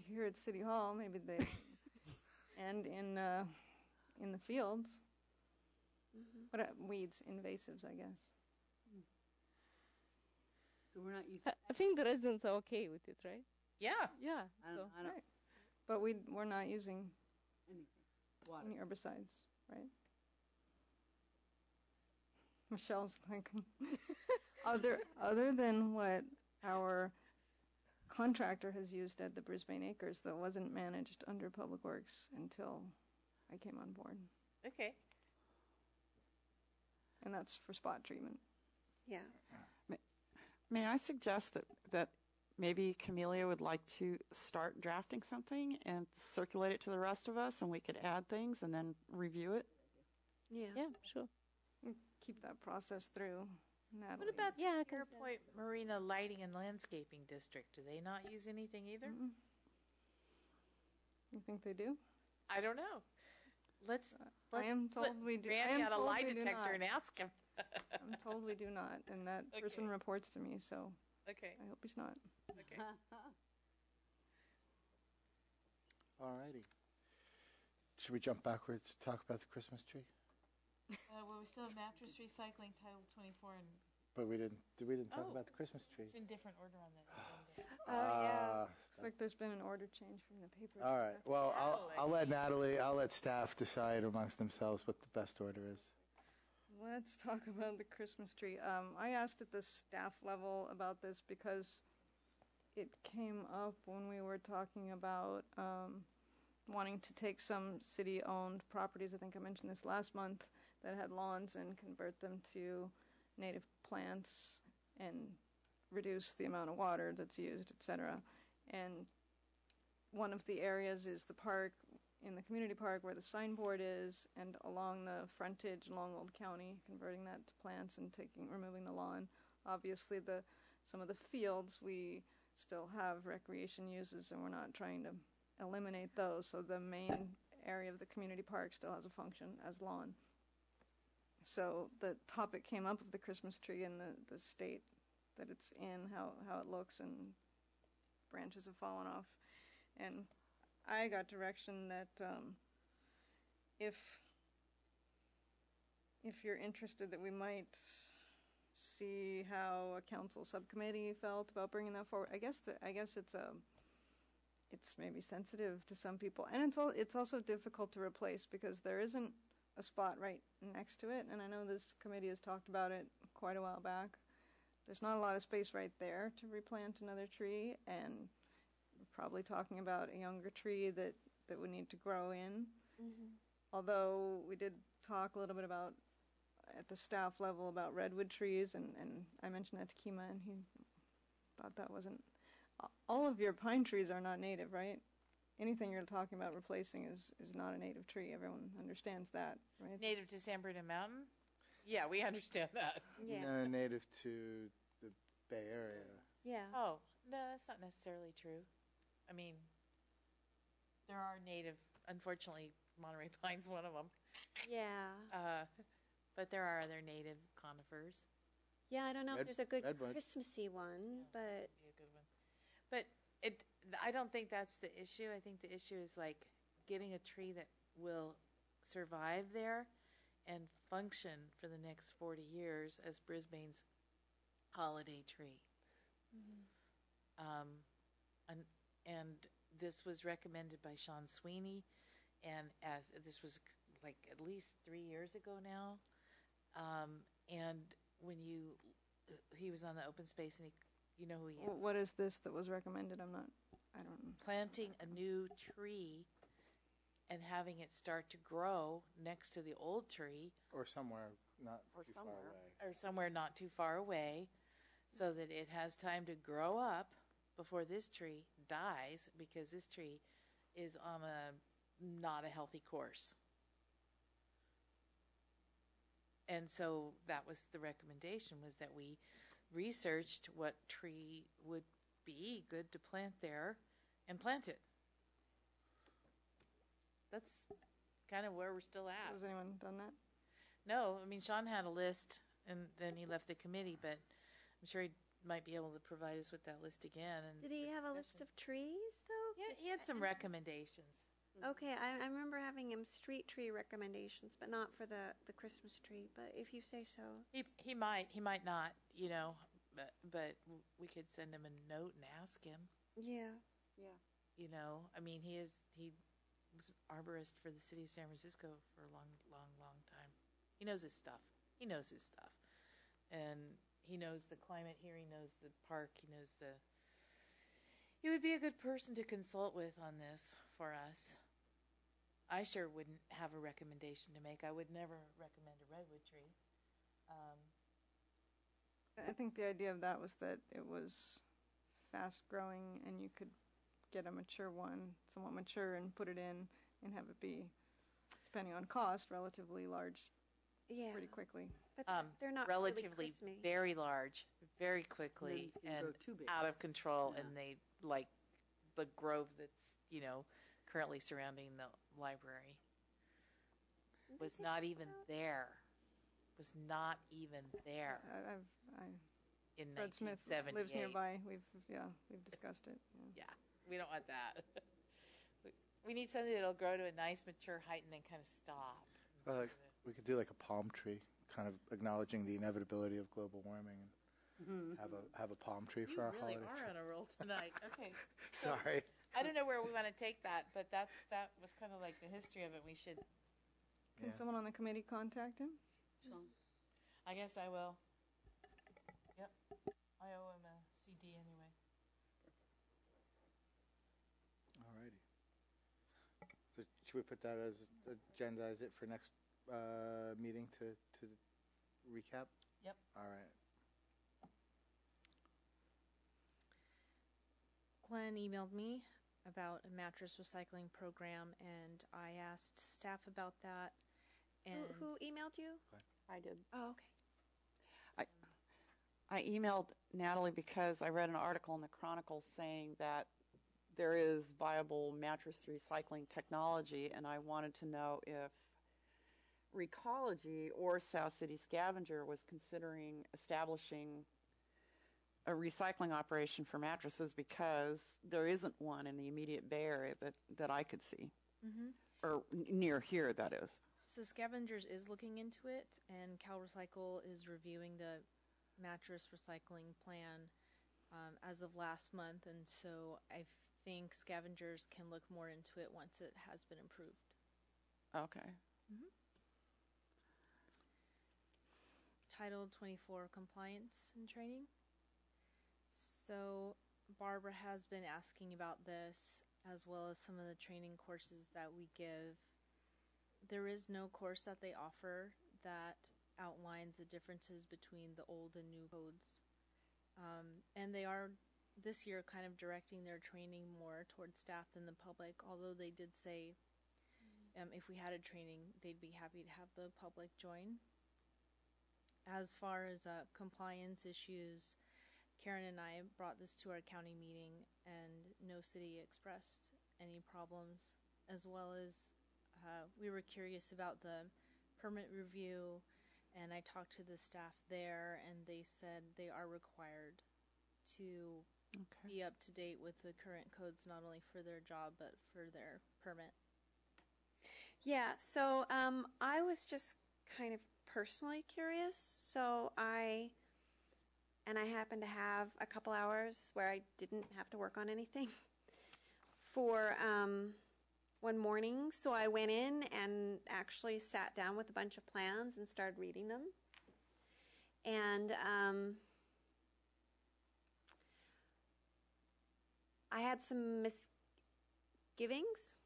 here at City Hall, maybe they, and in the fields. But weeds, invasives, I guess. So we're not using. I think the residents are okay with it, right? Yeah. Yeah. I don't. Right. But we're not using Anything. Water. any herbicides, right? Michelle's thinking. other than what our contractor has used at the Brisbane Acres that wasn't managed under Public Works until I came on board. Okay. And that's for spot treatment. Yeah. May I suggest that maybe Camellia would like to start drafting something and circulate it to the rest of us, and we could add things and then review it? Yeah. Yeah, sure. Keep that process through, Natalie. What about Yeah, the Airport Marina Lighting and Landscaping District? Do they not use anything either? Mm-mm. You think they do? I don't know. Let's I am told we do. I Randy am out a told lie we do detector not. and ask him. I'm told we do not, and that person Okay. reports to me, so Okay. I hope he's not. Okay. All righty. Should we jump backwards to talk about the Christmas tree? Well, we still have mattress recycling, Title 24, and But we didn't talk Oh. about the Christmas tree. it's in different order on the agenda. Oh, yeah. Looks like there's been an order change from the paper. All right. Well, I'll let staff decide amongst themselves what the best order is. Let's talk about the Christmas tree. I asked at the staff level about this because it came up when we were talking about wanting to take some city-owned properties, I think I mentioned this last month, that had lawns and convert them to native plants and reduce the amount of water that's used, etc. And one of the areas is the park, in the community park where the signboard is, and along the frontage along Old County, converting that to plants and removing the lawn. Obviously, some of the fields we still have recreation uses, and we're not trying to eliminate those. So the main area of the community park still has a function as lawn. So the topic came up of the Christmas tree and the state that it's in, how it looks, and branches have fallen off. And I got direction that if you're interested, that we might see how a council subcommittee felt about bringing that forward. I guess it's maybe sensitive to some people, and it's also difficult to replace because there isn't a spot right next to it. And I know this committee has talked about it quite a while back. There's not a lot of space right there to replant another tree, and we're probably talking about a younger tree that would need to grow in. Mm-hmm. Although we did talk a little bit about, at the staff level, about redwood trees, and I mentioned that to Kima, and he thought that wasn't... All of your pine trees are not native, right? Anything you're talking about replacing is not a native tree. Everyone understands that, right? Native to San Bruno Mountain? Yeah, we understand that. Yeah. No, native to the Bay Area. Yeah. Oh, no, that's not necessarily true. I mean, there are native, unfortunately, Monterey pine's one of them. Yeah. But there are other native conifers. Yeah, I don't know if there's a good redwood. Christmassy one, but Be a good one. But I don't think that's the issue. I think the issue is like getting a tree that will survive there and function for the next 40 years as Brisbane's holiday tree. And this was recommended by Sean Sweeney, and as this was like at least 3 years ago now. And when he was on the open space, and you know who he is. What is this that was recommended? I don't know. Planting a new tree and having it start to grow next to the old tree. Or somewhere not too far away. Or somewhere not too far away, so that it has time to grow up before this tree dies, because this tree is on not a healthy course. And so that was the recommendation, was that we researched what tree would be good to plant there and plant it. That's kind of where we're still at. Has anyone done that? No, I mean, Sean had a list, and then he left the committee, but I'm sure he might be able to provide us with that list again. And did he have a list of trees, though? Yeah, he had some recommendations. Okay, I remember having him street tree recommendations, but not for the Christmas tree. But if you say so. He might not, you know, but we could send him a note and ask him. Yeah. Yeah. You know, I mean, he was arborist for the city of San Francisco for a long time. He knows his stuff. And he knows the climate here. He knows the park. He would be a good person to consult with on this for us. I sure wouldn't have a recommendation to make. I would never recommend a redwood tree. I think the idea of that was that it was fast growing and you could get a mature one, somewhat mature, and put it in and have it be, depending on cost, relatively large pretty quickly. But they're not relatively really very large, very quickly, and out of control, and they like the grove that's, you know, currently surrounding the library was not even there. In Fred Smith 1978. lives nearby. We've discussed it. Yeah, we don't want that. We need something that'll grow to a nice mature height and then kind of stop. We could do like a palm tree, kind of acknowledging the inevitability of global warming, and have a palm tree for our holiday. You really are on a roll tonight. Okay. Sorry. I don't know where we want to take that, but that was kind of like the history of it. We should. Can someone on the committee contact him? Sean. I guess I will. Yep. I owe him a CD anyway. Alrighty. So should we put that as agendize it for next meeting to recap? Yep. All right. Glenn emailed me about a mattress recycling program, and I asked staff about that. And Who emailed you? I did. Oh, okay. I emailed Natalie because I read an article in the Chronicle saying that there is viable mattress recycling technology, and I wanted to know if Recology or South City Scavenger was considering establishing a recycling operation for mattresses, because there isn't one in the immediate Bay Area that I could see. Mm-hmm. Or near here, that is. So Scavengers is looking into it, and CalRecycle is reviewing the mattress recycling plan as of last month, and so I think Scavengers can look more into it once it has been approved. Okay. Mm-hmm. Title 24 compliance and training. So Barbara has been asking about this, as well as some of the training courses that we give. There is no course that they offer that outlines the differences between the old and new codes. And they are, this year, kind of directing their training more towards staff than the public, although they did say if we had a training, they'd be happy to have the public join. As far as compliance issues, Karen and I brought this to our county meeting, and no city expressed any problems, as well as we were curious about the permit review, and I talked to the staff there, and they said they are required to be up to date with the current codes, not only for their job but for their permit. Yeah, so I was just kind of personally curious. So I happened to have a couple hours where I didn't have to work on anything for one morning. So I went in and actually sat down with a bunch of plans and started reading them. And I had some misgivings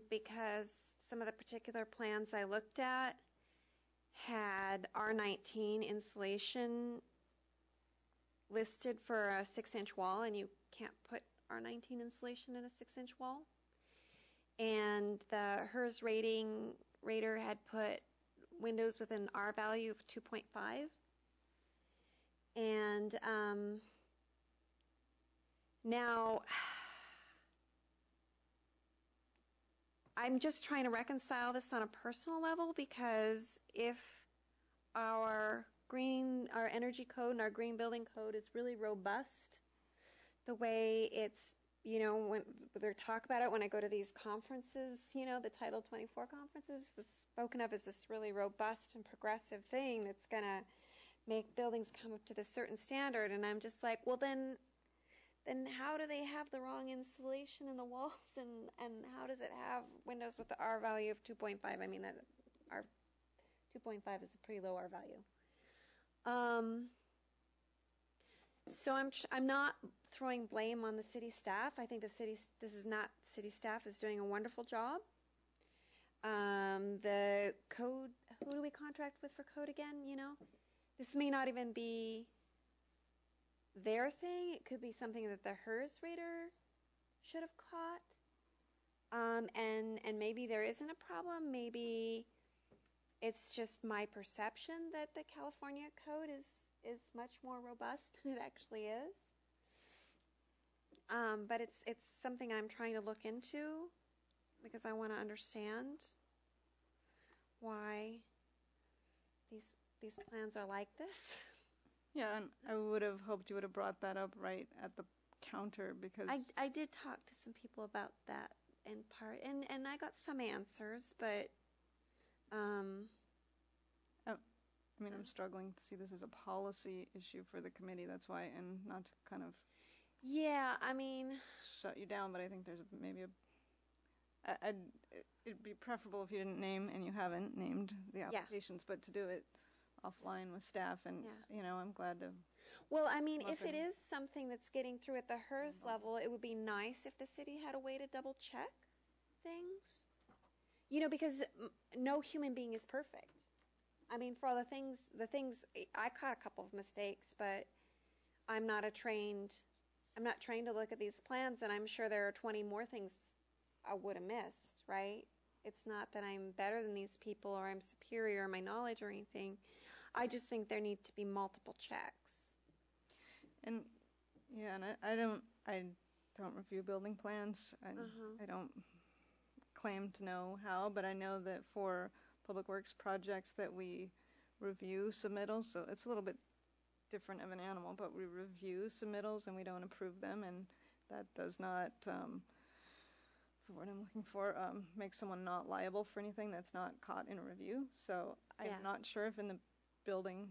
because some of the particular plans I looked at had R19 insulation listed for a 6-inch wall, and you can't put R19 insulation in a 6-inch wall. And the HERS rater had put windows with an R value of 2.5. And now I'm just trying to reconcile this on a personal level, because if our energy code and our green building code is really robust, the way it's, when they talk about it, when I go to these conferences, the Title 24 conferences, it's spoken of as this really robust and progressive thing that's going to make buildings come up to this certain standard. And I'm just like, well, then how do they have the wrong insulation in the walls, and how does it have windows with the R value of 2.5? I mean, that R 2.5 is a pretty low R value. So I'm not throwing blame on the city staff. I think city staff is doing a wonderful job. The code, who do we contract with for code again? This may not even be their thing. It could be something that the HERS rater should have caught. And maybe there isn't a problem. Maybe it's just my perception that the California code is much more robust than it actually is. But it's something I'm trying to look into, because I want to understand why these plans are like this. Yeah, and I would have hoped you would have brought that up right at the counter, because I did talk to some people about that in part, and I got some answers, but I'm struggling to see this as a policy issue for the committee. That's why, and not to kind of shut you down, but I think there's it'd be preferable if you didn't name, and you haven't named the applications, but to do it offline with staff, and I'm glad to. Well, if it is something that's getting through at the HERS level, it would be nice if the city had a way to double check things. Because no human being is perfect. For all the things I caught a couple of mistakes, but I'm not trained to look at these plans, and I'm sure there are 20 more things I would have missed, right? It's not that I'm better than these people or I'm superior in my knowledge or anything. I just think there need to be multiple checks. And I don't review building plans. I don't claim to know how, but I know that for public works projects that we review submittals, so it's a little bit different of an animal, but we review submittals and we don't approve them, and that does not, what's the word I'm looking for, make someone not liable for anything that's not caught in a review. So I'm not sure if in the building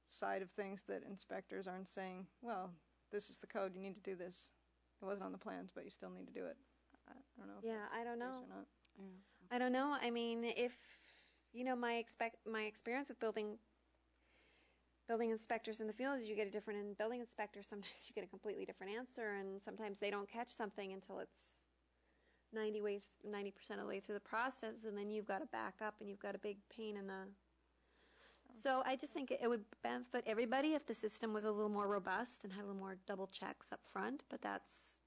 side of things that inspectors aren't saying, well, this is the code, you need to do this. It wasn't on the plans, but you still need to do it. I don't know. I don't know. Or not. I don't know. If my experience with building inspectors in the field is you get a different building inspector. Sometimes you get a completely different answer, and sometimes they don't catch something until it's 90% of the way through the process, and then you've got to back up, and you've got a big pain in the. So I just think it would benefit everybody if the system was a little more robust and had a little more double checks up front. But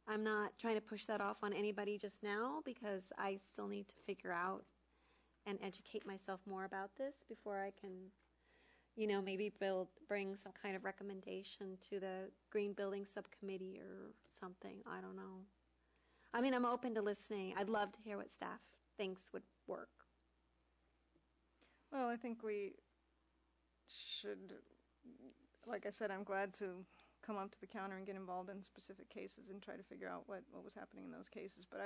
I'm not trying to push that off on anybody just now, because I still need to figure out and educate myself more about this before I can, maybe bring some kind of recommendation to the Green Building Subcommittee or something. I don't know. I mean, I'm open to listening. I'd love to hear what staff thinks would work. Well, I think we should, like I said, I'm glad to come up to the counter and get involved in specific cases and try to figure out what was happening in those cases. But I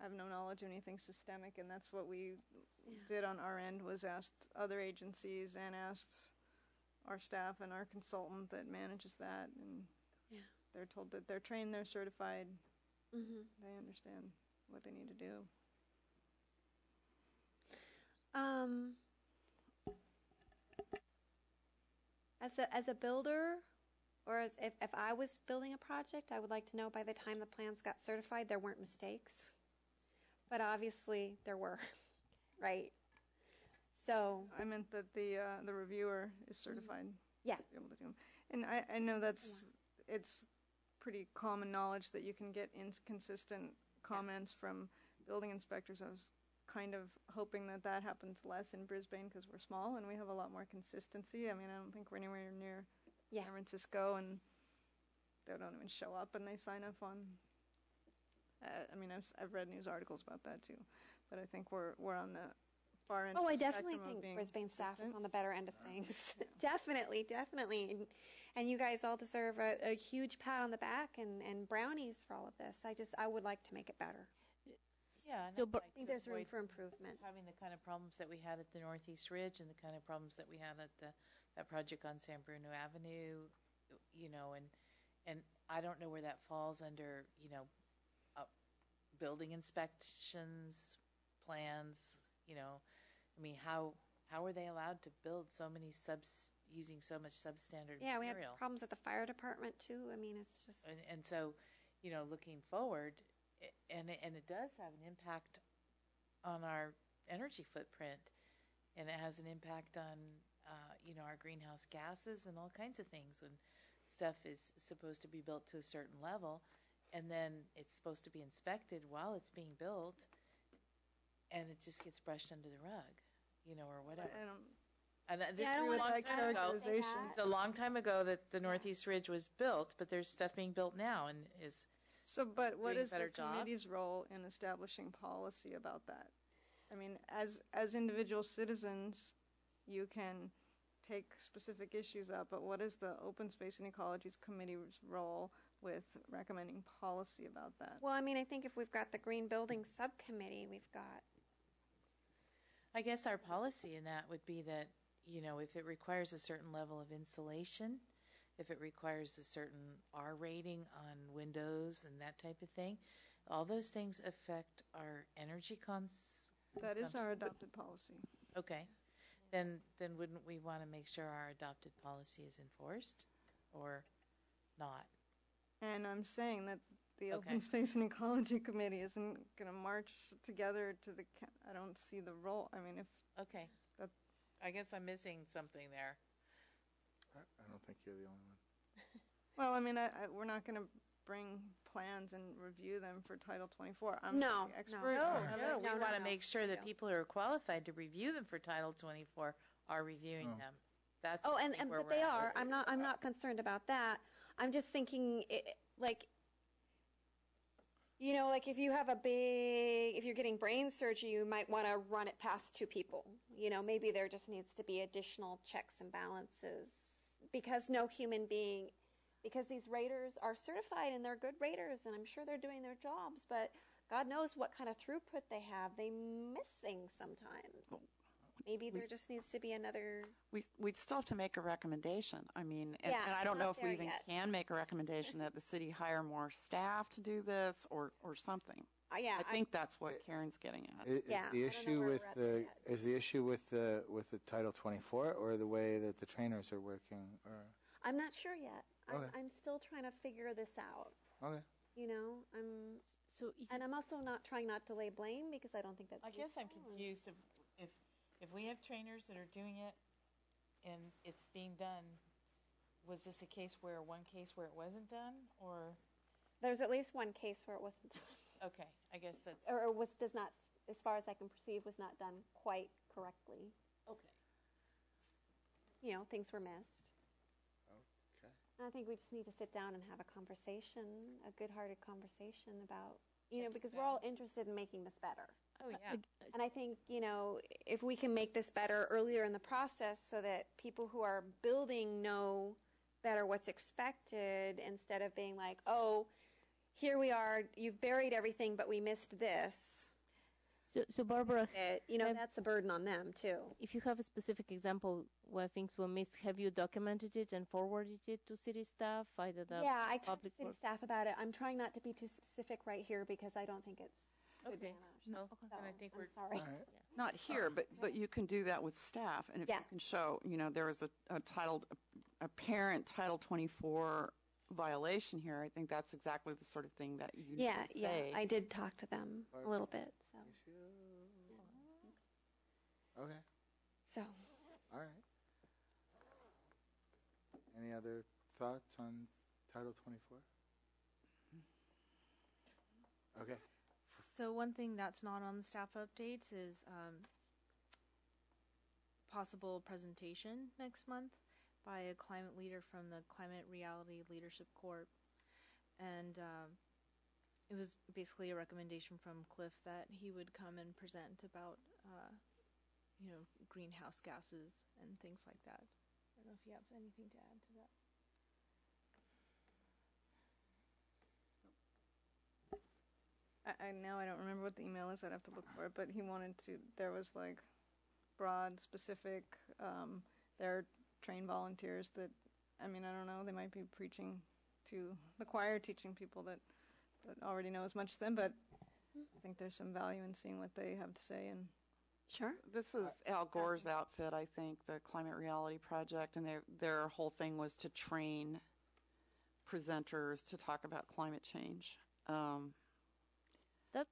have no knowledge of anything systemic, and that's what we did on our end, was asked other agencies and asked our staff and our consultant that manages that, and they're told that they're trained, they're certified, they understand what they need to do. As a builder, or as if I was building a project, I would like to know by the time the plans got certified there weren't mistakes. But obviously there were, right? So I meant that the reviewer is certified. Yeah. To be able to do them. And I know it's pretty common knowledge that you can get inconsistent comments from building inspectors. I was kind of hoping that happens less in Brisbane because we're small and we have a lot more consistency. I mean, I don't think we're anywhere near San Francisco, and they don't even show up and they sign up on. I mean, I've read news articles about that too, but I think we're on the far end. Oh, of I the definitely spectrum of think being Brisbane staff is consistent. on the better end of things. Definitely. And you guys all deserve a huge pat on the back and brownies for all of this. I would like to make it better. Yeah, and So, I'd like I think to there's room avoid for improvement. having the kind of problems that we had at the Northeast Ridge and the kind of problems that we had at that project on San Bruno Avenue, and I don't know where that falls under, building inspections, plans, I mean, how are they allowed to build so many using so much substandard Yeah, we material? had problems at the fire department too. I mean, it's just. And so, looking forward, and it does have an impact on our energy footprint, and it has an impact on, our greenhouse gases and all kinds of things when stuff is supposed to be built to a certain level, and then it's supposed to be inspected while it's being built, and it just gets brushed under the rug, or whatever. And this I don't is a want long to time ago. say that. It's a long time ago that the Northeast Ridge was built, but there's stuff being built now, and is So, but what doing a is the better job? committee's role in establishing policy about that? I mean, as individual citizens, you can take specific issues up, but what is the Open Space and Ecologies Committee's role with recommending policy about that? Well, I mean, I think if we've got the Green Building Subcommittee, we've got. I guess our policy in that would be that, if it requires a certain level of insulation, if it requires a certain R rating on windows and that type of thing, all those things affect our energy That is our consumption. adopted policy. Okay. Then wouldn't we want to make sure our adopted policy is enforced or not? And I'm saying that the Okay. Open Space and Ecology Committee isn't going to march together to I don't see the role. I mean, if Okay. That- I guess I'm missing something there. I don't think you're the only one. well, I mean, we're not going to bring plans and review them for Title 24. I'm No, not the expert. no. I haven't- No, we no, want to no. make sure that No. people who are qualified to review them for Title 24 are reviewing them. That's Oh, I think where but we're they at. are. I'm not concerned about that. I'm just thinking, like if you have if you're getting brain surgery, you might want to run it past two people. Maybe there just needs to be additional checks and balances because because these raters are certified and they're good raters and I'm sure they're doing their jobs, but God knows what kind of throughput they have. They miss things sometimes. Maybe there just needs to be another. We'd still have to make a recommendation. I mean, and, Yeah, and I don't we're know not if we there even yet. can make a recommendation that the city hire more staff to do this or something. Yeah, I think that's what Karen's getting at. Is Yeah, the I don't know issue where with we're at the yet. is the issue with the Title 24 or the way that the trainers are working? Or I'm not sure yet. Okay. I'm still trying to figure this out. okay, So is And I'm also not trying not to lay blame because I don't think that's. I guess I'm useful. confused if we have trainers that are doing it and it's being done. Was this a case where it wasn't done, or There's at least one case where it wasn't done, okay? I guess that's or does not, as far as I can perceive, was not done quite correctly. okay. Things were missed. okay. I think we just need to sit down and have a conversation, a good-hearted conversation about, because we're all interested in making this better. Oh, yeah. And I think, if we can make this better earlier in the process so that people who are building know better what's expected instead of being like, oh, here we are, you've buried everything, but we missed this. So Barbara, That's a burden on them, too. if you have a specific example where things were missed, have you documented it and forwarded it to city staff, either the Yeah, I talked to public city works? staff about it. I'm trying not to be too specific right here because I don't think it's good Okay. manners. No, So, then I think I'm we're sorry. All right. Not here, but you can do that with staff. And if Yeah. you can show, there was a parent Title 24 violation here, I think that's exactly the sort of thing that you Yeah, need to say. I did talk to them a little bit. Okay. So, All right. Any other thoughts on Title 24? Okay. So one thing that's not on the staff updates is possible presentation next month by a climate leader from the Climate Reality Leadership Corps. And it was basically a recommendation from Cliff that he would come and present about, greenhouse gases and things like that. I don't know if you have anything to add to that. Now I don't remember what the email is. I'd have to look for it. But he wanted to. There was like broad, specific. There are trained volunteers that. I don't know. They might be preaching to the choir, teaching people that already know as much as them. But I think there's some value in seeing what they have to say. And sure. This is Al Gore's outfit, I think, the Climate Reality Project, and their whole thing was to train presenters to talk about climate change.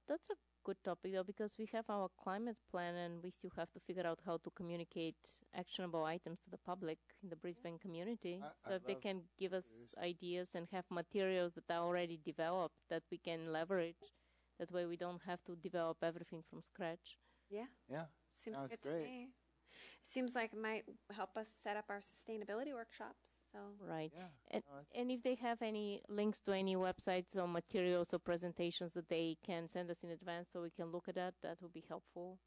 That's a good topic, though, because we have our climate plan and we still have to figure out how to communicate actionable items to the public in the Brisbane community. So if they can give us ideas and have materials that are already developed that we can leverage, that way we don't have to develop everything from scratch. Yeah. Yeah. Seems Sounds good great. to me. It seems like it might help us set up our sustainability workshops. So Right. Yeah. And, No, that's- and if they have any links to any websites or materials or presentations that they can send us in advance so we can look at that would be helpful.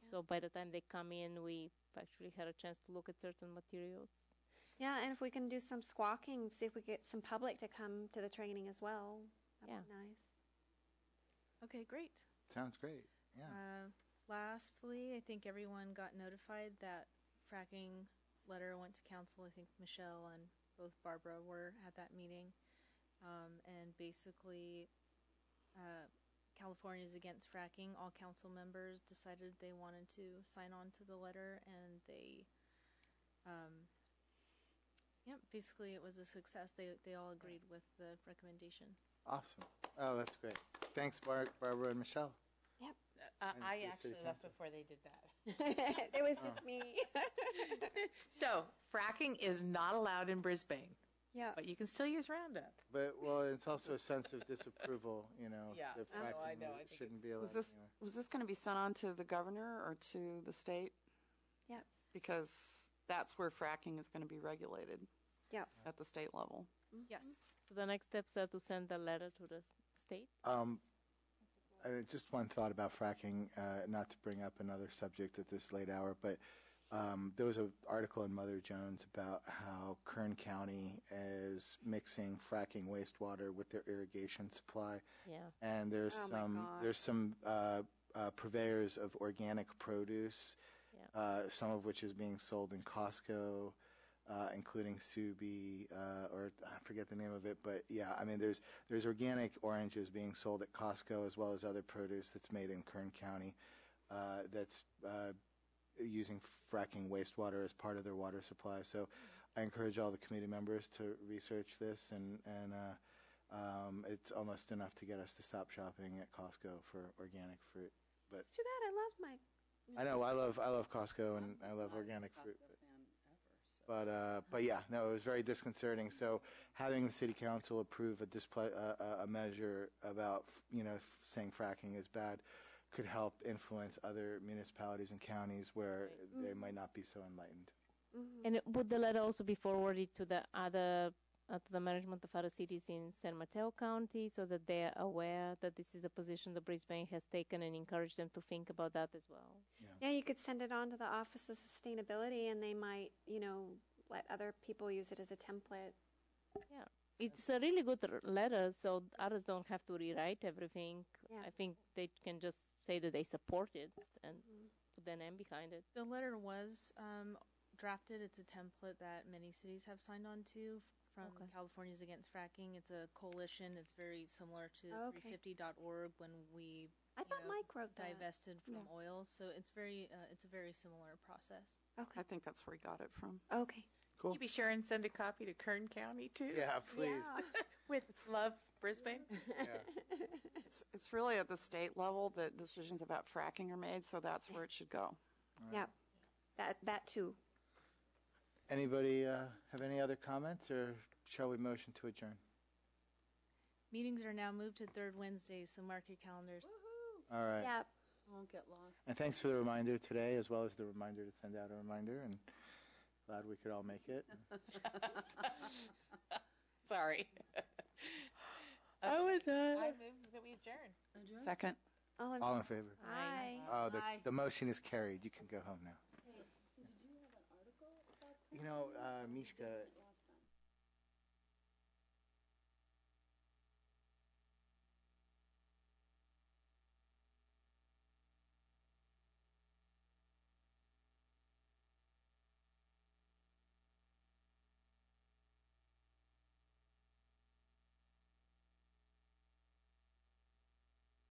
So by the time they come in, we've actually had a chance to look at certain materials. yeah, and if we can do some squawking, see if we get some public to come to the training as well. That'd be nice. Okay, great. Sounds great. Yeah. Lastly, I think everyone got notified that fracking letter went to council. I think Michelle and both Barbara were at that meeting. And basically, California is against fracking. All council members decided they wanted to sign on to the letter, and they, basically it was a success. They all agreed with the recommendation. Awesome. Oh, that's great. Thanks, Barbara and Michelle. Yep. I And to the city actually left council. before they did that. It was just me. So, fracking is not allowed in Brisbane, Yeah. but you can still use Roundup. But, it's also a sense of disapproval, Yeah. that Oh, I fracking know. I think shouldn't it's- be allowed. Was this going to be sent on to the governor or to the state? Yep. Because that's where fracking is going to be regulated. Yep. At the state level. Yes. So the next steps are to send a letter to the state. Just one thought about fracking, not to bring up another subject at this late hour, but there was an article in Mother Jones about how Kern County is mixing fracking wastewater with their irrigation supply. Yeah. And there's Oh my gosh. some purveyors of organic produce, some of which is being sold in Costco, including Subi, or I forget the name of it, but yeah, there's organic oranges being sold at Costco as well as other produce that's made in Kern County that's using fracking wastewater as part of their water supply. So I encourage all the committee members to research this, and it's almost enough to get us to stop shopping at Costco for organic fruit. But It's too bad. I love my. I know I love Costco and I love organic fruit. But yeah, no, it was very disconcerting. So having the city council approve a measure about saying fracking is bad could help influence other municipalities and counties where they might not be so enlightened. And would the letter also be forwarded to the other to the management of other cities in San Mateo County so that they are aware that this is the position that Brisbane has taken and encourage them to think about that as well. Yeah, you could send it on to the Office of Sustainability, and they might, let other people use it as a template. Yeah. It's a really good letter, so others don't have to rewrite everything. Yeah. I think they can just say that they support it and put their name behind it. The letter was drafted. It's a template that many cities have signed on to from Californians Against Fracking. It's a coalition. It's very similar to 350.org when we I thought Mike wrote that. divested from oil. So it's a very similar process. Okay. I think that's where he got it from. Okay. Cool. Can you be sure and send a copy to Kern County too? Yeah, please. With love, Brisbane. It's really at the state level that decisions about fracking are made, so that's where it should go. Yeah. That too. Anybody have any other comments, or shall we motion to adjourn? Meetings are now moved to third Wednesdays, so mark your calendars. All right. Yeah. Won't get lost. And thanks for the reminder today, as well as the reminder to send out a reminder. And glad we could all make it. Sorry. I would. I move that we adjourn. Second. All in favor? Aye. Oh, the motion is carried. You can go home now. You know, Mishka,